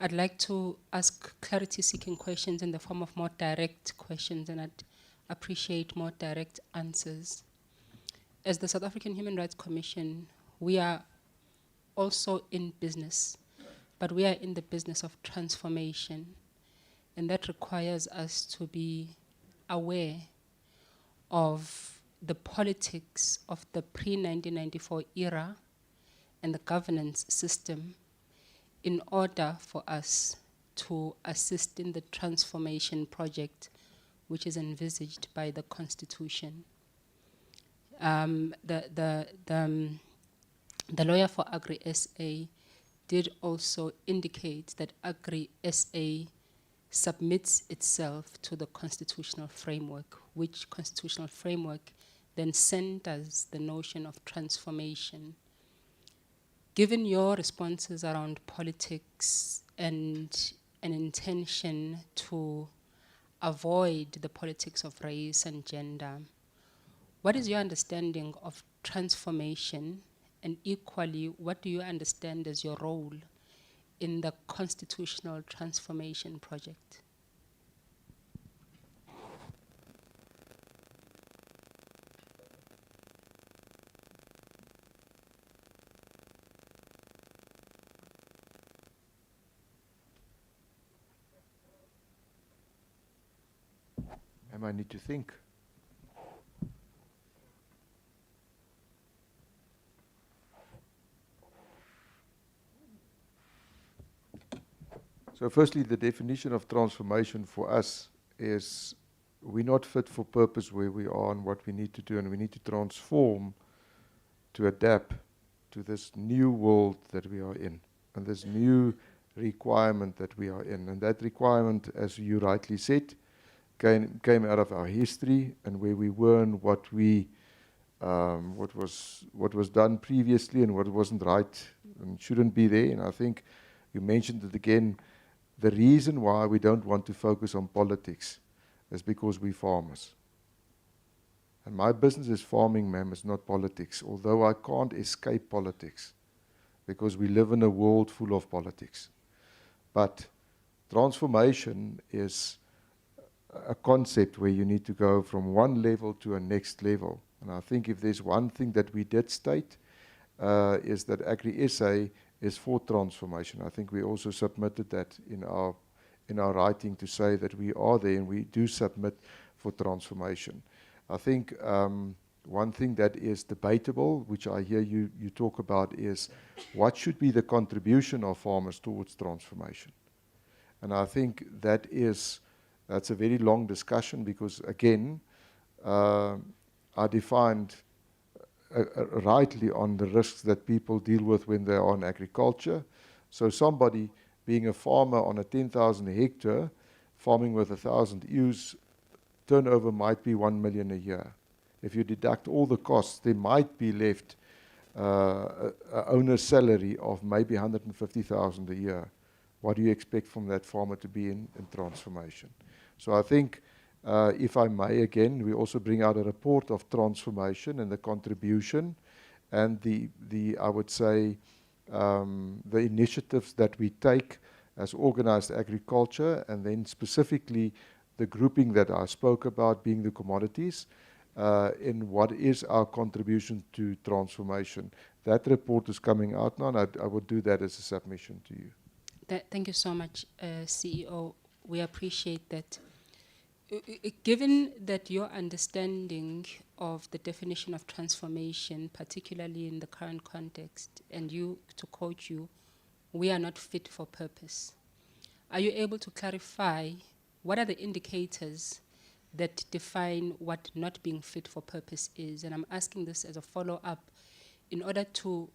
I'd like to ask clarity-seeking questions in the form of more direct questions, and I'd appreciate more direct answers. As the South African Human Rights Commission, we are also in business, but we are in the business of transformation. And that requires us to be aware of the politics of the pre-1994 era and the governance system in order for us to assist in the transformation project which is envisaged by the Constitution. The lawyer for Agri SA did also indicate that Agri SA submits itself to the constitutional framework, which constitutional framework then centers the notion of transformation. Given your responses around politics and an intention to avoid the politics of race and gender, what is your understanding of transformation, and equally, what do you understand as your role in the constitutional transformation project? I need to think. So firstly, the definition of transformation for us is we're not fit for purpose where we are and what we need to do, and we need to transform to adapt to this new world that we are in, and this new requirement that we are in. And that requirement, as you rightly said, came out of our history and where we weren't what was done previously and what wasn't right and shouldn't be there. And I think you mentioned it again. The reason why we don't want to focus on politics is because we're farmers. And my business is farming, ma'am, it's not politics, although I can't escape politics because we live in a world full of politics. But transformation is a concept where you need to go from one level to a next level. And I think if there's one thing that we did state, is that Agri SA is for transformation. I think we also submitted that in our writing to say that we are there and we do submit for transformation. I think one thing that is debatable, which I hear you talk about, is what should be the contribution of farmers towards transformation. And I think that's a very long discussion because, again, I defined rightly on the risks that people deal with when they are in agriculture. So somebody being a farmer on a 10,000 hectare, farming with 1,000 ewes, turnover might be 1 million a year. If you deduct all the costs, there might be left an owner's salary of maybe 150,000 a year. What do you expect from that farmer to be in transformation? So I think, if I may again, we also bring out a report of transformation and the contribution and the I would say, the initiatives that we take as organized agriculture, and then specifically the grouping that I spoke about being the commodities, in what is our contribution to transformation. That report is coming out now, and I would do that as a submission to you. Thank you so much, CEO. We appreciate that. Given that your understanding of the definition of transformation, particularly in the current context, and you, to quote you, we are not fit for purpose, are you able to clarify what are the indicators that define what not being fit for purpose is. And I'm asking this as a follow-up in order to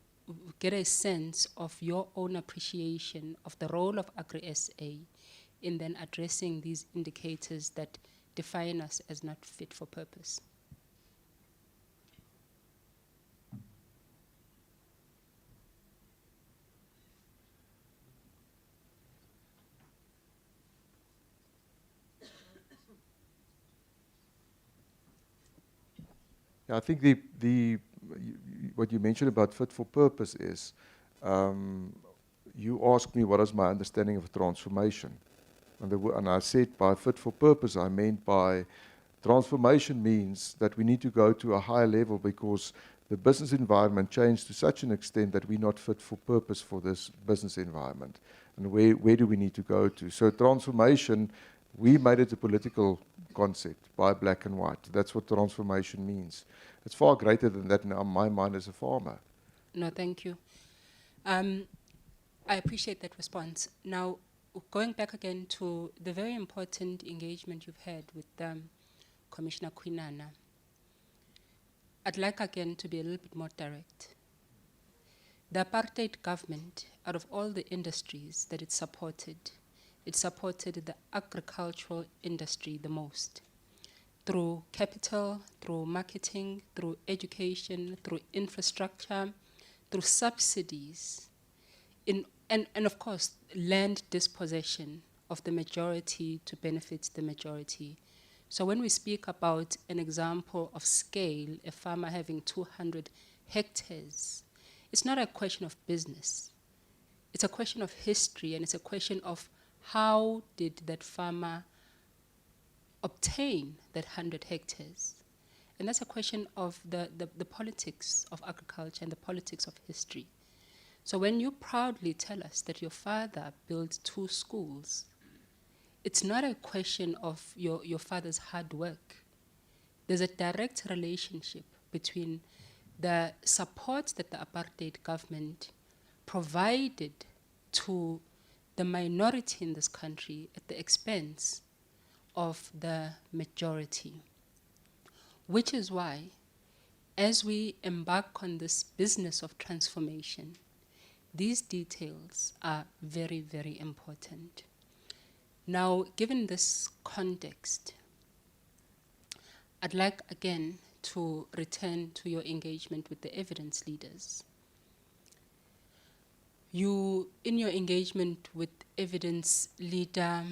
get a sense of your own appreciation of the role of Agri-SA in then addressing these indicators that define us as not fit for purpose. Yeah, I think what you mentioned about fit for purpose is, you asked me what is my understanding of transformation. And I said by fit for purpose, I meant by transformation means that we need to go to a higher level because the business environment changed to such an extent that we're not fit for purpose for this business environment. And where do we need to go to? So transformation, we made it a political concept by black and white. That's what transformation means. It's far greater than that in my mind as a farmer. No, thank you. I appreciate that response. Now, going back again to the very important engagement you've had with Commissioner Kwinana, I'd like again to be a little bit more direct. The apartheid government, out of all the industries that it supported the agricultural industry the most. Through capital, through marketing, through education, through infrastructure, through subsidies, and of course, land dispossession of the majority to benefit the majority. So when we speak about an example of scale, a farmer having 200 hectares, it's not a question of business. It's a question of history, and it's a question of how did that farmer obtain that 100 hectares? And that's a question of the politics of agriculture and the politics of history. So when you proudly tell us that your father built 2 schools, it's not a question of your father's hard work. There's a direct relationship between the support that the apartheid government provided to the minority in this country at the expense of the majority. Which is why, as we embark on this business of transformation, these details are very, very important. Now, given this context, I'd like again to return to your engagement with the evidence leaders. You, in your engagement with evidence leader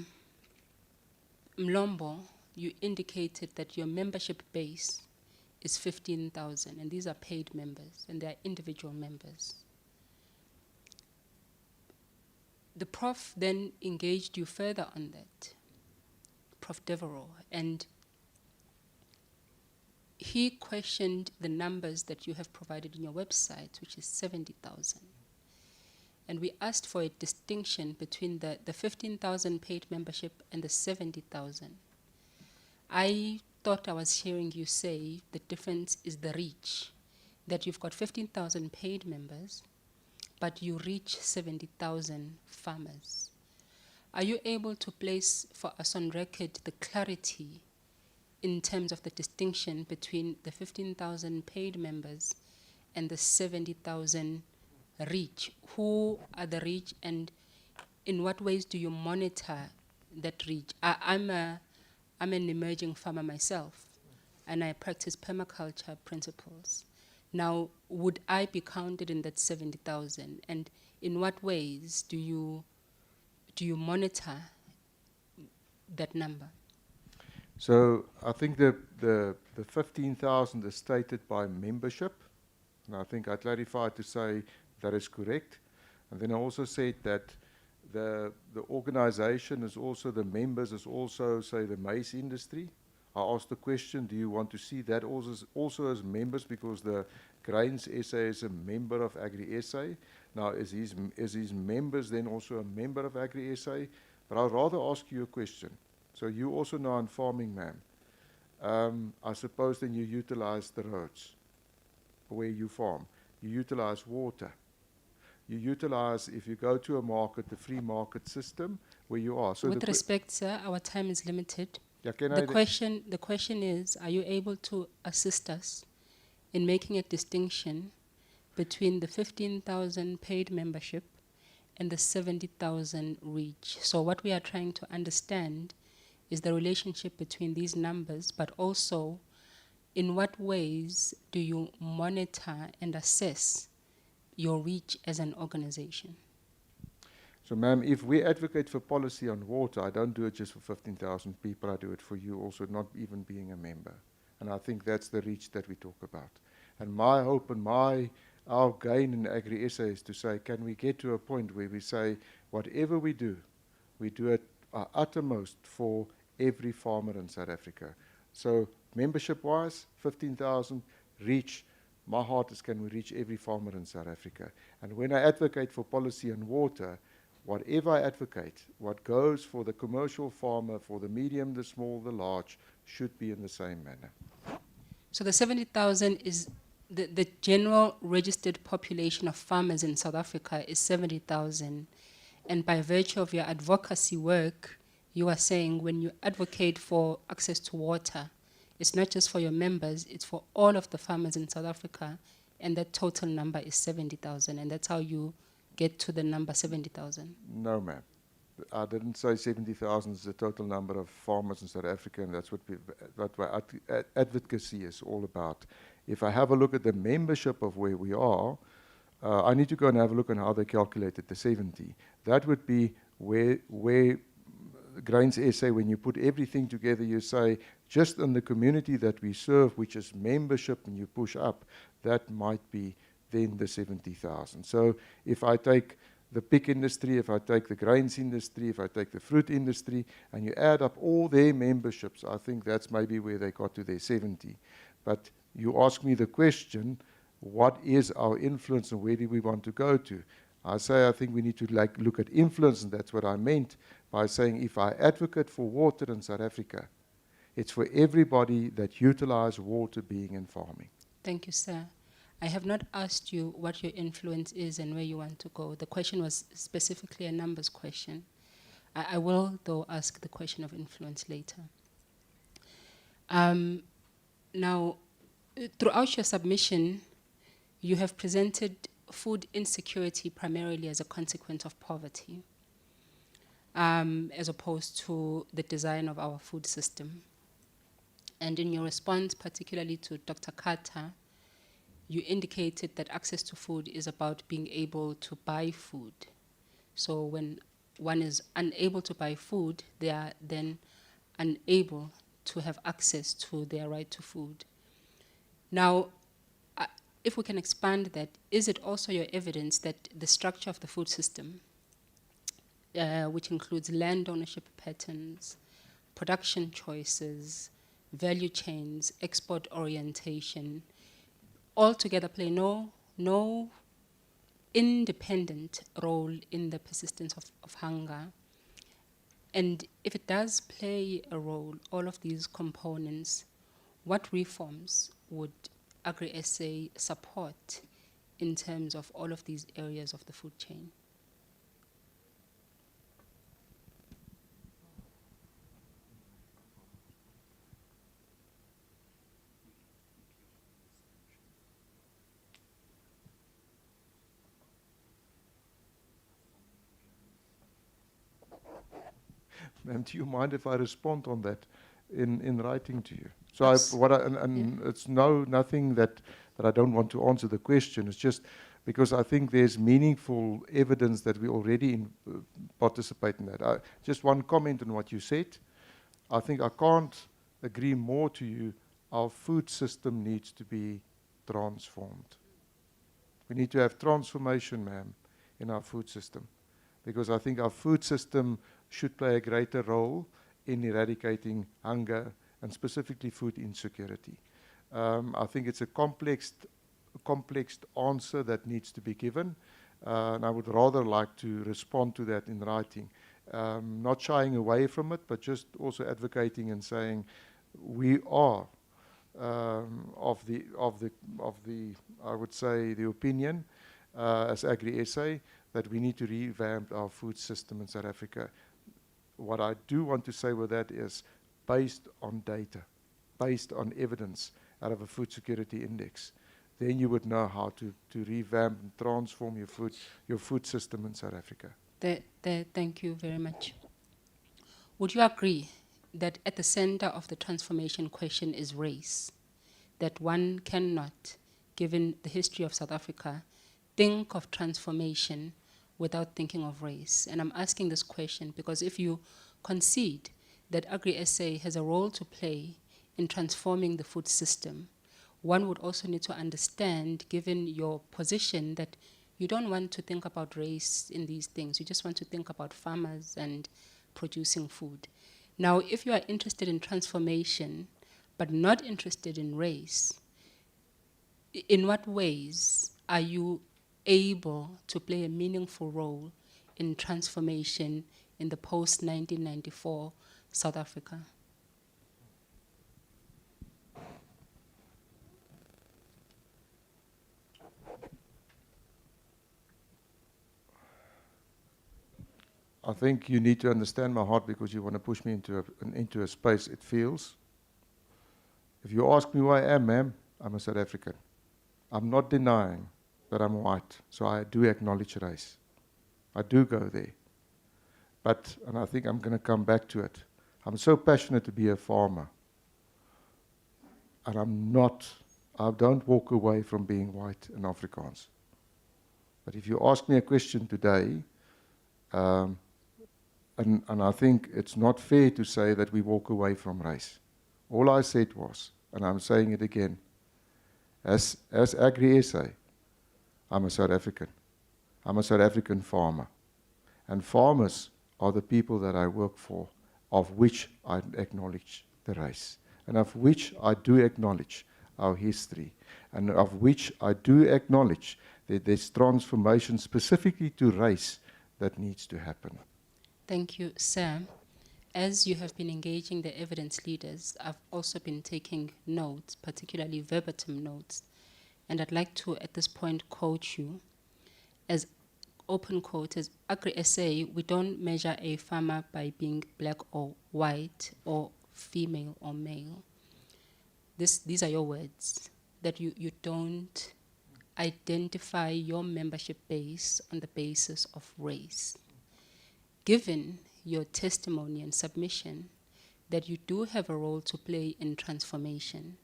Mlombo, you indicated that your membership base is 15,000, and these are paid members, and they are individual members. The Prof then engaged you further on that, Prof Devereaux, and he questioned the numbers that you have provided in your website, which is 70,000. And we asked for a distinction between the 15,000 paid membership and the 70,000. I thought I was hearing you say the difference is the reach, that you've got 15,000 paid members, but you reach 70,000 farmers. Are you able to place for us on record the clarity in terms of the distinction between the 15,000 paid members and the 70,000 reach? Who are the reach, and in what ways do you monitor that reach? I'm an emerging farmer myself, and I practice permaculture principles. Now, would I be counted in that 70,000? And in what ways do you monitor that number? So I think the 15,000 is stated by membership, and I think I clarified to say that is correct. And then I also said that the organization is also, the members is also, say, the maize industry. I asked the question, do you want to see that also as members, because the Grains SA is a member of Agri-SA. Now, is his members then also a member of Agri-SA? But I'd rather ask you a question. So you also know in farming, ma'am. I suppose then you utilize the roads where you farm. You utilize water. You utilize, if you go to a market, the free market system where you are. So with respect, sir, our time is limited. Yeah, can The I question is, are you able to assist us in making a distinction between the 15,000 paid membership and the 70,000 reach? So what we are trying to understand is the relationship between these numbers, but also in what ways do you monitor and assess your reach as an organization? So, ma'am, if we advocate for policy on water, I don't do it just for 15,000 people. I do it for you also, not even being a member. And I think that's the reach that we talk about. And my hope and our gain in Agri-SA is to say, can we get to a point where we say, whatever we do it our uttermost for every farmer in South Africa. So membership-wise, 15,000, reach. My heart is, can we reach every farmer in South Africa? And when I advocate for policy on water, whatever I advocate, what goes for the commercial farmer, for the medium, the small, the large, should be in the same manner. So the 70,000 is the general registered population of farmers in South Africa is 70,000. And by virtue of your advocacy work, you are saying when you advocate for access to water, it's not just for your members, it's for all of the farmers in South Africa, and that total number is 70,000, and that's how you get to the number 70,000. No, ma'am. I didn't say 70,000 is the total number of farmers in South Africa, and that's what my advocacy is all about. If I have a look at the membership of where we are, I need to go and have a look on how they calculated the 70. That would be where Grains SA, when you put everything together, you say, just in the community that we serve, which is membership, and you push up, that might be then the 70,000. So if I take the pig industry, if I take the grains industry, if I take the fruit industry, and you add up all their memberships, I think that's maybe where they got to their 70. But you ask me the question, what is our influence and where do we want to go to? I say I think we need to look at influence, and that's what I meant by saying if I advocate for water in South Africa, it's for everybody that utilize water being in farming. Thank you, sir. I have not asked you what your influence is and where you want to go. The question was specifically a numbers question. I will, though, ask the question of influence later. Now, throughout your submission, you have presented food insecurity primarily as a consequence of poverty, as opposed to the design of our food system. And in your response, particularly to Dr. Carter, you indicated that access to food is about being able to buy food. So when one is unable to buy food, they are then unable to have access to their right to food. Now, if we can expand that, is it also your evidence that the structure of the food system, which includes land ownership patterns, production choices, value chains, export orientation, altogether play no independent role in the persistence of hunger? And if it does play a role, all of these components, what reforms would Agri-SA support in terms of all of these areas of the food chain? Ma'am, do you mind if I respond on that in writing to you? So Yes. it's nothing that I don't want to answer the question. It's just because I think there's meaningful evidence that we already participate in that. Just one comment on what you said. I think I can't agree more to you. Our food system needs to be transformed. We need to have transformation, ma'am, in our food system, because I think our food system should play a greater role in eradicating hunger and specifically food insecurity. I think it's a complex answer that needs to be given, and I would rather like to respond to that in writing. Not shying away from it, but just also advocating and saying we are of the I would say the opinion as Agri-SA that we need to revamp our food system in South Africa. What I do want to say with that is based on data, based on evidence out of a food security index, then you would know how to revamp and transform your food system in South Africa. Thank you very much. Would you agree that at the center of the transformation question is race? That one cannot, given the history of South Africa, think of transformation without thinking of race? And I'm asking this question because if you concede that Agri-SA has a role to play in transforming the food system, one would also need to understand, given your position, that you don't want to think about race in these things. You just want to think about farmers and producing food. Now, if you are interested in transformation, but not interested in race, in what ways are you able to play a meaningful role in transformation in the post-1994 South Africa? I think you need to understand my heart because you want to push me into a space it feels. If you ask me who I am, ma'am, I'm a South African. I'm not denying that I'm white, so I do acknowledge race. I do go there. But, and I think I'm going to come back to it, I'm so passionate to be a farmer. And I don't walk away from being white and Afrikaans. But if you ask me a question today, and I think it's not fair to say that we walk away from race. All I said was, and I'm saying it again, as Agri-SA, I'm a South African. I'm a South African farmer. And farmers are the people that I work for, of which I acknowledge the race, and of which I do acknowledge our history, and of which I do acknowledge that there's transformation specifically to race that needs to happen. Thank you, Sam. As you have been engaging the evidence leaders, I've also been taking notes, particularly verbatim notes. And I'd like to, at this point, quote you as open quote, as Agri-SA, we don't measure a farmer by being black or white or female or male. These are your words, that you don't identify your membership base on the basis of race. Given your testimony and submission that you do have a role to play in transformation,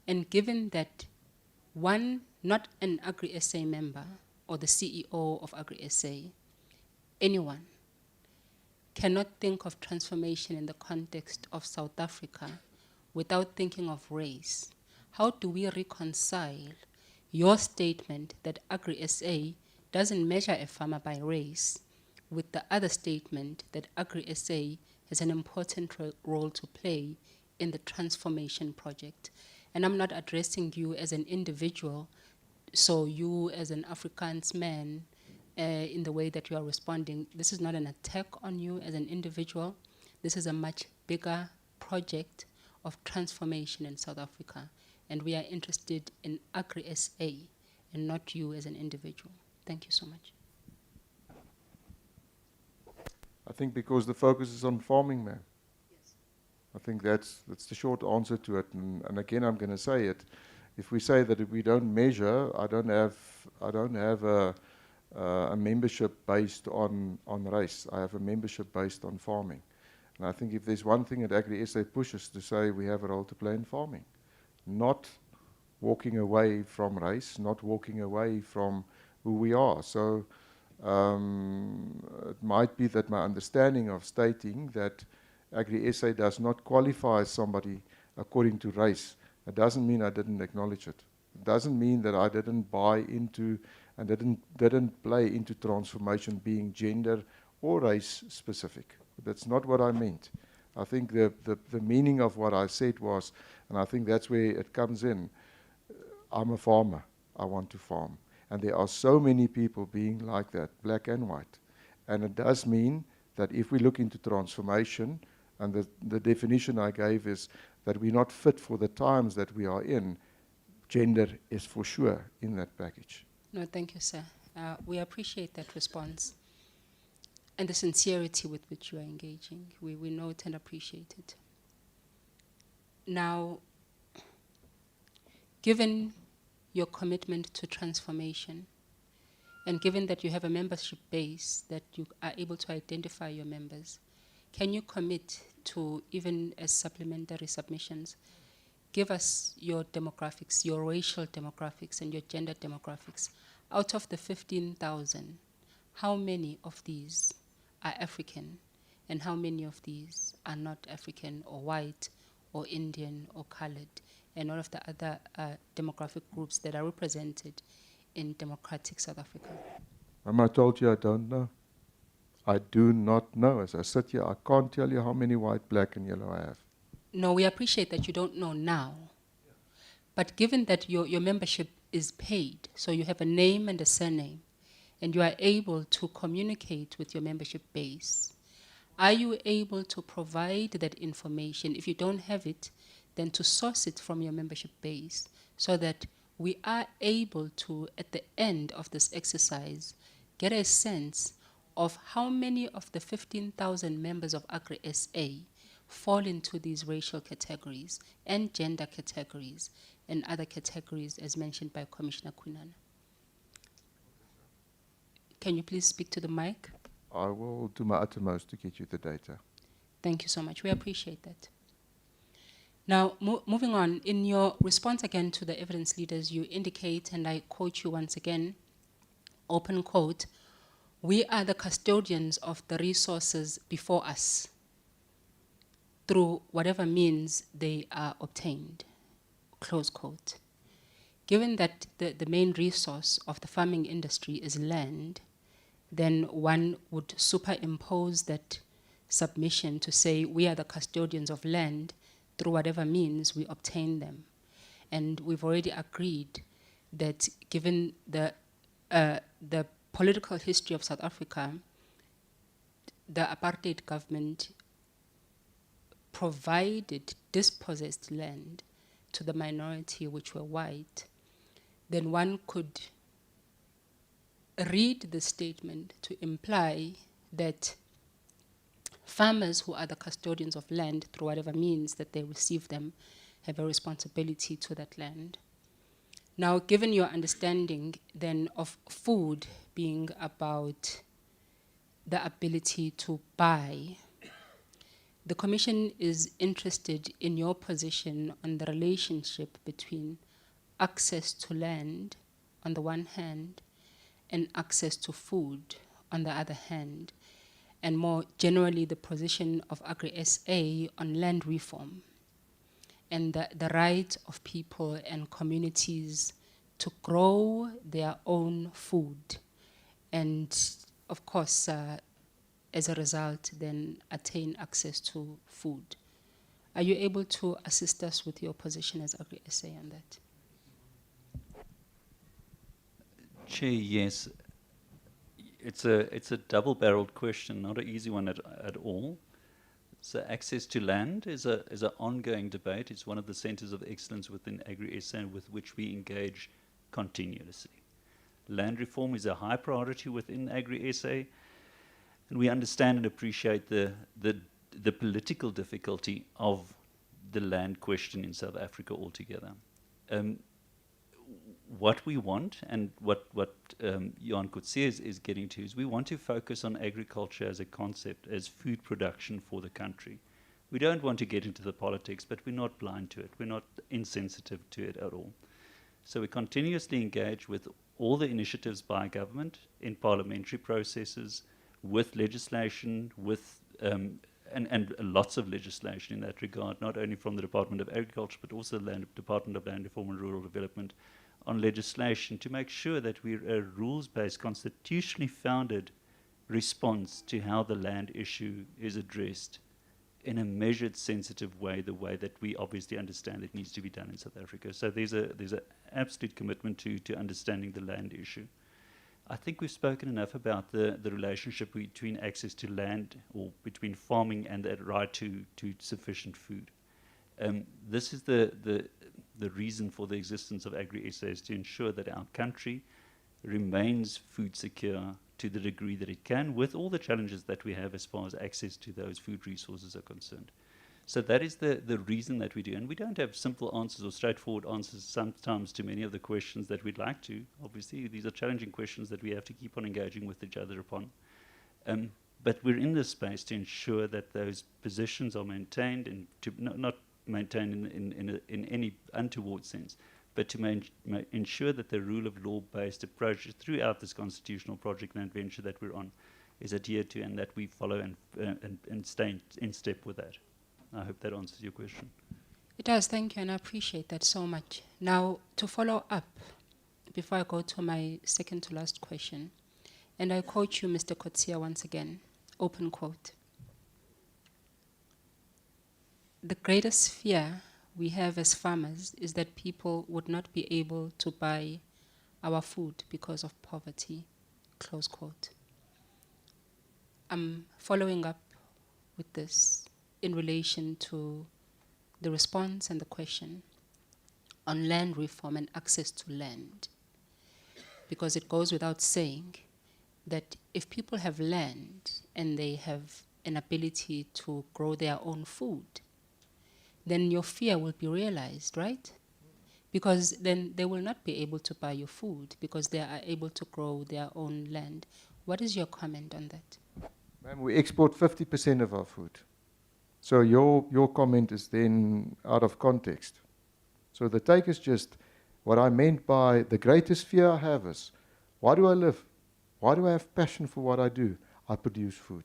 and given that one, not an Agri-SA member or the CEO of Agri-SA, anyone cannot think of transformation in the context of South Africa without thinking of race, how do we reconcile your statement that Agri-SA doesn't measure a farmer by race with the other statement that Agri-SA has an important role to play in the transformation project? And I'm not addressing you as an individual, so you as an Afrikaans man, in the way that you are responding, this is not an attack on you as an individual. This is a much bigger project of transformation in South Africa. And we are interested in Agri-SA and not you as an individual. Thank you so much. I think because the focus is on farming, ma'am. Yes. I think that's the short answer to it. And again, I'm going to say it. If we say that if we don't measure, I don't have a membership based on race. I have a membership based on farming. And I think if there's one thing that Agri-SA pushes to say, we have a role to play in farming, not walking away from race, not walking away from who we are. So it might be that my understanding of stating that Agri-SA does not qualify somebody according to race, it doesn't mean I didn't acknowledge it. It doesn't mean that I didn't buy into and didn't play into transformation being gender or race specific. That's not what I meant. I think the meaning of what I said was, and I think that's where it comes in, I'm a farmer, I want to farm. And there are so many people being like that, black and white. And it does mean that if we look into transformation, and the definition I gave is that we're not fit for the times that we are in, gender is for sure in that package. No, thank you, sir. We appreciate that response and the sincerity with which you are engaging. We note and appreciate it. Now, given your commitment to transformation, and given that you have a membership base that you are able to identify your members, can you commit to, even as supplementary submissions, give us your demographics, your racial demographics and your gender demographics? Out of the 15,000, how many of these are African and how many of these are not African or white or Indian or colored, and all of the other demographic groups that are represented in democratic South Africa? I told you I don't know. I do not know. As I sit here, I can't tell you how many white, black, and yellow I have. No, we appreciate that you don't know now. But given that your membership is paid, so you have a name and a surname, and you are able to communicate with your membership base, are you able to provide that information? If you don't have it, then to source it from your membership base so that we are able to, at the end of this exercise, get a sense of how many of the 15,000 members of Agri-SA fall into these racial categories and gender categories and other categories as mentioned by Commissioner Kwinana. Can you please speak to the mic? I will do my uttermost to get you the data. Thank you so much. We appreciate that. Now, moving on, in your response again to the evidence leaders, you indicate, and I quote you once again, open quote, "We are the custodians of the resources before us through whatever means they are obtained," close quote. Given that the main resource of the farming industry is land, then one would superimpose that submission to say we are the custodians of land through whatever means we obtain them. And we've already agreed that given the political history of South Africa, the apartheid government provided dispossessed land to the minority, which were white, then one could read the statement to imply that farmers who are the custodians of land through whatever means that they receive them have a responsibility to that land. Now, given your understanding then of food being about the ability to buy, the Commission is interested in your position on the relationship between access to land on the one hand and access to food on the other hand, and more generally the position of Agri-SA on land reform and the right of people and communities to grow their own food and, of course, as a result, then attain access to food. Are you able to assist us with your position as Agri-SA on that? Chair, yes. It's a double-barreled question, not an easy one at all. So access to land is an ongoing debate. It's one of the centers of excellence within Agri-SA with which we engage continuously. Land reform is a high priority within Agri-SA, and we understand and appreciate the political difficulty of the land question in South Africa altogether. What we want, and what Jan Coetzee is getting to, is we want to focus on agriculture as a concept, as food production for the country. We don't want to get into the politics, but we're not blind to it. We're not insensitive to it at all. So we continuously engage with all the initiatives by government in parliamentary processes, with legislation, with and lots of legislation in that regard, not only from the Department of Agriculture, but also the Department of Land Reform and Rural Development, on legislation to make sure that we're a rules-based, constitutionally founded response to how the land issue is addressed in a measured, sensitive way, the way that we obviously understand it needs to be done in South Africa. So there's an absolute commitment to understanding the land issue. I think we've spoken enough about the relationship between access to land, or between farming and that right to sufficient food. This is the reason for the existence of Agri-SA, is to ensure that our country remains food secure to the degree that it can, with all the challenges that we have as far as access to those food resources are concerned. So that is the reason that we do. And we don't have simple answers or straightforward answers sometimes to many of the questions that we'd like to. Obviously, these are challenging questions that we have to keep on engaging with each other upon. But we're in this space to ensure that those positions are maintained, and to not maintained in any untoward sense, but to ensure that the rule of law-based approach throughout this constitutional project and adventure that we're on is adhered to, and that we follow and stay in step with that. I hope that answers your question. It does, thank you, and I appreciate that so much. Now, to follow up, before I go to my second to last question, and I quote you, Mr. Kotsia, once again, open quote. The greatest fear we have as farmers is that people would not be able to buy our food because of poverty, close quote. I'm following up with this in relation to the response and the question on land reform and access to land. Because it goes without saying that if people have land and they have an ability to grow their own food, then your fear will be realized, right? Because then they will not be able to buy your food because they are able to grow their own land. What is your comment on that? Ma'am, we export 50% of our food. So your comment is then out of context. So the take is just, what I meant by the greatest fear I have is, why do I live? Why do I have passion for what I do? I produce food.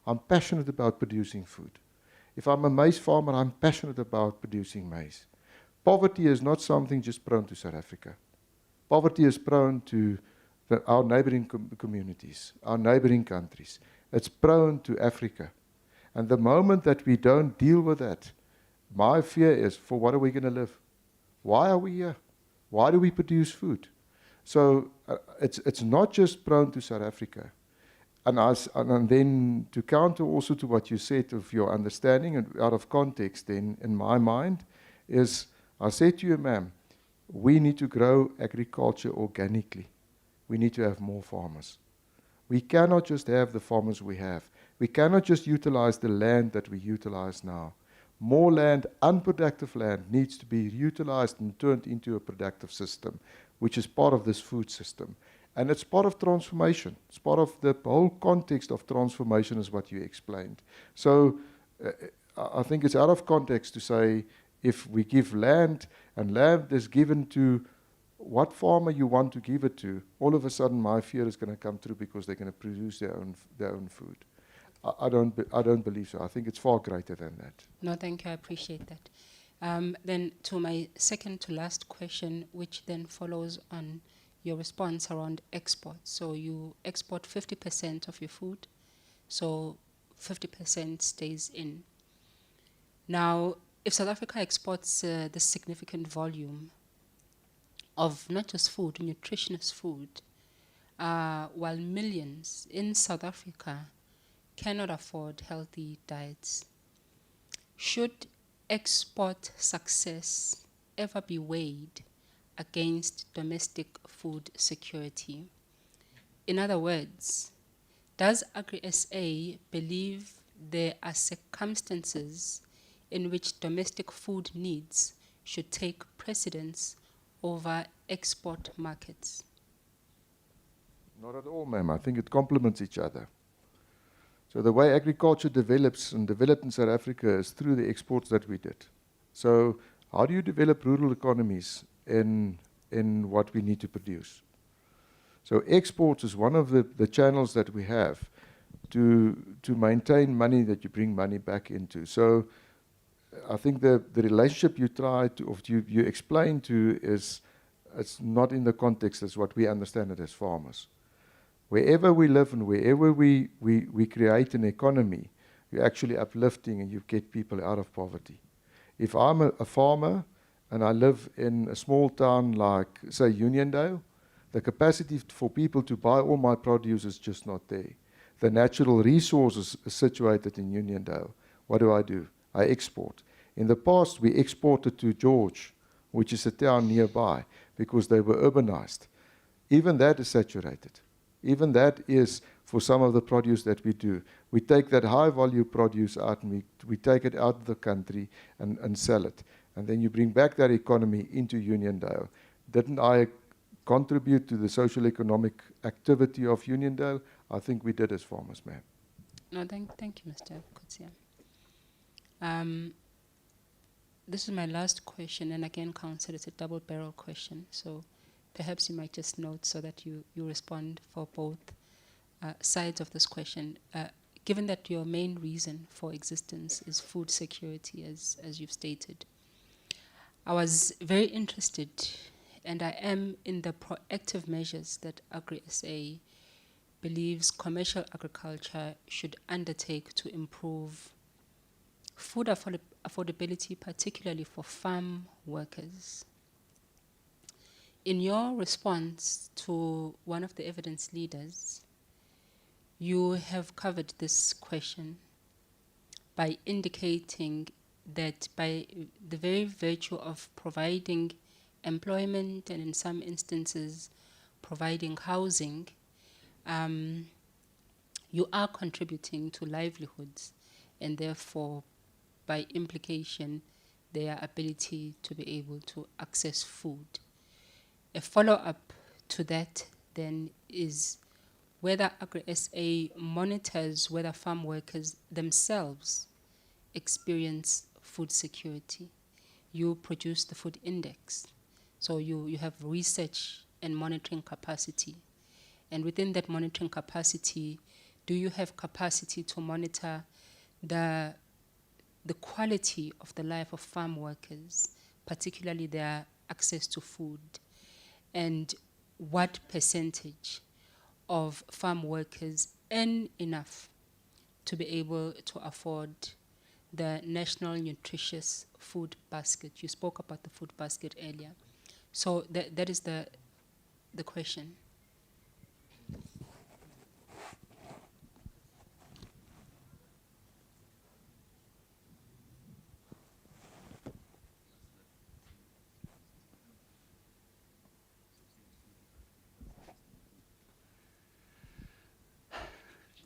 I'm passionate about producing food. If I'm a maize farmer, I'm passionate about producing maize. Poverty is not something just prone to South Africa. Poverty is prone to our neighboring communities, our neighboring countries. It's prone to Africa. And the moment that we don't deal with that, my fear is, for what are we going to live? Why are we here? Why do we produce food? So it's not just prone to South Africa. And then to counter also to what you said of your understanding and out of context then in my mind is, I said to you, ma'am, we need to grow agriculture organically. We need to have more farmers. We cannot just have the farmers we have. We cannot just utilize the land that we utilize now. More land, unproductive land, needs to be utilized and turned into a productive system, which is part of this food system. And it's part of transformation. It's part of the whole context of transformation is what you explained. So I think it's out of context to say if we give land and land is given to what farmer you want to give it to, all of a sudden my fear is going to come through because they're going to produce their own food. I don't believe so. I think it's far greater than that. No, thank you. I appreciate that. Then to my second to last question, which then follows on your response around export. So you export 50% of your food, so 50% stays in. Now, if South Africa exports this significant volume of not just food, nutritious food, while millions in South Africa cannot afford healthy diets, should export success ever be weighed against domestic food security? In other words, does Agri-SA believe there are circumstances in which domestic food needs should take precedence over export markets? Not at all, ma'am. I think it complements each other. So the way agriculture develops and developed in South Africa is through the exports that we did. So how do you develop rural economies in what we need to produce? So exports is one of the channels that we have to maintain money that you bring money back into. So I think the relationship you try to, or you explain to is, it's not in the context as what we understand it as farmers. Wherever we live and wherever we create an economy, you're actually uplifting and you get people out of poverty. If I'm a farmer and I live in a small town like, say, Uniondale, the capacity for people to buy all my produce is just not there. The natural resources are situated in Uniondale. What do? I export. In the past, we exported to George, which is a town nearby, because they were urbanized. Even that is saturated. Even that is for some of the produce that we do. We take that high value produce out and we take it out of the country and sell it. And then you bring back that economy into Uniondale. Didn't I contribute to the social economic activity of Uniondale? I think we did as farmers, ma'am. No, thank you, Mr. Kutsia. This is my last question, and again, Council, it's a double-barrel question, so perhaps you might just note so that you respond for both sides of this question. Given that your main reason for existence is food security, as you've stated, I was very interested, and I am, in the proactive measures that Agri-SA believes commercial agriculture should undertake to improve food affordability, particularly for farm workers. In your response to one of the evidence leaders, you have covered this question by indicating that by the very virtue of providing employment and in some instances providing housing, you are contributing to livelihoods and therefore by implication their ability to be able to access food. A follow-up to that then is whether Agri-SA monitors whether farm workers themselves experience food security. You produce the food index, so you have research and monitoring capacity. And within that monitoring capacity, do you have capacity to monitor the quality of the life of farm workers, particularly their access to food, and what percentage of farm workers earn enough to be able to afford the National Nutritious Food Basket? You spoke about the food basket earlier. So that is the question.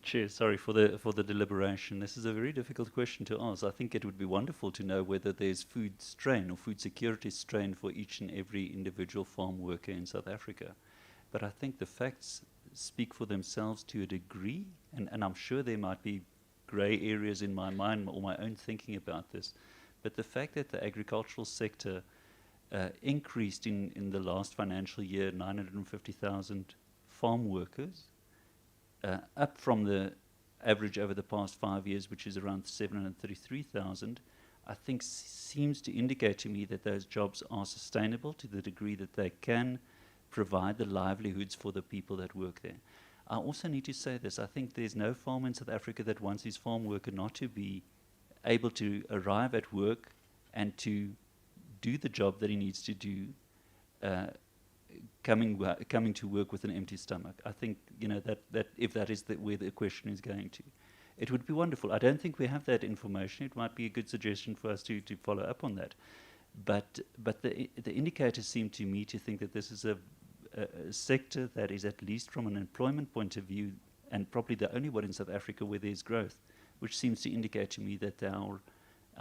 Chair, sorry for the deliberation. This is a very difficult question to ask. I think it would be wonderful to know whether there's food strain or food security strain for each and every individual farm worker in South Africa. But I think the facts speak for themselves to a degree, and I'm sure there might be grey areas in my mind or my own thinking about this. But the fact that the agricultural sector increased in the last financial year 950,000 farm workers, up from the average over the past 5 years, which is around 733,000, I think seems to indicate to me that those jobs are sustainable to the degree that they can provide the livelihoods for the people that work there. I also need to say this, I think there's no farmer in South Africa that wants his farm worker not to be able to arrive at work and to do the job that he needs to do, coming to work with an empty stomach. I think that if that is where the question is going to, it would be wonderful. I don't think we have that information. It might be a good suggestion for us to follow up on that. But the indicators seem to me to think that this is a sector that is, at least from an employment point of view, and probably the only one in South Africa where there's growth, which seems to indicate to me that our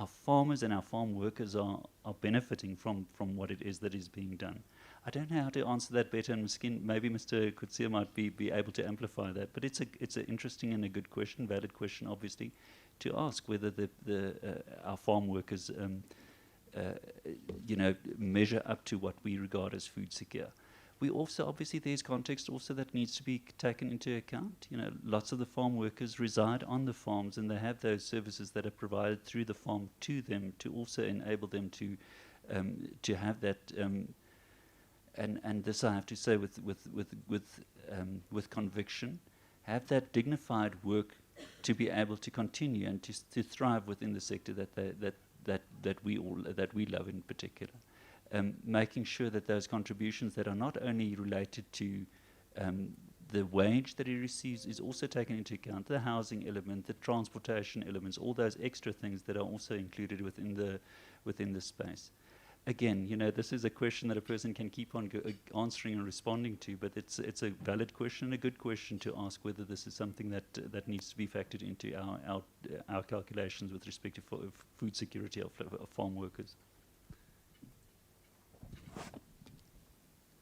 farmers and our farm workers are benefiting from what it is that is being done. I don't know how to answer that better, and maybe Mr. Kutsia might be able to amplify that. But it's an interesting and a good question, valid question, obviously, to ask whether our farm workers, measure up to what we regard as food secure. We also, obviously, there's context also that needs to be taken into account. Lots of the farm workers reside on the farms, and they have those services that are provided through the farm to them to also enable them to have that. And this I have to say with conviction, have that dignified work to be able to continue and to thrive within the sector that we love in particular. Making sure that those contributions that are not only related to the wage that he receives is also taken into account, the housing element, the transportation elements, all those extra things that are also included within the space. again, you know, this is a question that a person can keep on answering and responding to, but it's a valid question, a good question to ask whether this is something that needs to be factored into our calculations with respect to food security of farm workers.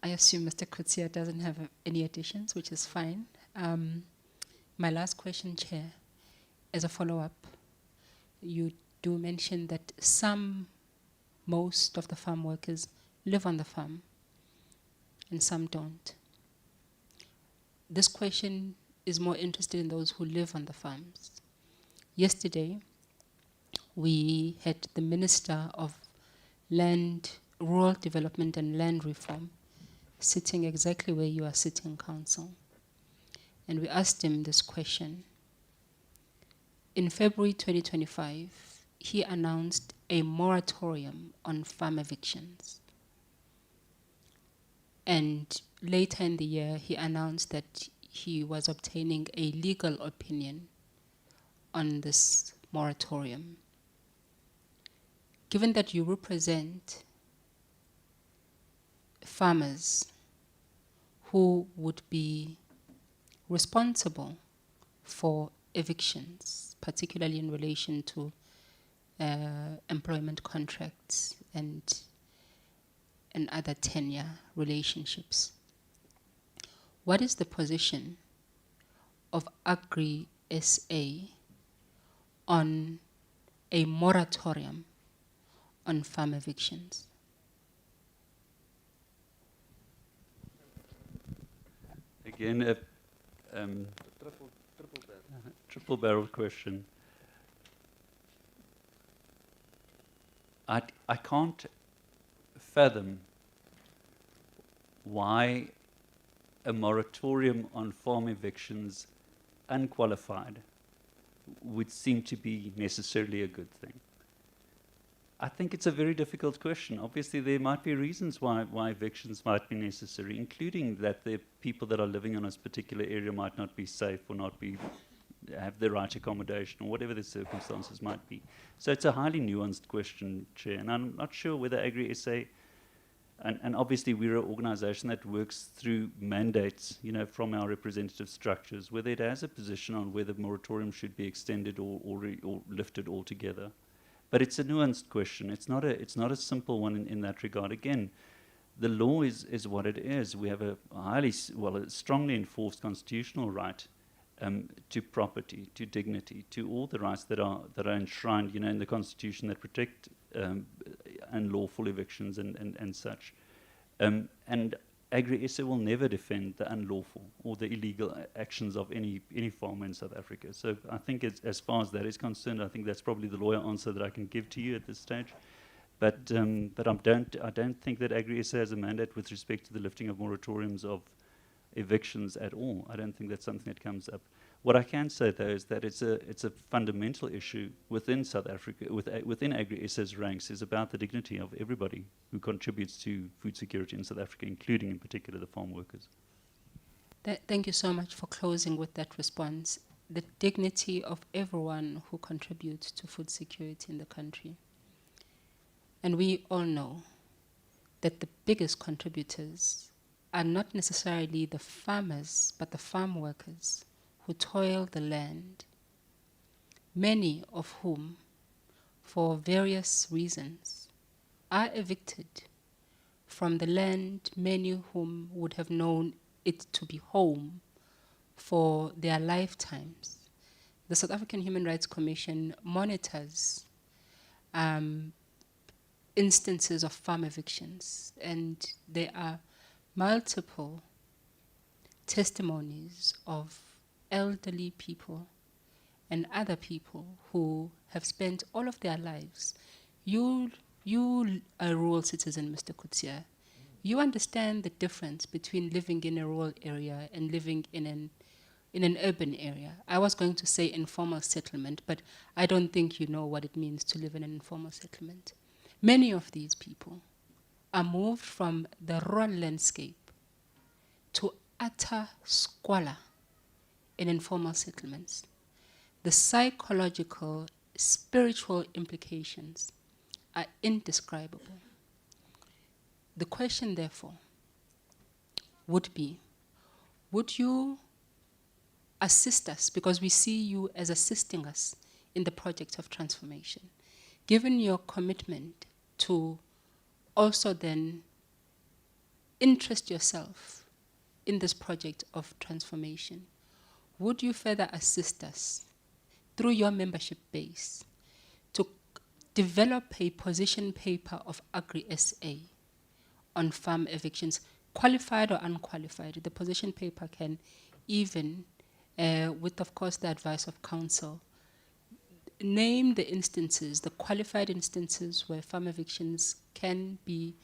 I assume Mr. Kutsia doesn't have any additions, which is fine. My last question, Chair, as a follow-up, you do mention that most of the farm workers live on the farm and some don't. This question is more interested in those who live on the farms. Yesterday, we had the Minister of Rural Development and Land Reform sitting exactly where you are sitting, Council. And we asked him this question. In February 2025, he announced a moratorium on farm evictions. And later in the year, he announced that he was obtaining a legal opinion on this moratorium. Given that you represent farmers who would be responsible for evictions, particularly in relation to employment contracts and other tenure relationships, what is the position of Agri SA on a moratorium on farm evictions? Again, a triple barrel question. I can't fathom why a moratorium on farm evictions, unqualified, would seem to be necessarily a good thing. I think it's a very difficult question. Obviously, there might be reasons why evictions might be necessary, including that the people that are living in this particular area might not be safe or have the right accommodation or whatever the circumstances might be. So it's a highly nuanced question, Chair, and I'm not sure whether Agri-SA, and obviously we're an organization that works through mandates, you know, from our representative structures, whether it has a position on whether moratorium should be extended or lifted altogether. But it's a nuanced question. It's not a simple one in that regard. Again, the law is what it is. We have a strongly enforced constitutional right to property, to dignity, to all the rights that are enshrined, you know, in the Constitution that protect unlawful evictions and such. And Agri-SA will never defend the unlawful or the illegal actions of any farmer in South Africa. So I think as far as that is concerned, I think that's probably the lawyer answer that I can give to you at this stage. But I don't think that Agri-SA has a mandate with respect to the lifting of moratoriums of evictions at all. I don't think that's something that comes up. What I can say, though, is that it's a fundamental issue within South Africa, within Agri-SA's ranks, is about the dignity of everybody who contributes to food security in South Africa, including in particular the farm workers. Thank you so much for closing with that response. The dignity of everyone who contributes to food security in the country. And we all know that the biggest contributors are not necessarily the farmers, but the farm workers who toil the land, many of whom, for various reasons, are evicted from the land, many whom would have known it to be home for their lifetimes. The South African Human Rights Commission monitors instances of farm evictions, and there are multiple testimonies of elderly people and other people who have spent all of their lives. You are a rural citizen, Mr. Kutsia. You understand the difference between living in a rural area and living in an urban area. I was going to say informal settlement, but I don't think you know what it means to live in an informal settlement. Many of these people are moved from the rural landscape to utter squalor in informal settlements. The psychological, spiritual implications are indescribable. the question, therefore, would be, would you assist us, because we see you as assisting us in the project of transformation, given your commitment to also then interest yourself in this project of transformation, would you further assist us through your membership base to develop a position paper of Agri-SA on farm evictions, qualified or unqualified? The position paper can even, with of course the advice of counsel, name the instances, the qualified instances where farm evictions can be,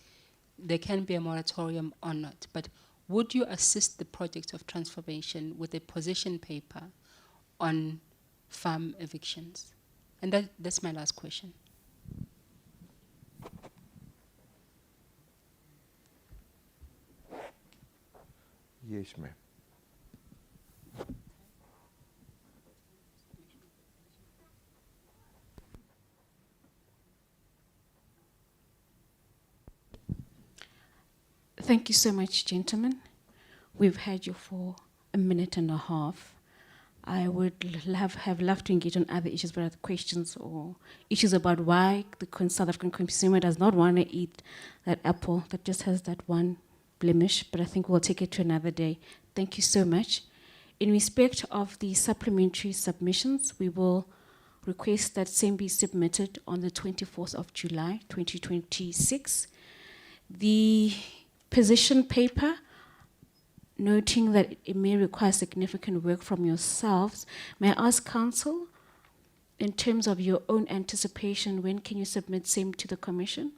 there can be a moratorium or not. But would you assist the project of transformation with a position paper on farm evictions? And that's my last question. Yes, ma'am. Thank you so much, gentlemen. We've had you for a minute and a half. I would have loved to engage on other issues, but other questions or issues about why the South African consumer does not want to eat that apple that just has that one blemish, but I think we'll take it to another day. Thank you so much. In respect of the supplementary submissions, we will request that same be submitted on the 24th of July, 2026. The position paper, noting that it may require significant work from yourselves, may I ask counsel, in terms of your own anticipation, when can you submit same to the commission?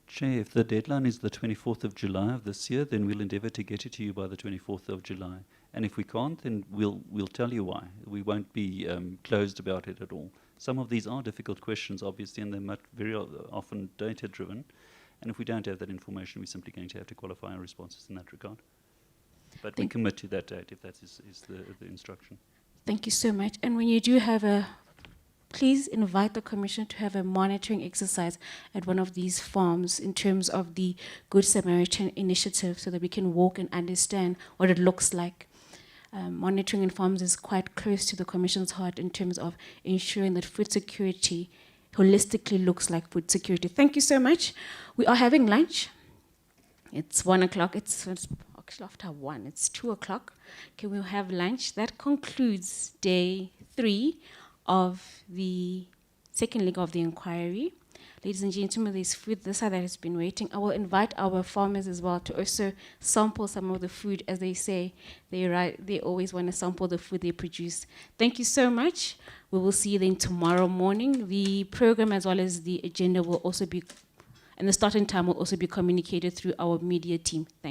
Chair, if the deadline is the 24th of July of this year, then we'll endeavour to get it to you by the 24th of July. And if we can't, then we'll tell you why. We won't be closed about it at all. Some of these are difficult questions, obviously, and they're very often data-driven. And if we don't have that information, we're simply going to have to qualify our responses in that regard. But we commit to that date if that is the instruction. Thank you so much. And when you do have please invite the Commission to have a monitoring exercise at one of these farms in terms of the Good Samaritan initiative so that we can walk and understand what it looks like. Monitoring in farms is quite close to the Commission's heart in terms of ensuring that food security holistically looks like food security. Thank you so much. We are having lunch. It's 1 o'clock. It's actually after 1. It's 2 o'clock. Can we have lunch? That concludes day 3 of the second leg of the inquiry. Ladies and gentlemen, there's food this side that has been waiting. I will invite our farmers as well to also sample some of the food. As they say, they always want to sample the food they produce. Thank you so much. We will see you then tomorrow morning. The program as well as the agenda will also be, and the starting time will also be communicated through our media team. Thank you.